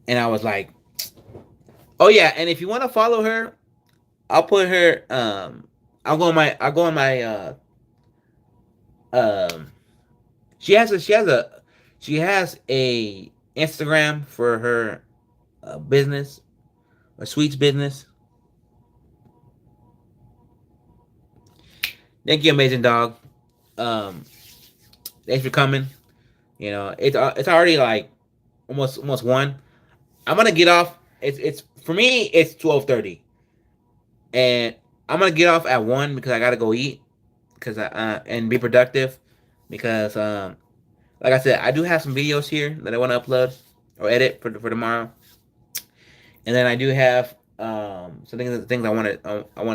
A: And I was like, oh yeah. And if you want to follow her, I'll put her. I'll go on my. Um. She has a Instagram for her business, a sweets business. Thank you, amazing dog. Um. Thanks for coming. It's already like almost one. I'm gonna get off. It's for me. It's 12:30, and I'm gonna get off at 1 because I gotta go eat because I and be productive because like I said, I do have some videos here that I want to upload or edit for tomorrow, and then I do have some things I want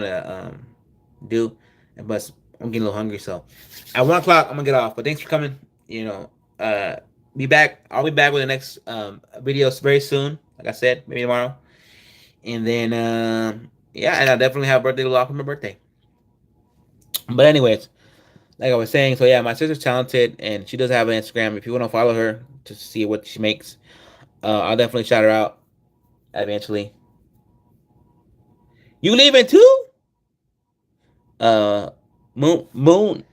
A: to do, but I'm getting a little hungry, so at 1 o'clock I'm gonna get off. But thanks for coming. Uh, be back. I'll be back with the next video very soon. Like I said, maybe tomorrow, and then yeah, and I definitely have a birthday to lock for my birthday. But anyways, like I was saying, so yeah, my sister's talented and she does have an Instagram. If you want to follow her to see what she makes, I'll definitely shout her out eventually. You leaving too? Uh, moonlit.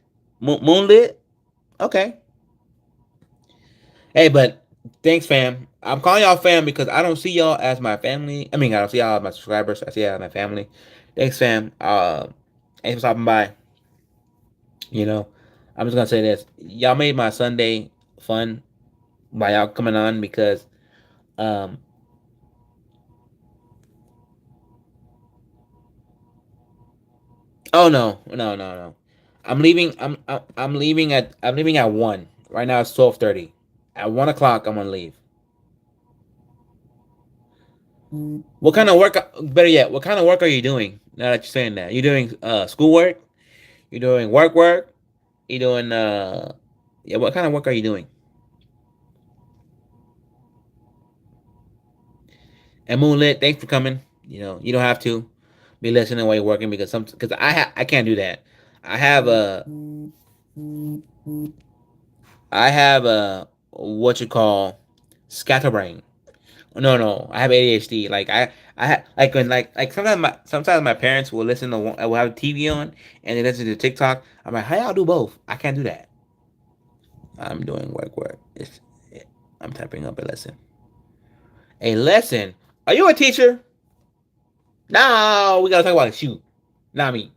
A: Okay. Hey, but thanks, fam. I'm calling y'all fam because I don't see y'all as my family. I mean, I don't see y'all as my subscribers. I see y'all as my family. Thanks, fam. Thanks for stopping by. You know, I'm just gonna say this: y'all made my Sunday fun by y'all coming on because um Oh no, no, no, no. I'm leaving. I'm leaving at 1. Right now it's 12:30. At 1 o'clock, I'm gonna leave. What kind of work? Better yet, what kind of work are you doing? Now that you're saying that, you doing schoolwork? You doing work? You doing yeah? What kind of work are you doing? And Moonlit, thanks for coming. You don't have to be listening while you're working because I can't do that. I have a I have a what you call scatterbrain. No, no, I have ADHD. Like when sometimes my parents will will have TV on and they listen to TikTok. I'm like, how y'all do both? I can't do that. I'm doing work. I'm typing up a lesson. A lesson? Are you a teacher? No, we gotta talk about a shoot. Not me.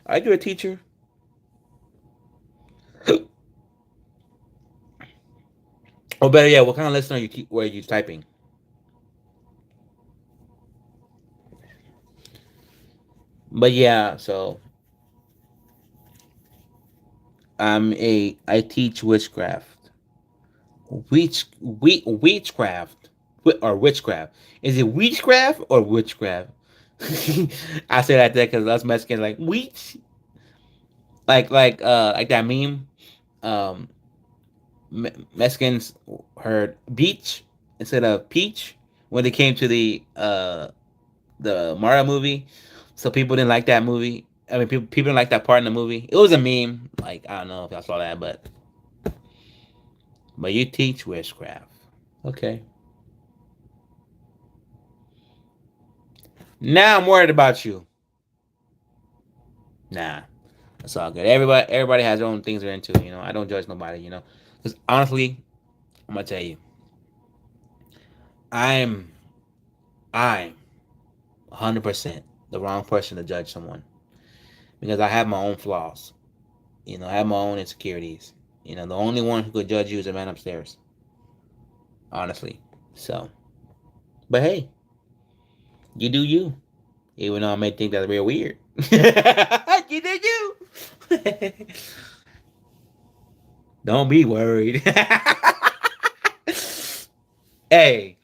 A: Are you a teacher? Or better yet, what kind of lesson were you typing? But yeah, so I teach witchcraft. Witchcraft or witchcraft. Is it witchcraft or witchcraft? I say that because us Mexicans like witch, like that meme. Um, Mexicans heard beach instead of peach when they came to the Mario movie. So people didn't like that movie. I mean, people didn't like that part in the movie. It was a meme. Like I don't know if y'all saw that, but you teach witchcraft. Okay. Now I'm worried about you. Nah, it's all good. Everybody has their own things they're into. I don't judge nobody. Because honestly, I'm gonna tell you, I'm I'm 100% the wrong person to judge someone because I have my own flaws. I have my own insecurities. The only one who could judge you is the man upstairs. Honestly. So, but hey, you do you. Even though I may think that's real weird. You do you. Don't be worried. Hey,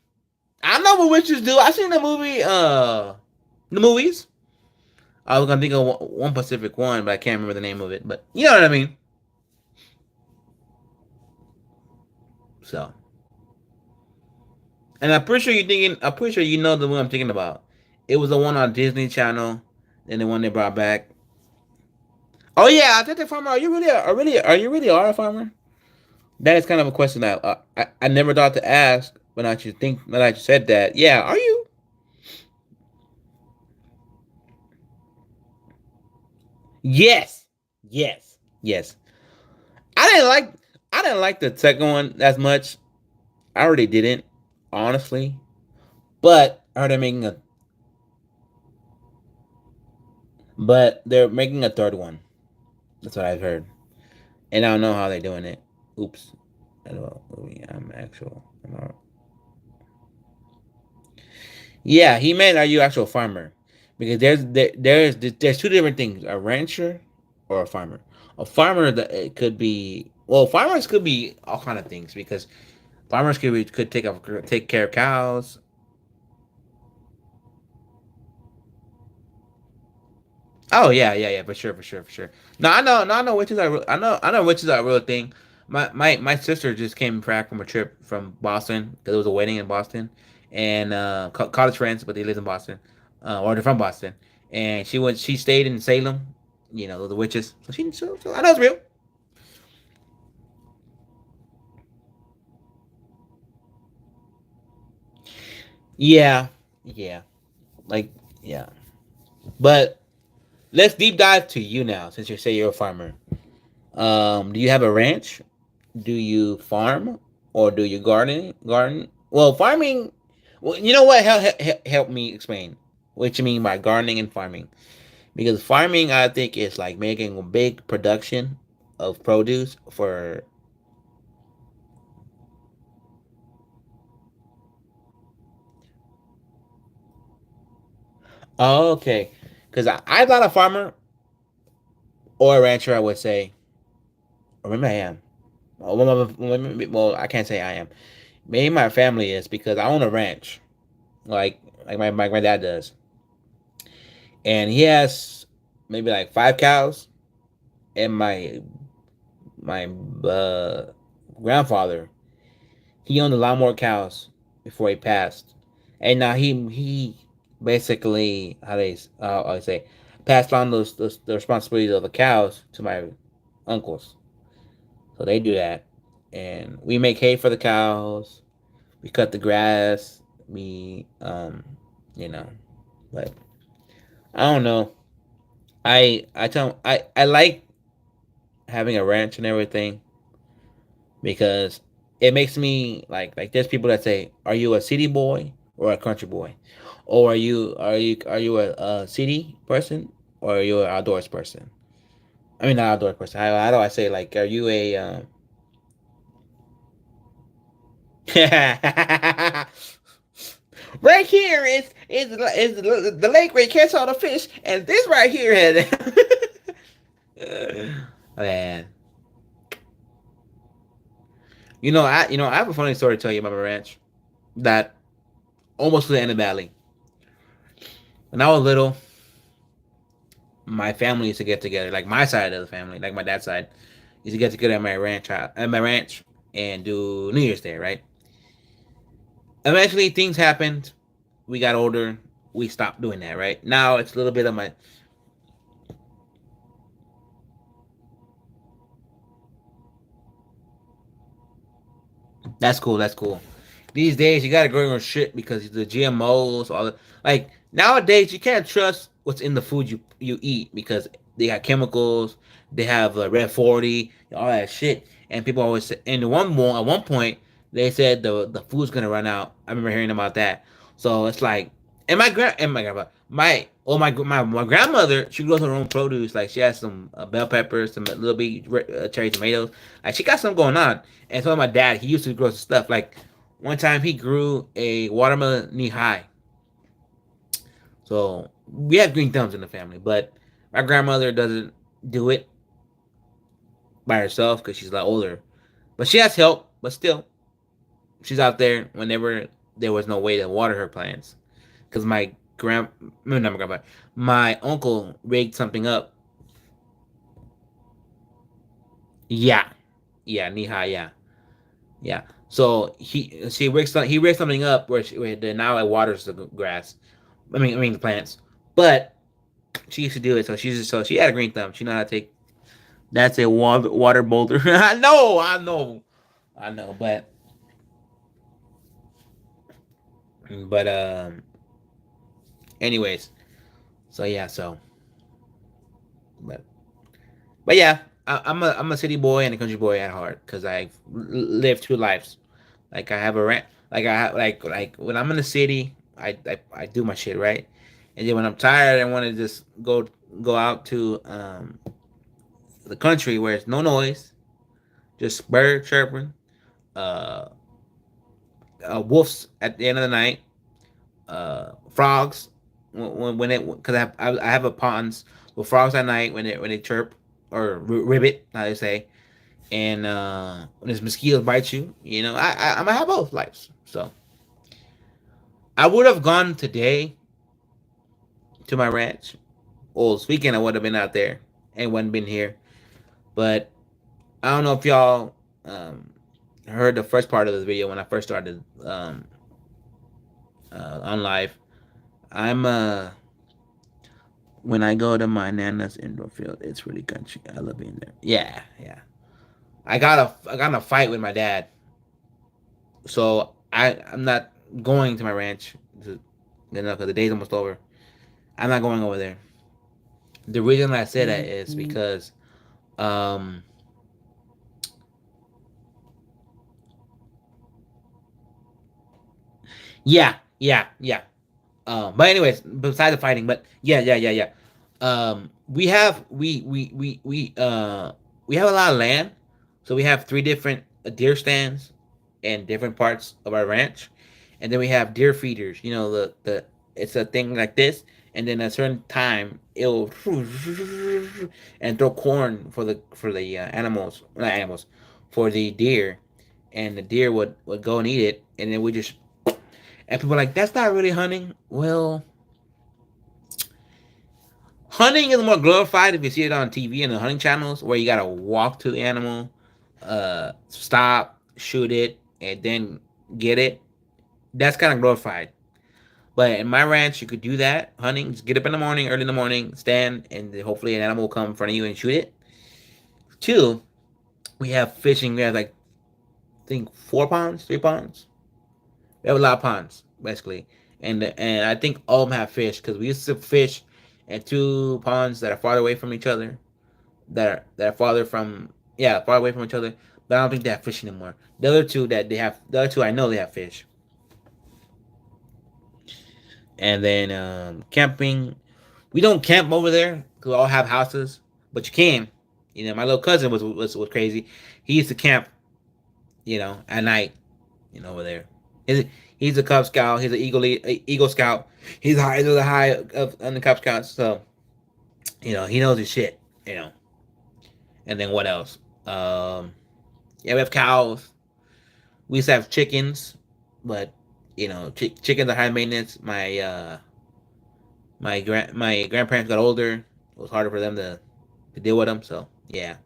A: I know what witches do. I seen the movies. I was gonna think of one Pacific one, but I can't remember the name of it. But you know what I mean. So, and I'm pretty sure you're thinking. I'm pretty sure you know the one I'm thinking about. It was the one on Disney Channel, and the one they brought back. Oh yeah, I think the farmer. Are you really are a farmer? That is kind of a question that I never thought to ask. When I should think when I said that. Yeah, are you? Yes, yes. I didn't like I didn't like the second one as much. I already didn't, honestly. But they're making a third one. That's what I've heard, and I don't know how they're doing it. Oops. I'm actual. Yeah, he meant are you actual farmer? Because there's two different things: a rancher or a farmer. A farmer that it could be farmers could be all kind of things because farmers could take care of cows. Oh yeah, for sure. No, I know, no, I know witches are. I know witches are a real thing. My sister just came back from a trip from Boston because it was a wedding in Boston, and college friends, but they live in Boston, or they're from Boston, and she stayed in Salem, the witches. So I know it's real. Yeah, yeah, like yeah. But let's deep dive to you now, since you say you're a farmer. Do you have a ranch? Do you farm or do you Garden? Well, farming. Well, you know what? Help me explain what you mean by gardening and farming. Because farming, I think, is like making a big production of produce for. Oh, okay. Because I'm not a farmer or a rancher, I would say. Or maybe I am. Well, I can't say I am. Maybe my family is because I own a ranch, like my dad does, and he has maybe like 5 cows, and my grandfather, he owned a lot more cows before he passed, and now he basically I say passed on those the responsibilities of the cows to my uncles, so they do that, and we make hay for the cows, we cut the grass, we you know, but I don't know. I tell I like having a ranch and everything because it makes me like there's people that say, "Are you a city boy or a country boy?" Or are you a city person or are you an outdoors person? I mean, not outdoors person. How do I say, like, are you a right here is the lake where you catch all the fish, and this right here had man. I have a funny story to tell you about my ranch that almost to the end of Valley. When I was little, my family used to get together, like my side of the family, like my dad's side, used to get together at my ranch and do New Year's Day, right? Eventually, things happened. We got older. We stopped doing that, right? Now it's a little bit of my. That's cool. That's cool. These days, you gotta grow your own shit because the GMOs, all the like nowadays, you can't trust what's in the food you eat because they got chemicals. They have Red 40, all that shit, and people always say. And at one point, they said the food's gonna run out. I remember hearing about that. So it's like, and my grandpa, my grandmother, she grows her own produce. Like she has some bell peppers, some little bit cherry tomatoes. Like she got something going on. And so my dad, he used to grow some stuff. Like one time he grew a watermelon knee high. So we have green thumbs in the family, but my grandmother doesn't do it by herself because she's a lot older. But she has help, but still, she's out there whenever there was no way to water her plants. Because no, not my grandpa, my uncle rigged something up. Yeah, yeah, knee high, yeah, yeah. So he rigged something up where now it waters the grass. I mean the plants. But she used to do it, so she had a green thumb. She know how to take. That's a water boulder. I know. But anyways, so yeah, but but yeah, I'm a city boy and a country boy at heart because I live two lives. Like I have a rent. Like I have like when I'm in the city, I do my shit right, and then when I'm tired, I want to just go out to the country where it's no noise, just bird chirping, uh, wolves at the end of the night, frogs when it because I have a ponds with frogs at night when they chirp or ribbit, how they say, and when there's mosquitoes bite you, I'm gonna have both lives. So I would have gone today to my ranch. Well, this weekend I would have been out there and wouldn't been here, but I don't know if y'all heard the first part of the video when I first started on live. I'm when I go to my nana's indoor field, it's really country. I love being there. Yeah, yeah. I got in a fight with my dad, so I'm not going to my ranch. Because the day's almost over. I'm not going over there. The reason I say that is because um yeah, yeah, yeah. But anyways, besides the fighting, but yeah, yeah, yeah, yeah. We have a lot of land, so we have three different deer stands and different parts of our ranch, and then we have deer feeders. You know, the it's a thing like this, and then at a certain time it'll and throw corn for the animals, not animals, for the deer, and the deer would go and eat it, and then we just and people are like, that's not really hunting. Well, hunting is more glorified if you see it on TV and the hunting channels where you gotta walk to the animal, stop, shoot it, and then get it. That's kind of glorified. But in my ranch, you could do that hunting. Just get up in the morning, early in the morning, stand, and hopefully an animal will come in front of you and shoot it. Two, we have fishing. We have like I think 4 ponds, 3 ponds. We have a lot of ponds basically, and I think all of them have fish because we used to fish at 2 ponds that are farther away from each other. That are farther from far away from each other. But I don't think they have fish anymore. The other two I know they have fish. And then camping, we don't camp over there because we all have houses, but you can. My little cousin was crazy. He used to camp, at night, over there. He's a Cub Scout. He's an Eagle Scout. He's the high of on the Cub Scouts. So he knows his shit. And then what else? Yeah, we have cows. We used to have chickens, but chickens are high maintenance. My grandparents got older. It was harder for them to deal with them. So yeah,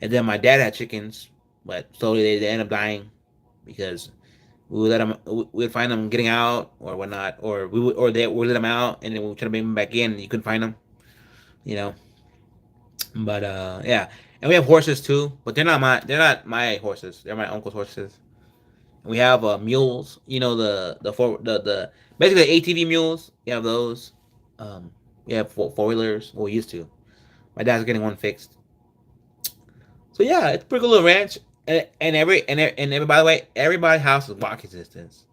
A: and then my dad had chickens, but slowly they end up dying because we would let them. We would find them getting out or whatnot, or they would let them out, and then we would try to bring them back in, and you couldn't find them. You know, but yeah, and we have horses too, but they're not my horses. They're my uncle's horses. And we have mules. The basically the ATV mules. We have those. Um, we have four wheelers. Well, we used to. My dad's getting one fixed. So yeah, it's a pretty cool little ranch. And by the way, everybody's house is walking distance.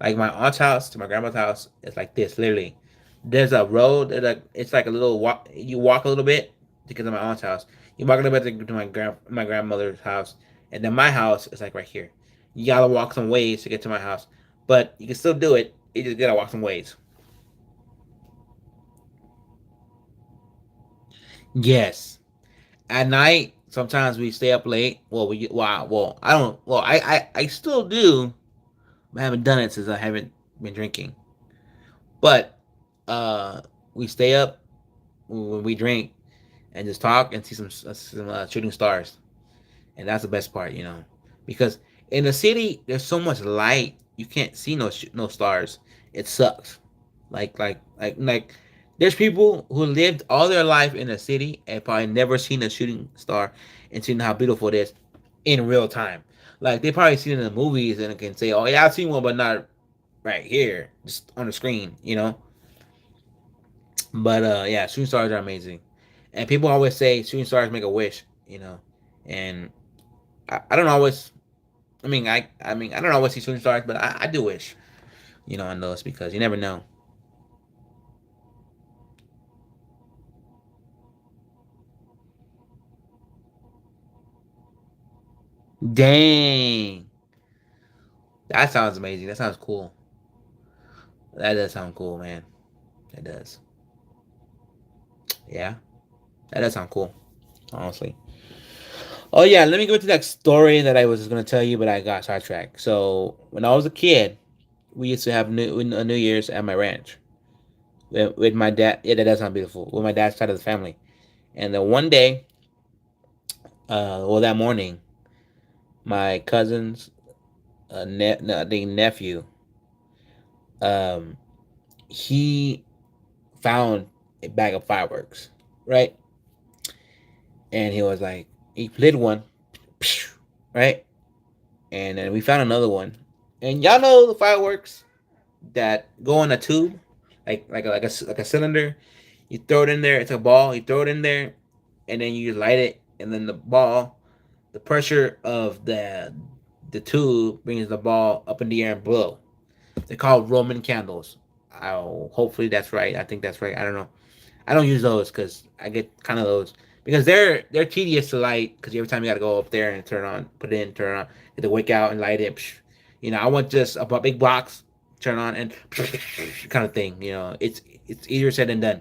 A: Like my aunt's house to my grandma's house, it's like this. Literally, there's a road. It's like a little walk. You walk a little bit to get to my aunt's house. You walk a little bit to my grandmother's house, and then my house is like right here. You gotta walk some ways to get to my house, but you can still do it. You just gotta walk some ways. Yes, at night sometimes we stay up late. I don't. Well, I still do. I haven't done it since I haven't been drinking. But uh, we stay up when we drink and just talk and see some shooting stars, and that's the best part, because in the city there's so much light you can't see no stars. It sucks. Like there's people who lived all their life in a city and probably never seen a shooting star and seen how beautiful it is in real time. Like they probably seen it in the movies and can say, "Oh yeah, I've seen one, but not right here, just on the screen." But yeah, shooting stars are amazing, and people always say shooting stars make a wish. And I don't always. I don't always see shooting stars, but I do wish, on those because you never know. Dang, that sounds amazing. That sounds cool. That does sound cool, man. That does. Yeah, that does sound cool. Honestly. Oh yeah, let me go to that story that I was just gonna tell you, but I got sidetracked. So when I was a kid, we used to have New Year's at my ranch with my dad. Yeah, that does sound beautiful. With my dad's side of the family, and then one day, that morning, my cousin's the nephew, um, he found a bag of fireworks, right? And he was like, he lit one, right? And then we found another one, and y'all know the fireworks that go in a tube, like a cylinder. You throw it in there. It's a ball. You throw it in there, and then you light it, and then the pressure of the tube brings the ball up in the air and blow. They're called Roman candles. Hopefully that's right. I think that's right. I don't know. I don't use those because I get kind of those because they're tedious to light because every time you got to go up there and turn on, put it in, turn on, get the wick out and light it. I want just a big box, turn on and kind of thing. It's
B: it's easier said than done.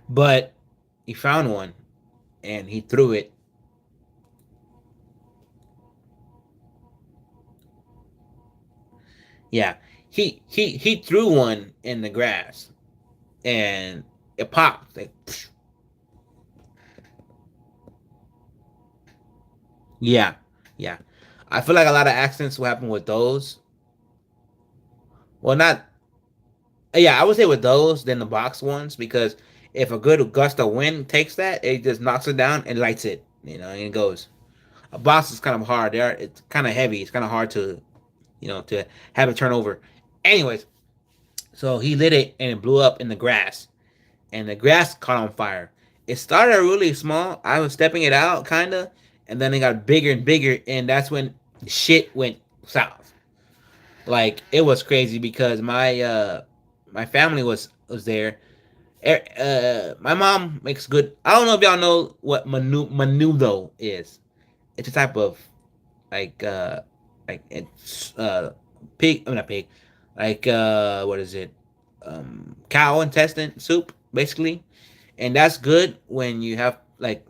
B: But he found one and he threw it. Yeah, he threw one in the grass and it popped like. Psh. Yeah, yeah. I feel like a lot of accidents will happen with those. Well, not. Yeah, I would say with those than the box ones because if a good gust of wind takes that, it just knocks it down and lights it. And it goes. A box is kind of hard. It's kind of heavy. It's kind of hard to have it turn over. Anyways, so he lit it and it blew up in the grass, and the grass caught on fire. It started really small. I was stepping it out, kinda, and then it got bigger and bigger, and that's when shit went south. Like it was crazy because my family was there. My mom makes good. I don't know if y'all know what menudo is. It's a type of like it's pig. I'm not pig. Like what is it? Cow intestine soup, basically, and that's good when you have like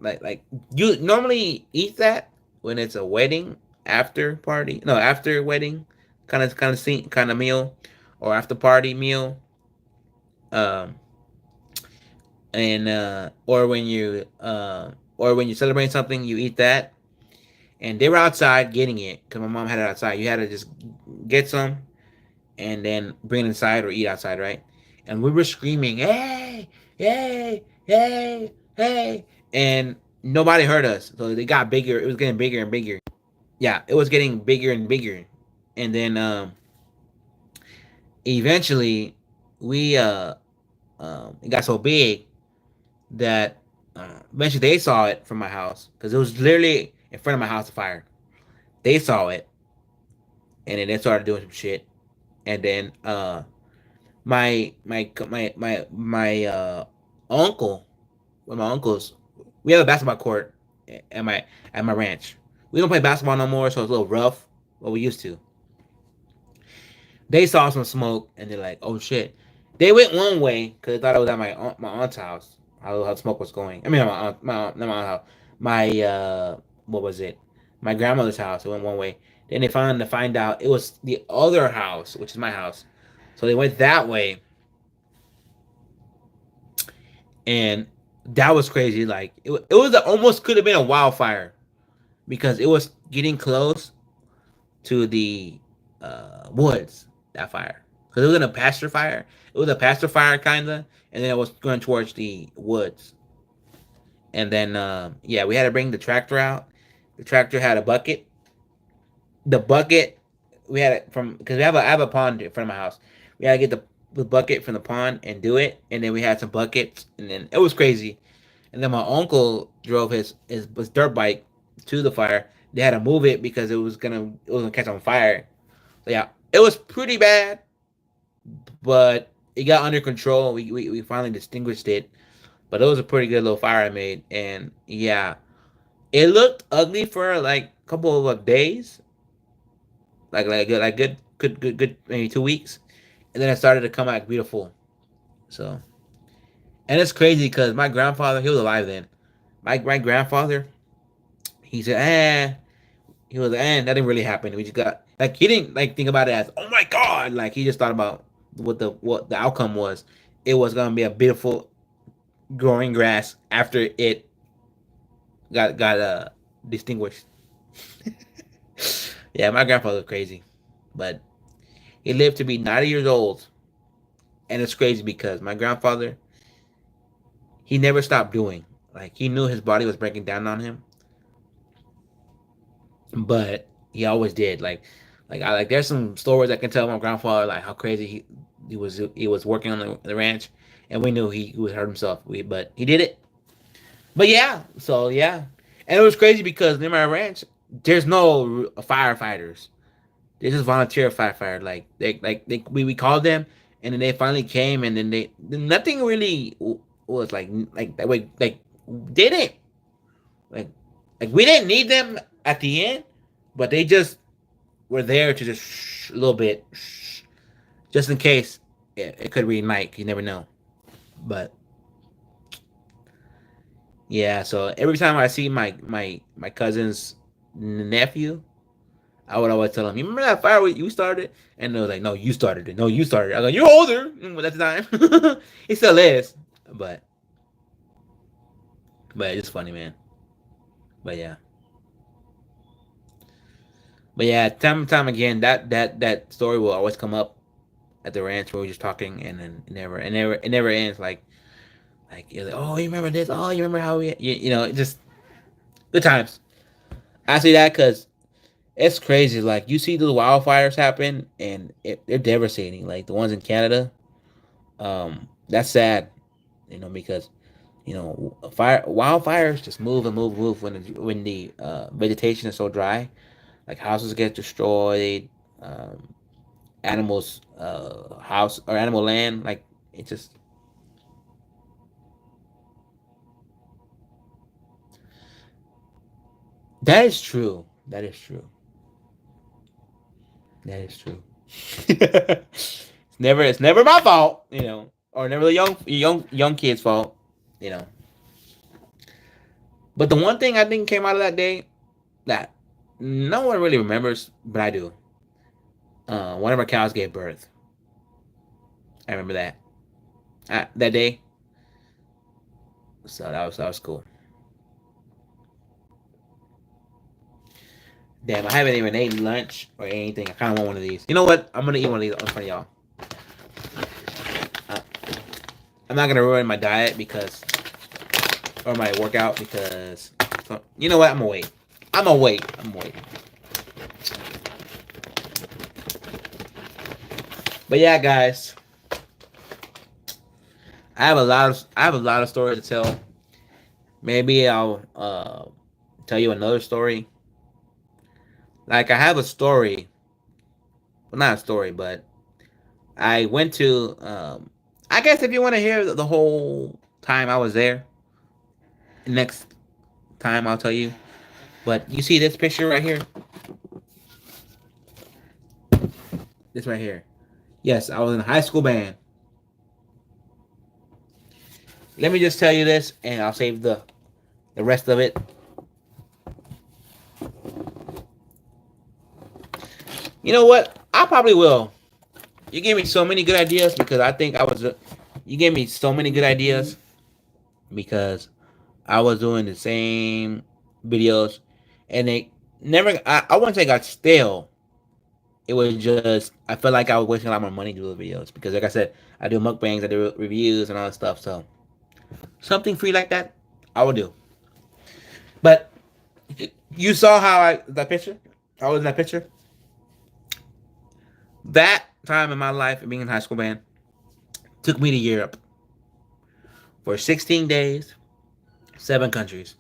B: you normally eat that when it's a wedding after party. No, after wedding kind of meal or after party meal. Um, and or when you celebrate something, you eat that. And they were outside getting it because my mom had it outside. You had to just get some and then bring it inside or eat outside, right? And we were screaming, "Hey, hey, hey, hey!" And nobody heard us, so they got bigger. It was getting bigger and bigger. Yeah, it was getting bigger and bigger, and then eventually we it got so big that eventually they saw it from my house because it was literally in front of my house. A fire. They saw it, and then they started doing some shit, and then my uncle, one of my uncles, we have a basketball court at my ranch. We don't play basketball no more, so it's a little rough, but we used to. They saw some smoke and they're like, "Oh shit!" They went one way because they thought it was at my aunt's house. How smoke was going. I mean, not my aunt's house. My what was it? My grandmother's house. It went one way. Then they found to find out it was the other house, which is my house. So they went that way, and that was crazy. Like it was almost could have been a wildfire because it was getting close to the woods. That fire because it was in a pasture fire. It was a pasture fire kinda, and then it was going towards the woods. And then yeah, we had to bring the tractor out. The tractor had a bucket. The bucket we had it from because I have a pond in front of my house. We had to get the bucket from the pond and do it, and then we had some buckets, and then it was crazy. And then my uncle drove his dirt bike to the fire. They had to move it because it was gonna catch on fire. So yeah, it was pretty bad, but it got under control. We finally distinguished it, but it was a pretty good little fire I made. And yeah, it looked ugly for like a couple of days, like good maybe 2 weeks, and then it started to come out beautiful. So and it's crazy because my grandfather, he was alive then. My grandfather, he said, he was like, that didn't really happen. We just got like he didn't like think about it as oh my god, like he just thought about what the outcome was. It was gonna be a beautiful growing grass after it got distinguished. Yeah, my grandfather was crazy, but he lived to be 90 years old, and it's crazy because my grandfather he never stopped doing. Like he knew his body was breaking down on him, but he always did. Like I like there's some stories I can tell my grandfather like how crazy he was working on the ranch, and we knew he would hurt himself. But he did it. But yeah, so yeah, and it was crazy because near my ranch there's no firefighters. They just volunteer firefighter. We called them, and then they finally came, and then they nothing really was like that way didn't like we didn't need them at the end, but they just were there to just a little bit, just in case. it could reignite. You never know. But yeah, so every time I see my cousin's nephew, I would always tell him, "You remember that fire you started?" And they were like, "No, you started it. No, you started it." I go, "You're older." At the time, he still is, but it's funny, man. But yeah, time and time again, that story will always come up at the ranch where we're just talking, and then it never ends. Like you're like, "Oh, you remember this? Oh, you remember how you know, just good times." I say that because it's crazy. Like you see those wildfires happen, and they're devastating. Like the ones in Canada, that's sad. Because fire wildfires just move and move and move when the vegetation is so dry. Like houses get destroyed, um, animals house or animal land. Like it just that is true. That is true. That is true. It's never my fault, or never the young kid's fault, you know. But the one thing I think came out of that day that no one really remembers, but I do. One of our cows gave birth. I remember that that day. So that was cool. Damn, I haven't even ate lunch or anything. I kind of want one of these. You know what? I'm gonna eat one of these in front of y'all. Uh, I'm not gonna ruin my diet because or my workout because you know what? I'm gonna wait. I'm gonna wait. I'm gonna wait. But yeah, guys, I have a lot of stories to tell. Maybe I'll tell you another story. Like I have a story. Well, not a story, but I went to. I guess if you want to hear the whole time I was there, next time I'll tell you. But you see this picture right here? This right here. Yes, I was in a high school band. Let me just tell you this, and I'll save the rest of it. You know what? I probably will. You gave me so many good ideas because I think I was. You gave me so many good ideas because I was doing the same videos, and they never. I wouldn't say got stale. It was just I felt like I was wasting a lot more money to do the videos because, like I said, I do mukbangs, I do reviews, and all that stuff. So something free like that, I will do. But you saw how that picture. I was in that picture. That time in my life, being in high school band, took me to Europe for 16 days, 7 countries.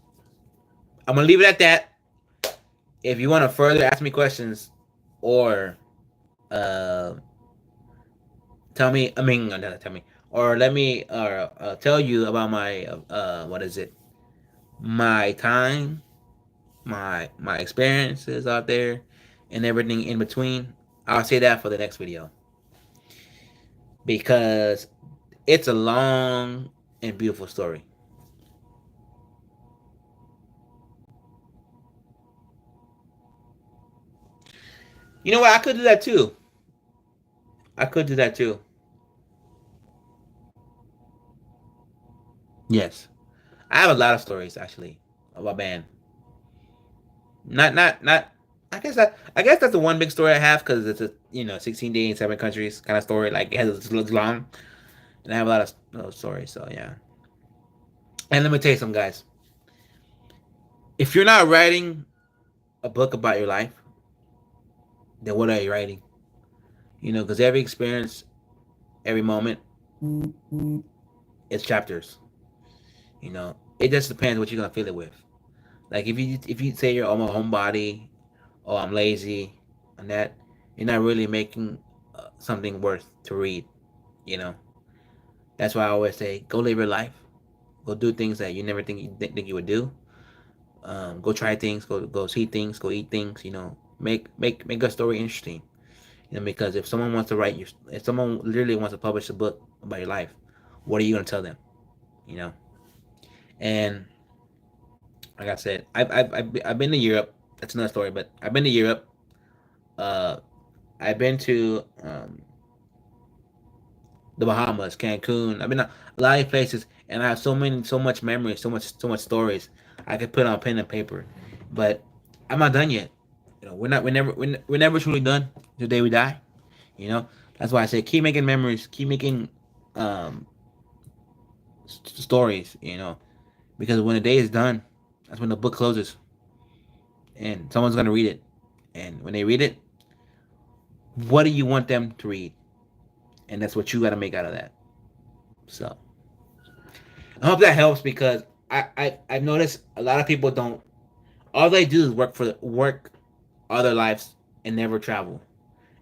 B: I'm gonna leave it at that. If you want to further ask me questions or uh, tell me, I mean, not tell me, or let me tell you about my what is it? My time, my experiences out there, and everything in between. I'll say that for the next video because it's a long and beautiful story. You know what? I could do that too. I could do that too. Yes, I have a lot of stories actually about band. Not. I guess that's the one big story I have because it's a 16 day in 7 countries kind of story. Like it looks long, and I have a lot of stories. So yeah. And let me tell you some guys. If you're not writing a book about your life, then what are you writing? Because every experience, every moment, it's chapters. It just depends what you're gonna fill it with. Like if you say you're I'm a homebody, or I'm lazy, and that you're not really making something worth to read. You know, that's why I always say go live your life, go do things that you never think you would do. Go try things, go see things, go eat things. Make a story interesting. Because if someone wants to write your, if someone literally wants to publish a book about your life, what are you gonna tell them? You know. And like I said, I've been to Europe. That's another story, but I've been to Europe. Uh, I've been to the Bahamas, Cancun. I've been to a lot of places, and I have so much memories, so much stories I could put on pen and paper. But I'm not done yet. You know, we're never truly done. The day we die. You know, that's why I say keep making memories, keep making um, stories. You know, because when the day is done, that's when the book closes, and someone's gonna read it. And when they read it, what do you want them to read? And that's what you got to make out of that. So I hope that helps because I've noticed a lot of people don't. All they do is work all their lives and never travel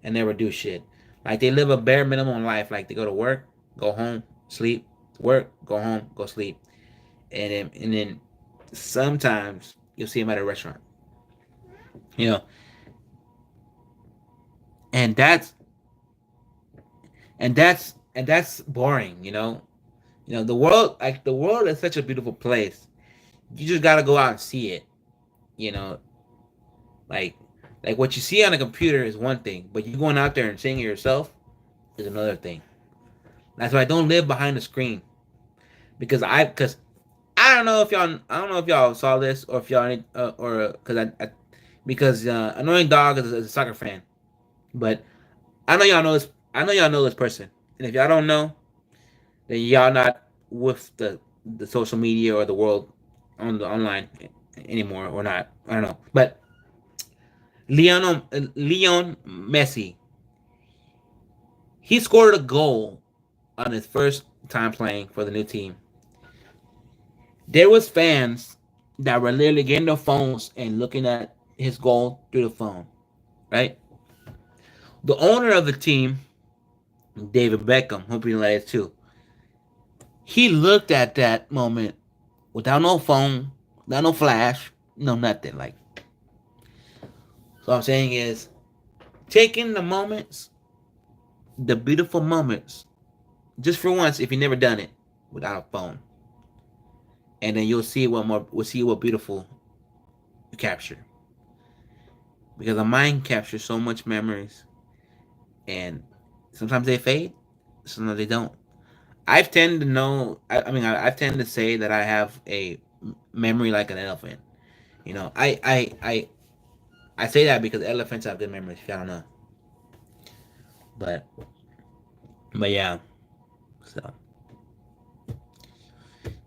B: and never do shit. Like they live a bare minimum life. Like they go to work, go home, sleep, work, go home, go sleep, and then sometimes you'll see them at a restaurant. You know, and that's boring. The world is such a beautiful place. You just gotta go out and see it. You know, like like what you see on a computer is one thing, but you going out there and seeing it yourself is another thing. That's why I don't live behind the screen because I don't know if y'all saw this or if y'all need, or because annoying dog is a soccer fan, but I know y'all know this person, and if y'all don't know, then y'all not with the social media or the world on the online anymore or not. I don't know, but Leon Messi, he scored a goal on his first time playing for the new team. There was fans that were literally getting their phones and looking at his goal through the phone, right? The owner of the team, David Beckham, hope you like it too. He looked at that moment without no phone, without no flash, no nothing. Like, so what I'm saying is taking the moments, the beautiful moments, just for once, if you never done it without a phone, and then we'll see what beautiful you capture, because the mind captures so much memories, and sometimes they fade, sometimes they don't. I've tend to know. I've tend to say that I have a memory like an elephant. You know, I say that because elephants have good memories. If y'all don't know, but yeah. So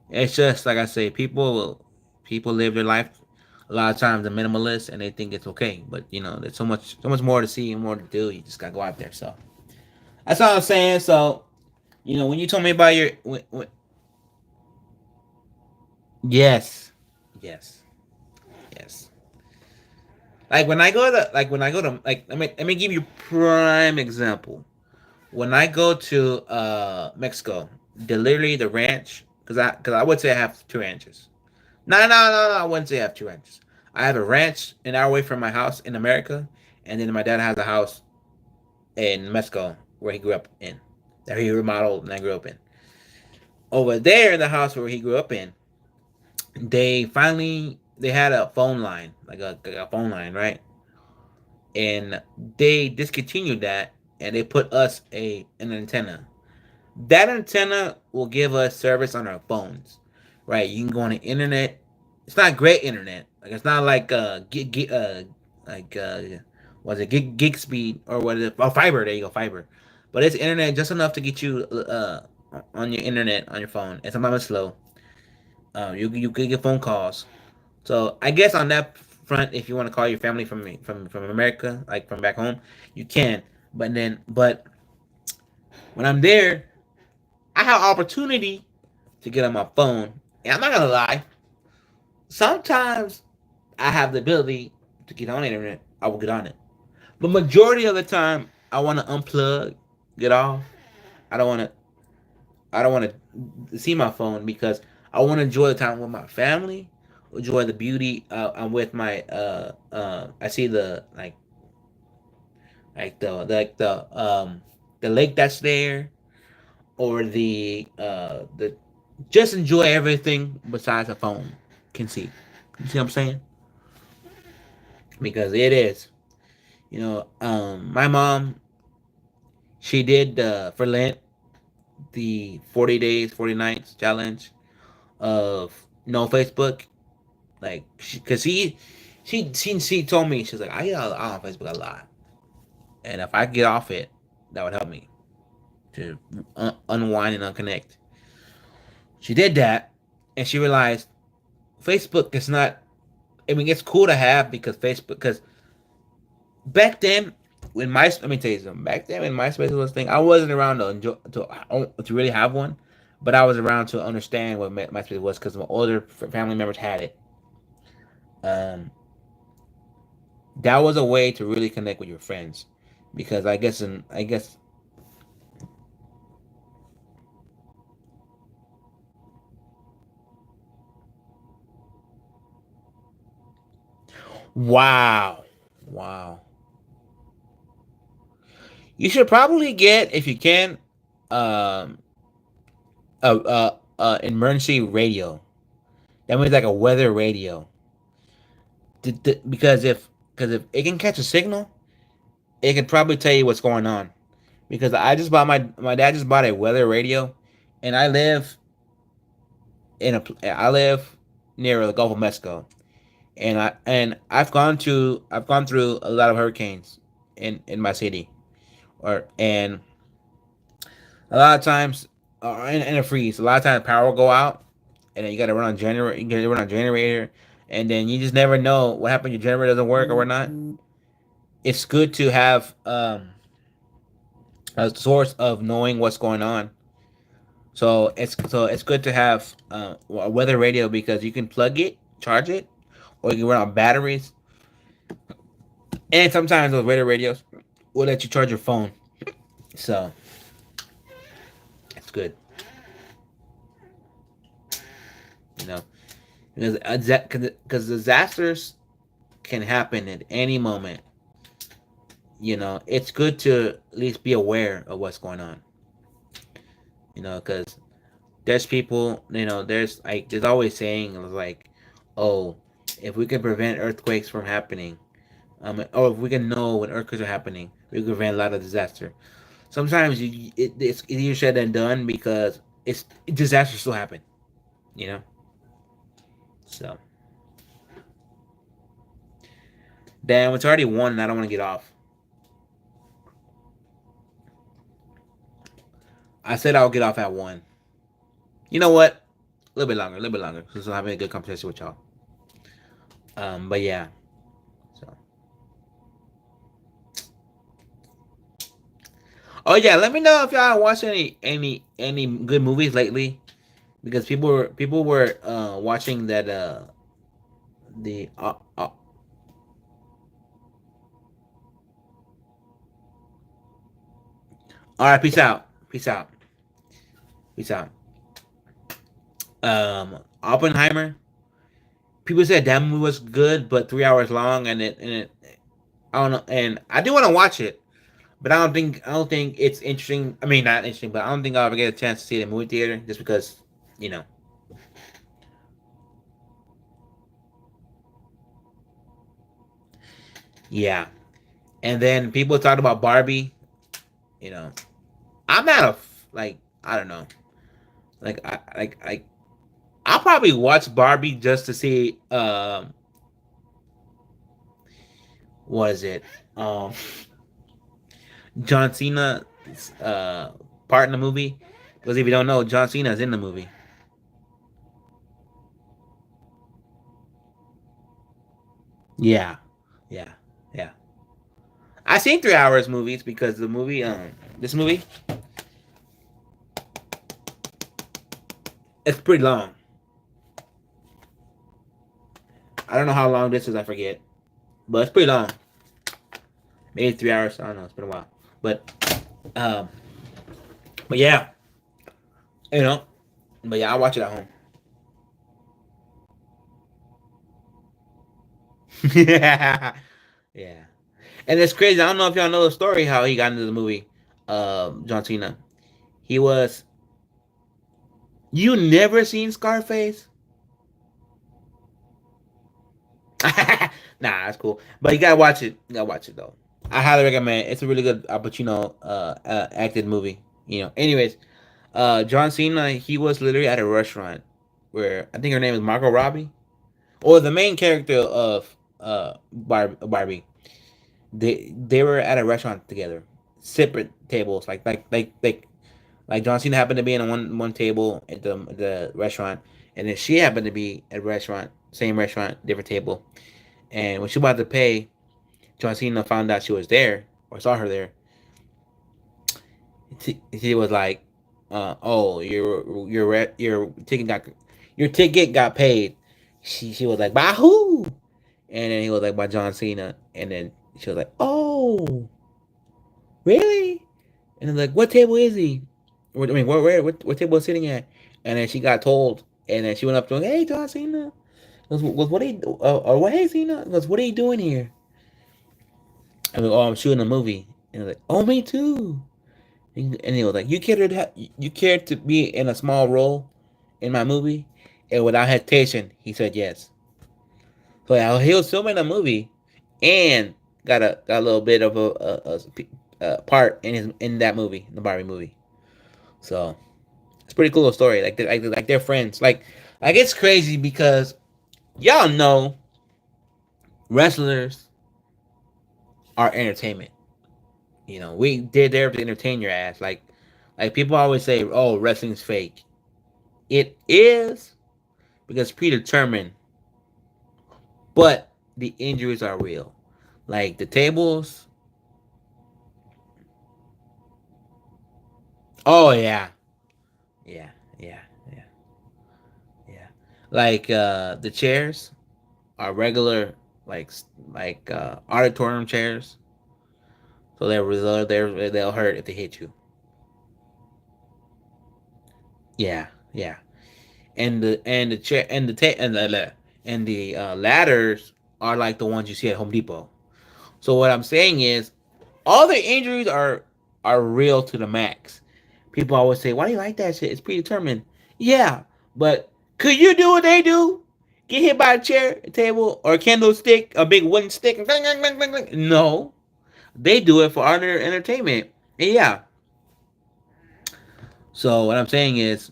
B: it's just like I say, people live their life a lot of times a minimalist and they think it's okay, but there's so much more to see and more to do. You just gotta go out there. So that's all I'm saying. So when you told me about yes, yes, yes. Let me give you prime example. When I go to Mexico, literally the ranch, because I would say I have two ranches. No, I wouldn't say I have two ranches. I have a ranch an hour away from my house in America, and then my dad has a house in Mexico where he grew up in, that he remodeled and I grew up in. Over there in the house where he grew up in, they had a phone line, like a phone line, right? And they discontinued that, and they put us an antenna. That antenna will give us service on our phones, right? You can go on the internet. It's not great internet. Like it's not like like was it gig speed or what is it? Oh, fiber. There you go, fiber. But it's internet just enough to get you on your internet on your phone. And sometimes it's slow. You can get phone calls. So I guess on that front, if you want to call your family from America, like from back home, you can. But when I'm there, I have opportunity to get on my phone. And I'm not gonna lie, sometimes I have the ability to get on the internet. I will get on it, but majority of the time, I want to unplug, get off. I don't want to. I don't want to see my phone because I want to enjoy the time with my family, enjoy the beauty. I'm with my. I see the the lake that's there, or the just enjoy everything besides a phone can see. You see what I'm saying? Because it is. My mom, she did for Lent the 40 days, 40 nights challenge of no Facebook. Like, because she told me, she's like, I get on Facebook a lot, and if I get off it, that would help me to unwind and unconnect. She did that, and she realized Facebook is not. I mean, it's cool to have because Facebook. Because back then, when my let me tell you something. Back then, when MySpace was a thing, I wasn't around to enjoy to really have one, but I was around to understand what MySpace was because my older family members had it. Um, that was a way to really connect with your friends, because I guess wow, wow. You should probably get, if you can, um, a emergency radio. That means like a weather radio. Because if it can catch a signal, it can probably tell you what's going on. Because my dad just bought a weather radio, and I live near the Gulf of Mexico, I've gone through a lot of hurricanes in my city, or and a lot of times, in a freeze, a lot of times power will go out, and then you got to run on generator. You got to run on generator, and then you just never know what happened. Your generator doesn't work or whatnot. It's good to have a source of knowing what's going on. So it's good to have a weather radio because you can plug it, charge it, or you can run on batteries. And sometimes those weather radios will let you charge your phone. So it's good, you know, because disasters can happen at any moment. It's good to at least be aware of what's going on. Because there's people, there's always saying like, oh, if we can prevent earthquakes from happening, or if we can know when earthquakes are happening, we can prevent a lot of disaster. Sometimes it's easier said than done because disasters still happen, you know. So damn, it's already 1, and I don't want to get off. I said I'll get off at 1. You know what? A little bit longer, since I'm having a good conversation with y'all. But yeah. So, oh yeah, let me know if y'all watched any good movies lately, because people were watching that the all right, peace out, peace out, peace out. Oppenheimer. People said that movie was good, but 3 hours long, and it I don't know, and I do want to watch it, but I don't think it's interesting. I mean, not interesting, but I don't think I'll ever get a chance to see it in the movie theater just because, you know. Yeah. And then people talked about Barbie. You know, I'm not like, I don't know, like I'll probably watch Barbie just to see what is it, um John Cena uh part in the movie, because if you don't know, John Cena's in the movie. Yeah, yeah, yeah. I seen 3 hours movies because the movie this movie, it's pretty long. I don't know how long this is, I forget, but it's pretty long. Maybe 3 hours. I don't know. It's been a while, um, but yeah, you know, but yeah, I'll watch it at home. Yeah, yeah. And it's crazy. I don't know if y'all know the story how he got into the movie. John Cena. He was. You never seen Scarface? Nah, that's cool. But you gotta watch it. You gotta watch it though. I highly recommend. It's a really good Al Pacino acted movie. Anyways, John Cena. He was literally at a restaurant where I think her name is Margot Robbie, or the main character of Barbie. They were at a restaurant together, separate tables. Like John Cena happened to be in one table at the restaurant, and then she happened to be at a restaurant, same restaurant, different table. And when she was about to pay, John Cena found out she was there or saw her there. He was like, "Oh, your ticket got paid." She was like, "By who?" And then he was like, "By John Cena." And then she was like, "Oh, really?" And then like, "What table is he?" I mean, what table was sitting at? And then she got told, and then she went up to him, "Hey, John Cena." Goes, what are you, or what? Hey, Cena. Goes, what are you doing here? I was, oh, I'm shooting a movie. And I was like, oh, me too. And he was like, you care to be in a small role in my movie? And without hesitation, he said yes. So yeah, he was filming a movie, and got a little bit of a part in that movie, the Barbie movie. So it's a pretty cool story. Like they're friends. Like it's crazy because y'all know wrestlers are entertainment. We did there to entertain your ass. Like people always say, "Oh, wrestling's fake." It is because it's predetermined, but the injuries are real. Like the tables. Oh yeah, yeah, yeah, yeah, yeah. Like the chairs are regular, like auditorium chairs, so they'll hurt if they hit you. Yeah, yeah. And the chair and the ta- and the ladders are like the ones you see at Home Depot. So what I'm saying is, all the injuries are real to the max. People always say, "Why do you like that shit? It's predetermined." Yeah, but could you do what they do? Get hit by a chair, a table, or a candlestick, a big wooden stick? No, they do it for our entertainment. And yeah. So what I'm saying is,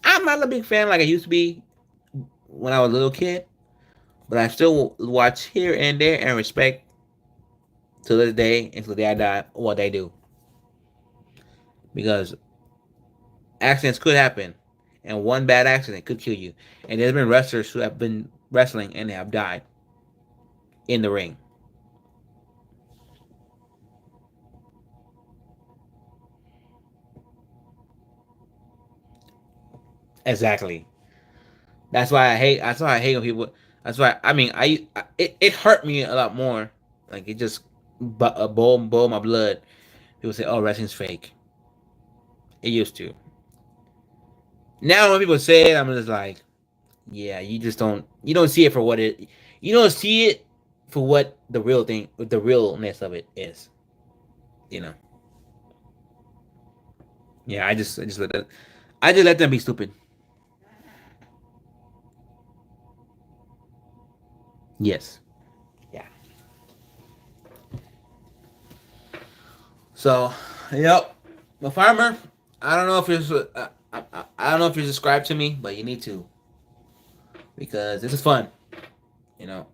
B: I'm not a big fan like I used to be when I was a little kid, but I still watch here and there and respect to this day until the day I die what they do, because accidents could happen, and one bad accident could kill you. And there's been wrestlers who have been wrestling and they have died in the ring. Exactly. That's why I hate. That's why I hate when people. That's why I mean it hurt me a lot more. Like it just boil my blood. People say, "Oh, wrestling's fake." It used to. Now when people say it, I'm just like, yeah, you don't see it for what it you don't see it for what the realness of it is. You know. Yeah, I just let them be stupid. Yes. Yeah. So, yep. The farmer. I don't know if you're. I don't know if you're subscribed to me, but you need to, because this is fun. You know.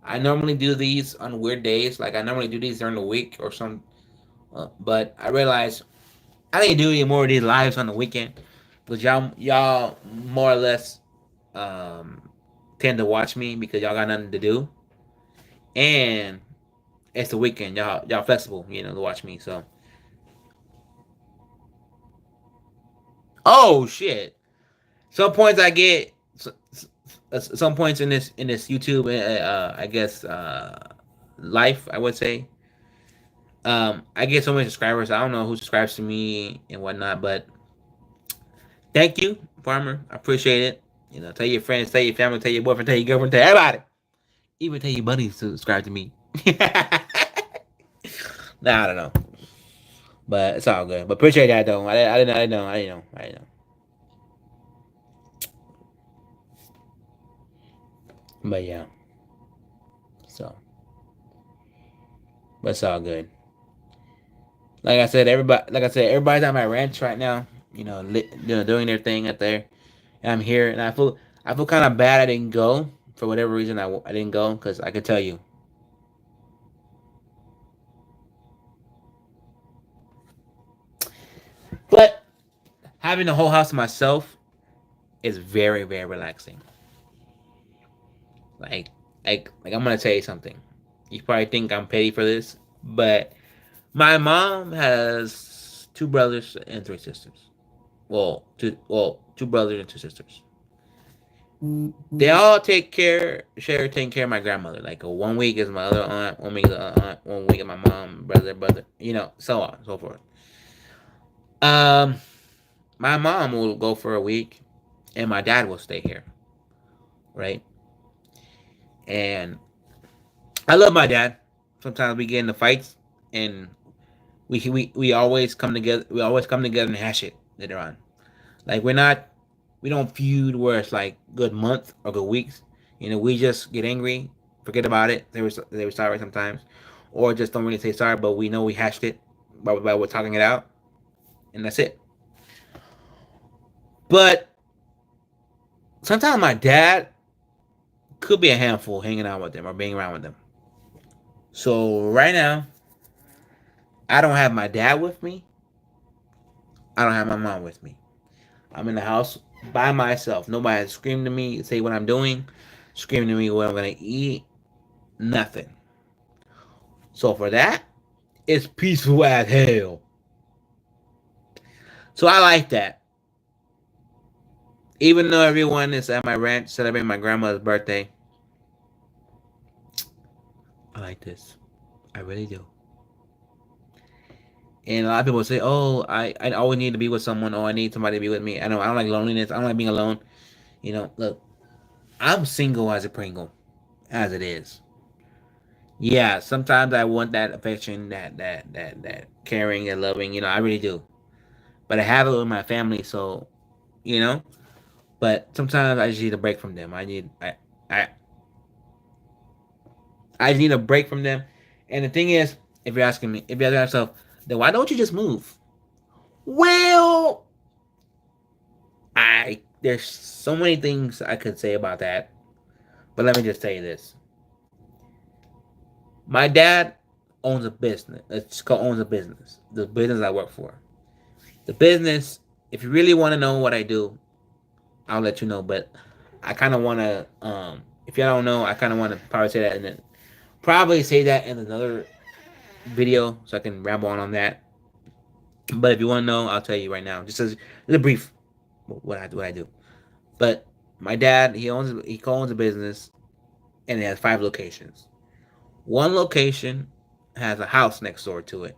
B: I normally do these on weird days. Like I normally do these during the week or some. But I realized I didn't do any more of these lives on the weekend because y'all more or less um, tend to watch me because y'all got nothing to do, and it's the weekend. Y'all flexible, to watch me. So, oh shit. Some points I get. Some points in this YouTube, I guess, life. I would say. I get so many subscribers. I don't know who subscribes to me and whatnot, but thank you, farmer. I appreciate it. Tell your friends, tell your family, tell your boyfriend, tell your girlfriend, tell everybody. Even tell your buddies to subscribe to me. Nah, I don't know, but it's all good. But appreciate that though. I didn't know. But yeah, so but it's all good. Everybody's on my ranch right now. Doing their thing out there. And I'm here, and I feel kind of bad I didn't go for whatever reason. I didn't go because I could tell you, but having the whole house to myself is very very relaxing. Like I'm gonna tell you something. You probably think I'm petty for this, but my mom has two brothers and three sisters. Two brothers and two sisters. They all share taking care of my grandmother. Like 1 week is my other aunt, 1 week is the other aunt, 1 week is my mom, brother, so on and so forth. Um, my mom will go for a week, and my dad will stay here, right? And I love my dad. Sometimes we get into fights, and we always come together. We always come together and hash it later on. Like we don't feud where it's like good month or good weeks. We just get angry, forget about it. They were sorry sometimes, or just don't really say sorry, but we know we hashed it by we're talking it out, and that's it. But sometimes my dad could be a handful hanging out with them or being around with them. So right now, I don't have my dad with me. I don't have my mom with me. I'm in the house by myself. Nobody has screamed to me, say what I'm doing, screaming to me what I'm gonna eat. Nothing. So for that, it's peaceful as hell. So I like that. Even though everyone is at my ranch celebrating my grandmother's birthday, I like this. I really do. And a lot of people say, "Oh, I always need to be with someone. Oh, I need somebody to be with me." I don't like loneliness. I don't like being alone. Look, I'm single as a Pringle, as it is. Yeah, sometimes I want that affection, that caring and loving. I really do. But I have it with my family, so you know. But sometimes I just need a break from them. I I just need a break from them. And the thing is, if you're asking yourself, then why don't you just move? Well, I there's so many things I could say about that, but let me just tell you this: my dad owns a business. It's called owns a business. The business I work for. The business. If you really want to know what I do, I'll let you know. But I kind of want to. If you don't know, I kind of want to probably say that in another video, so I can ramble on that. But if you want to know, I'll tell you right now. Just a brief what I do. But my dad, he owns a business, and it has 5 locations. One location has a house next door to it.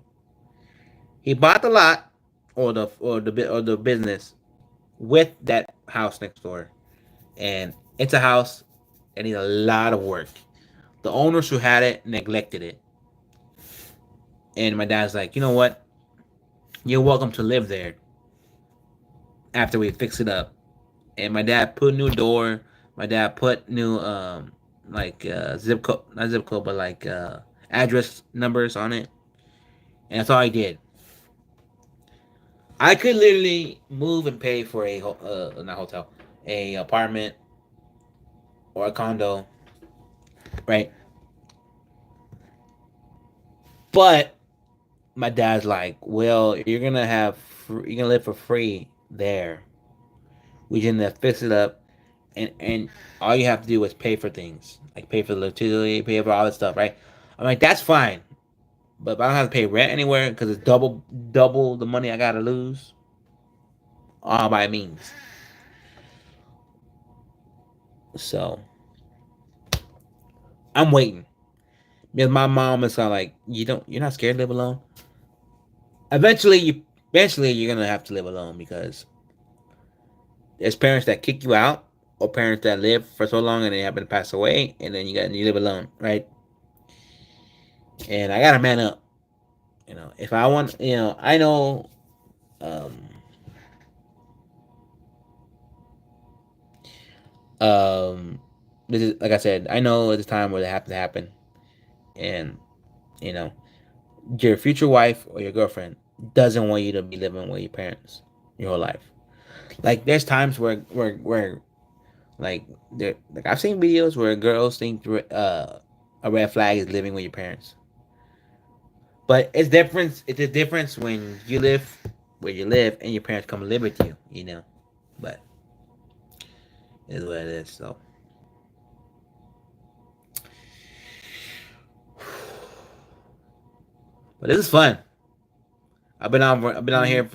B: He bought the lot or the business with that house next door, and it's a house that needs a lot of work. The owners who had it neglected it, and my dad's like, you know what? You're welcome to live there after we fix it up. And my dad put new door. My dad put new like zip code, not zip code, but like address numbers on it, and that's all I did. I could literally move and pay for not hotel, a apartment or a condo, right? But my dad's like, well, you're gonna live for free there. We didn't fix it up, and all you have to do is pay for things, like pay for the electricity, pay for all this stuff, right? I'm like, that's fine, but if I don't have to pay rent anywhere because it's double the money I gotta lose, all by means. So I'm waiting because my mom is kind of like, you're not scared to live alone. Eventually you're gonna have to live alone because there's parents that kick you out or parents that live for so long and they happen to pass away, and then you live alone, right? and I gotta man up. If I want, I know, um, um, this is like I said, I know it's a time where they have to happen, and you know, your future wife or your girlfriend doesn't want you to be living with your parents your whole life. Like there's times where like like I've seen videos where girls think a red flag is living with your parents. But it's different. It's a difference when you live where you live and your parents come live with you. But it is what it is. So, but this is fun. I've been on here.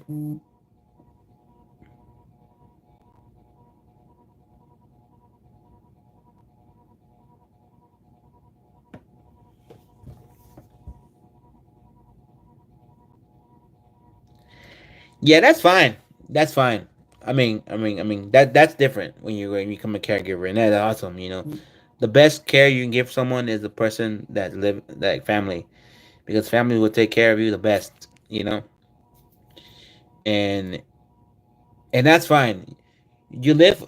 B: Yeah, that's fine. That's fine. I mean that's different when you become a caregiver, and that's awesome. The best care you can give someone is the person that live like family, because family will take care of you the best. And and that's fine. You live,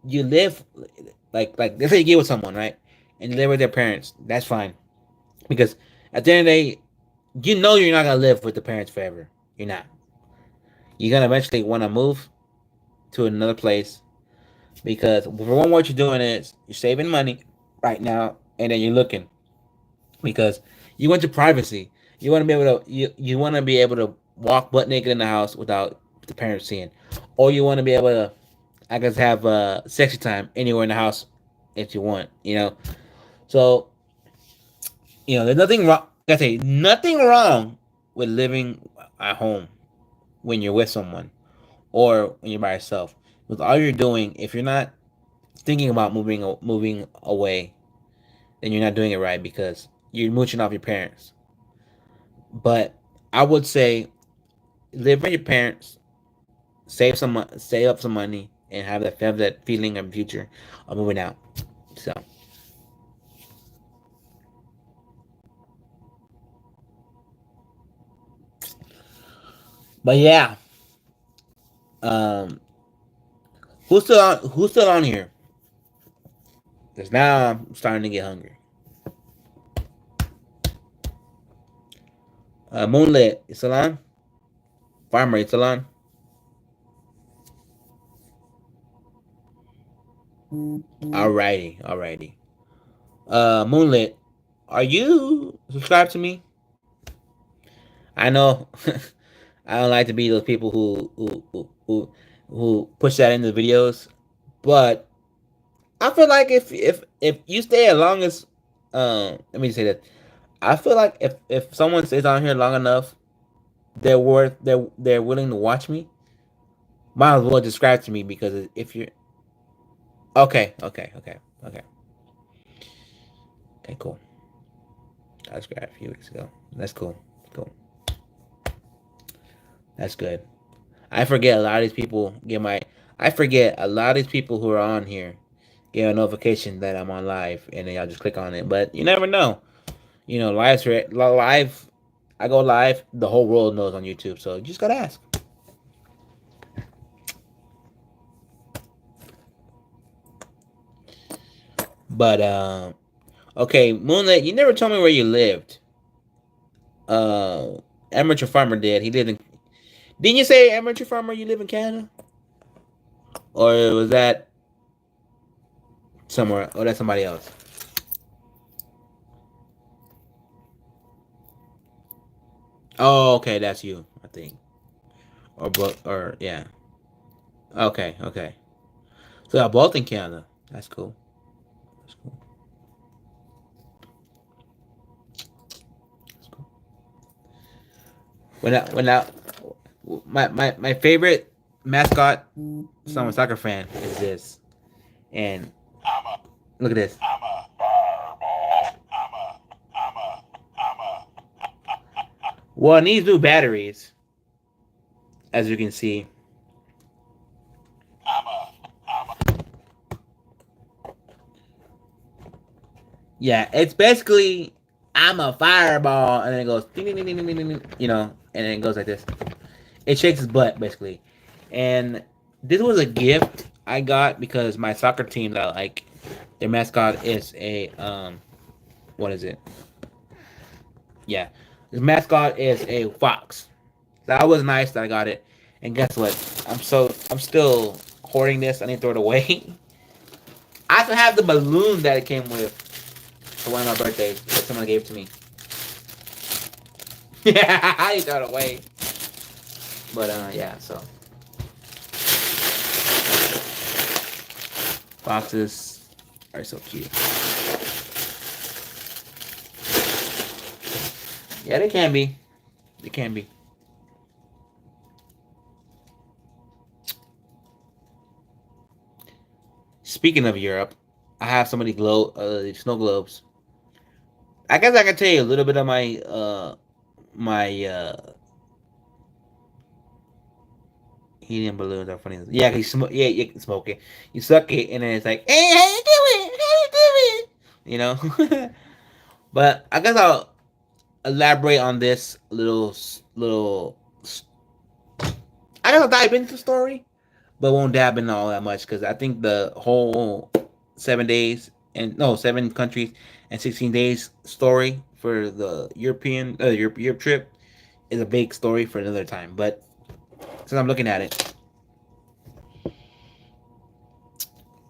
B: you live like let's say you get with someone, right, and you live with their parents. That's fine, because at the end of the day, you're not gonna live with the parents forever. You're not. You're gonna eventually want to move to another place, because for one, what you're doing is you're saving money right now, and then you're looking, because you want your privacy. You want to be able to you want to be able to walk butt naked in the house without the parents seeing, or you want to be able to, I guess, have sexy time anywhere in the house if you want. So there's nothing wrong. Like I say, nothing wrong with living at home when you're with someone or when you're by yourself. With all you're doing, if you're not thinking about moving away, then you're not doing it right, because you're mooching off your parents. But I would say live with your parents, save up some money, and have that feeling of future of moving out. So, but yeah, um, Who's still on here? Because now I'm starting to get hungry. Moonlit, it's still on. Farmer, it's still on. Alrighty, alrighty. Moonlit, are you subscribed to me? I know I don't like to be those people who push that into the videos, but I feel like if you stay as long as let me say that, I feel like if someone stays on here long enough, they're willing to watch me. Might as well describe to me, because if you're okay, okay, cool. I subscribed a few weeks ago. That's cool. Cool. That's good. I forget a lot of these people get my. I forget a lot of these people who are on here get a notification that I'm on live, and then y'all just click on it. But you never know. Live. I go live. The whole world knows on YouTube, so you just gotta ask. But okay, Moonlit, you never told me where you lived. Amateur Farmer did. He lived in. Didn't you say Amateur Farmer? You live in Canada, or was that somewhere? Or that's somebody else? Oh, okay, that's you, I think. Or yeah. Okay, okay. So y'all both in Canada. That's cool. That's cool. That's cool. When I my favorite mascot, so I'm a soccer fan, is this. And look at this. Well, it needs new batteries, as you can see. Yeah, it's basically I'm a fireball, and then it goes, ding, ding, ding, ding, ding, ding, you know, and then it goes like this. It shakes his butt basically, and this was a gift I got because my soccer team that I like, their mascot is a what is it? Yeah, his mascot is a fox. That was nice that I got it, and guess what? I'm still hoarding this. I need to throw it away. I still have the balloon that it came with for one of my birthdays that someone gave to me. Yeah, I need to throw it away. But yeah, so foxes are so cute. Yeah, they can be. They can be. Speaking of Europe, I have so many snow globes. I guess I can tell you a little bit of my helium balloons are funny. Yeah, yeah, you can smoke it. You suck it, and then it's like, hey, how you doing? How you doing? You know. But I guess I'll elaborate on this little. I guess I'll dive into the story, but won't dab in all that much because I think the whole 7 days and no 7 countries and 16 days story for the European Europe trip is a big story for another time. But since I'm looking at it,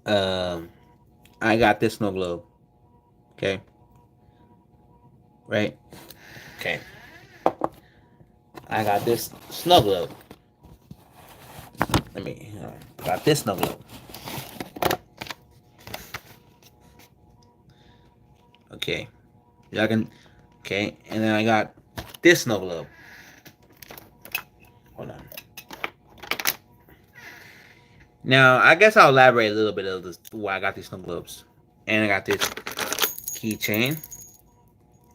B: um, I got this snow globe. Okay, right. Okay, I got this snow globe. Let me got this snow globe. Okay, y'all can. Okay, and then I got this snow globe. Hold on. Now I guess I'll elaborate a little bit of this why I got these snow globes, and I got this keychain.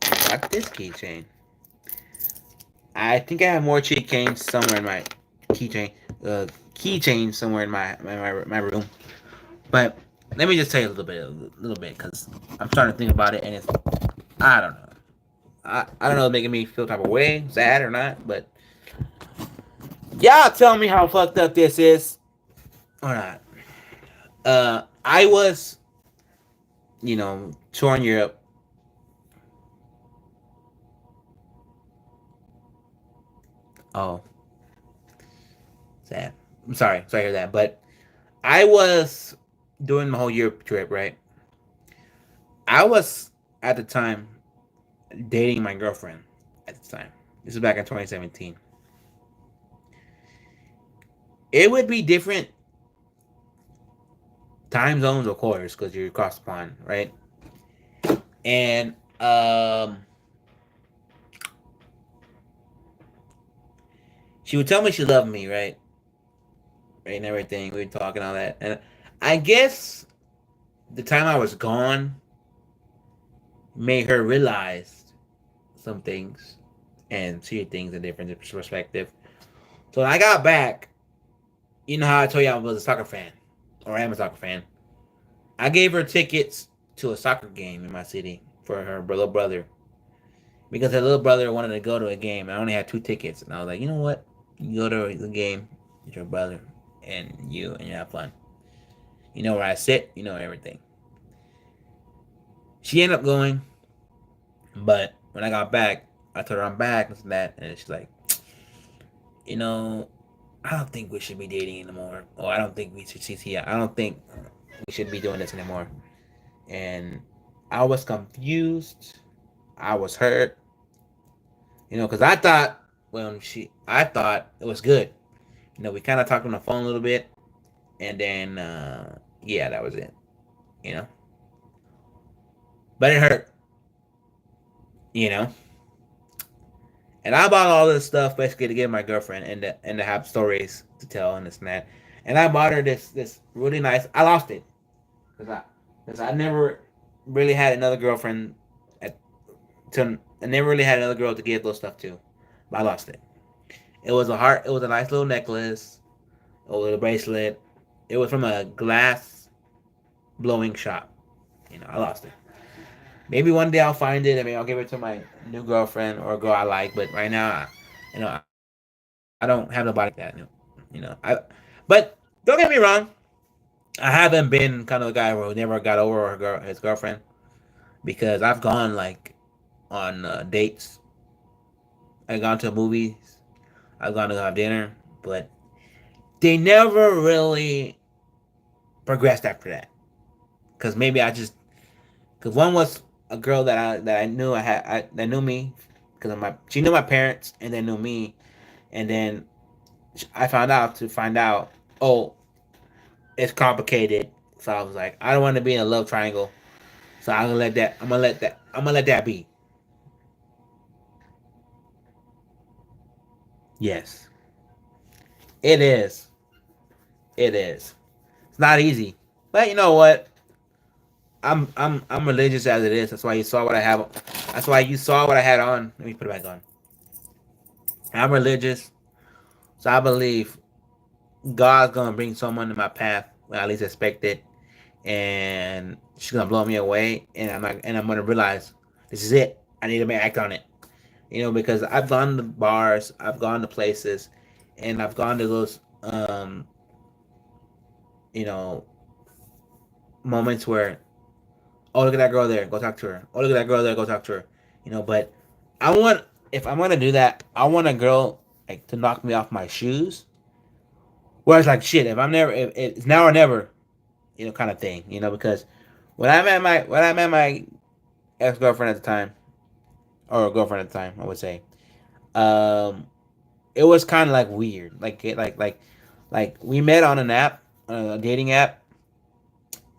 B: I got this keychain. I think I have more keychains somewhere in my keychain somewhere in my room. But let me just tell you a little bit, because I'm starting to think about it, and it's I don't know. I don't know, it's making me feel type of way, sad or not, but y'all tell me how fucked up this is or not. I was, touring Europe. Oh, sad. I'm sorry to hear that, but I was doing my whole Europe trip, right? I was at the time dating my girlfriend at the time. This is back in 2017. It would be different time zones, of course, because you're across the pond, right? And she would tell me she loved me, right? Right, and everything. We'd talk and all that. And I guess the time I was gone made her realize some things and see things in different perspective. So when I got back, you know how I told you I was a soccer fan, or I am a soccer fan. I gave her tickets to a soccer game in my city for her little brother because her little brother wanted to go to a game. I only had 2 tickets, and I was like, you know what? You go to the game with your brother, and you have fun. You know where I sit. You know everything. She ended up going, but when I got back, I told her I'm back and that, and she's like, you know, I don't think we should be dating anymore. Or I don't think we should see. I don't think we should be doing this anymore. And I was confused. I was hurt. Because I thought it was good. We kind of talked on the phone a little bit, and then yeah, that was it. You know, but it hurt. You know, and I bought all this stuff basically to give my girlfriend and to have stories to tell and this and that. And I bought her this really nice. I lost it because I never really had another girlfriend I never really had another girl to give those stuff to, but I lost it. It was a heart. It was a nice little necklace, a little bracelet. It was from a glass blowing shop. I lost it. Maybe one day I'll find it. I mean, I'll give it to my new girlfriend or a girl I like. But right now, I don't have nobody like that. But don't get me wrong. I haven't been kind of the guy who never got over his girlfriend because I've gone like on dates. I've gone to movies. I've gone to have dinner, but they never really progressed after that. Cause maybe I just because one was a girl that I knew that knew me because she knew my parents and then knew me, and then I find out, oh, it's complicated. So I was like, I don't want to be in a love triangle. So I'm gonna let that be. Yes, it is. It is. It's not easy, but you know what? I'm religious as it is. That's why you saw what I have. That's why you saw what I had on. Let me put it back on. I'm religious, so I believe God's gonna bring someone in my path when I least expect it, and she's gonna blow me away, and I'm gonna realize this is it. I need to act on it. Because I've gone to bars, I've gone to places, and I've gone to those, you know, moments where, oh, look at that girl there, go talk to her. Oh, look at that girl there, go talk to her. But I want, if I'm gonna do that, I want a girl like to knock me off my shoes. Where it's like, shit, if I'm never, if it's now or never, kind of thing. Because when I met my ex girlfriend at the time, or girlfriend at the time, I would say, um, it was kind of like weird. Like we met on an app, a dating app,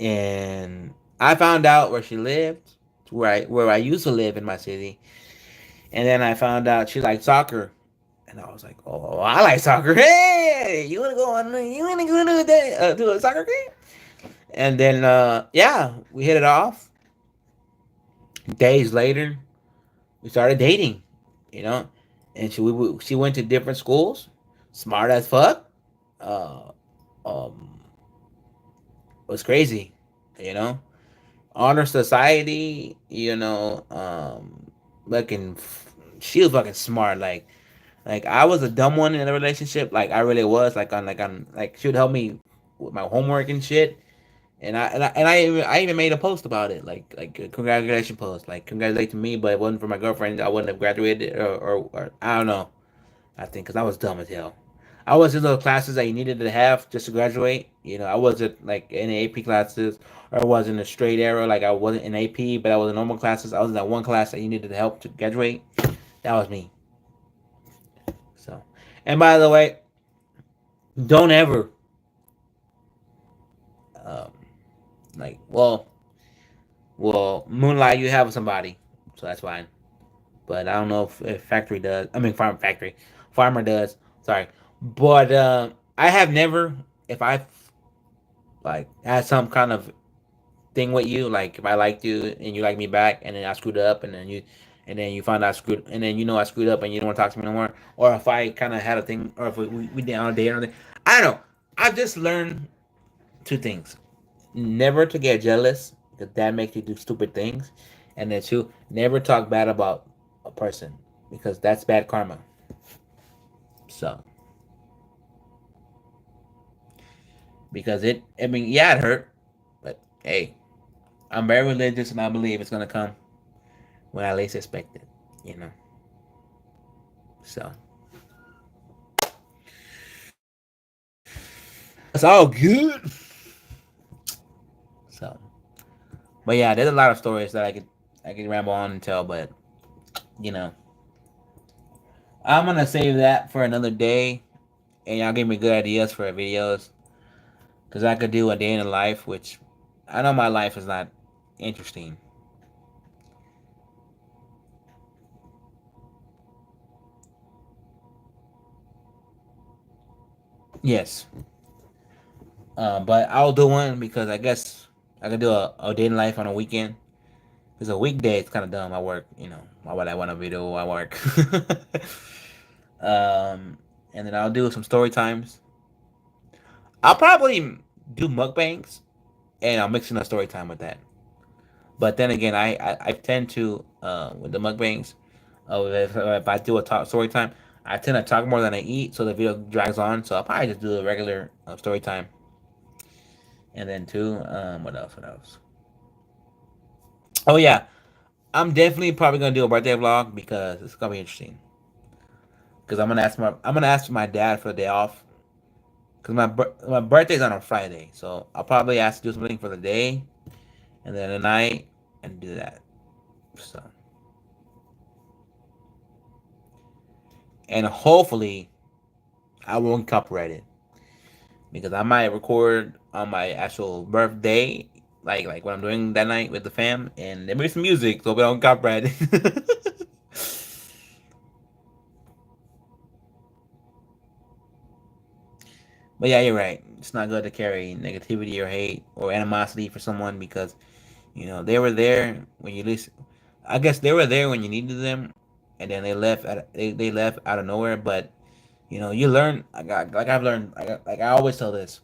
B: and I found out where she lived, where I used to live in my city, and then I found out she liked soccer, and I was like, oh, I like soccer. Hey, you wanna go on? You wanna go to a soccer game? And then yeah, we hit it off. Days later, we started dating. You know, and she went to different schools, smart as fuck. Uh, um, was crazy. You know, honor society. Fucking, she was fucking smart. Like I was a dumb one in the relationship. Like I really was. Like she would help me with my homework and shit. And I even made a post about it, like a congratulations post, like congratulate to me, but it wasn't for my girlfriend, I wouldn't have graduated, or I don't know. I think because I was dumb as hell. I was in those classes that you needed to have just to graduate. I wasn't like in AP classes, or I wasn't a straight arrow. Like I wasn't in AP, but I was in normal classes. I was in that one class that you needed to help to graduate. That was me. So, and by the way, don't ever, um, like, well, moonlight. You have somebody, so that's fine. But I don't know if factory does. I mean, farmer does. Sorry, but I have never. If I like had some kind of thing with you, like if I liked you and you like me back, and then I screwed up, and then you found out I screwed, and then I screwed up, and you don't want to talk to me no more, or if I kind of had a thing, or if we did on a date or anything, I don't know. I just learned two things: never to get jealous because that makes you do stupid things, and then two, never talk bad about a person because that's bad karma. So because I mean, yeah, it hurt, but hey, I'm very religious and I believe it's gonna come when I least expect it. You know, so it's all good. So, but yeah, there's a lot of stories that I could ramble on and tell, but you know, I'm gonna save that for another day, and y'all give me good ideas for videos, cause I could do a day in the life, which I know my life is not interesting. Yes, but I'll do one because I guess I could do a day in life on a weekend. Because a weekday it's kind of dumb. I work, why would I want a video? I work. um, and then I'll do some story times. I'll probably do mukbangs, and I'll mix in a story time with that. But then again, I tend to with the mukbangs, if I do a talk story time, I tend to talk more than I eat, so the video drags on. So I'll probably just do a regular story time. And then too, what else? What else? Oh yeah, I'm definitely probably gonna do a birthday vlog because it's gonna be interesting. Because I'm gonna ask my dad for the day off. Because my birthday's on a Friday, so I'll probably ask to do something for the day, and then the night, and do that. So, and hopefully I won't copyright it because I might record on my actual birthday, like what I'm doing that night with the fam, and there may be some music, so we don't copyright it. But yeah, you're right. It's not good to carry negativity or hate or animosity for someone because they were there when you least. I guess they were there when you needed them, and then they left out of nowhere. But you learn. Like I've learned. Like I always tell this: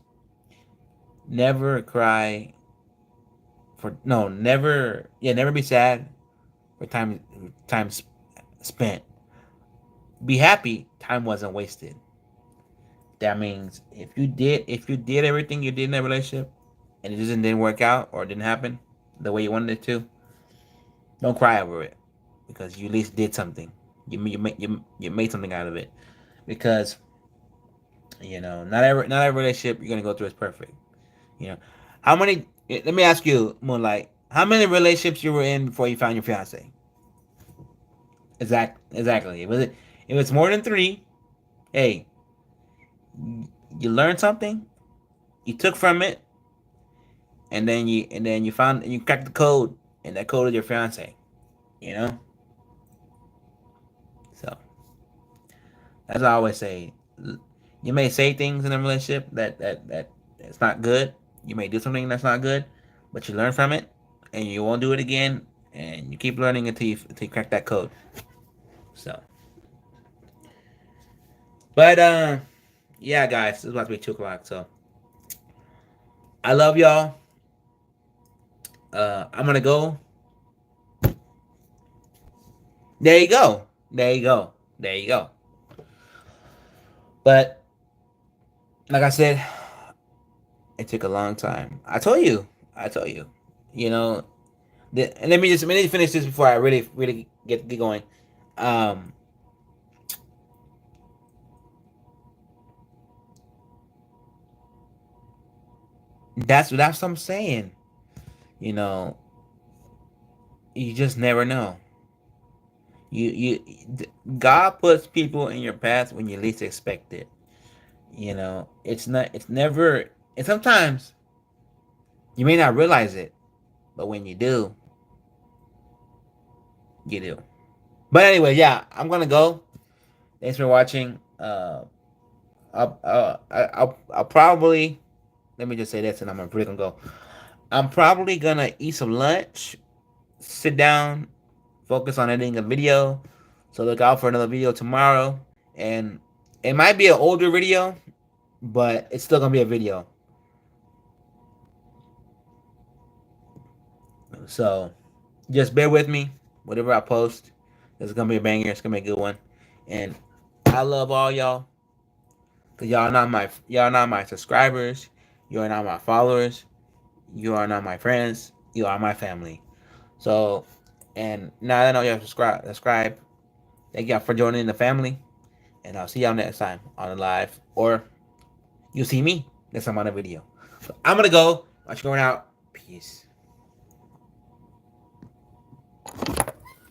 B: never cry for no, never. Yeah, never be sad for time spent. Be happy. Time wasn't wasted. That means if you did everything you did in that relationship and it just didn't work out or didn't happen the way you wanted it to, don't cry over it because you at least did something. You made something out of it because not every relationship you're gonna go through is perfect. You know how many? Let me ask you, Moonlight. How many relationships you were in before you found your fiance? Exactly. If it's more than three, hey, you learned something, you took from it, and then you found you cracked the code, and that code is your fiance. You know, so as I always say, you may say things in a relationship that it's not good. You may do something that's not good, but you learn from it, and you won't do it again, and you keep learning until you crack that code. So, but yeah, guys, it's about to be 2 o'clock. So I love y'all. I'm gonna go. There you go. There you go. There you go. But like I said, it took a long time. I told you. I told you. You know. And let me finish this before I really get going. Um, that's what I'm saying. You know, you just never know. God puts people in your path when you least expect it. It's not. It's never. And sometimes you may not realize it, but when you do, you do. But anyway, yeah, I'm gonna go. Thanks for watching. I'll probably let me just say this, and I'm really gonna go. I'm probably gonna eat some lunch, sit down, focus on editing a video. So look out for another video tomorrow, and it might be an older video, but it's still gonna be a video. So just bear with me. Whatever I post, it's gonna be a banger. It's gonna be a good one, and I love all y'all. Cause y'all not my subscribers. You are not my followers. You are not my friends. You are my family. So, and now that I know y'all subscribe. Thank y'all for joining the family, and I'll see y'all next time on the live, or you'll see me next time on a video. So I'm gonna go. Watch you going out. Peace.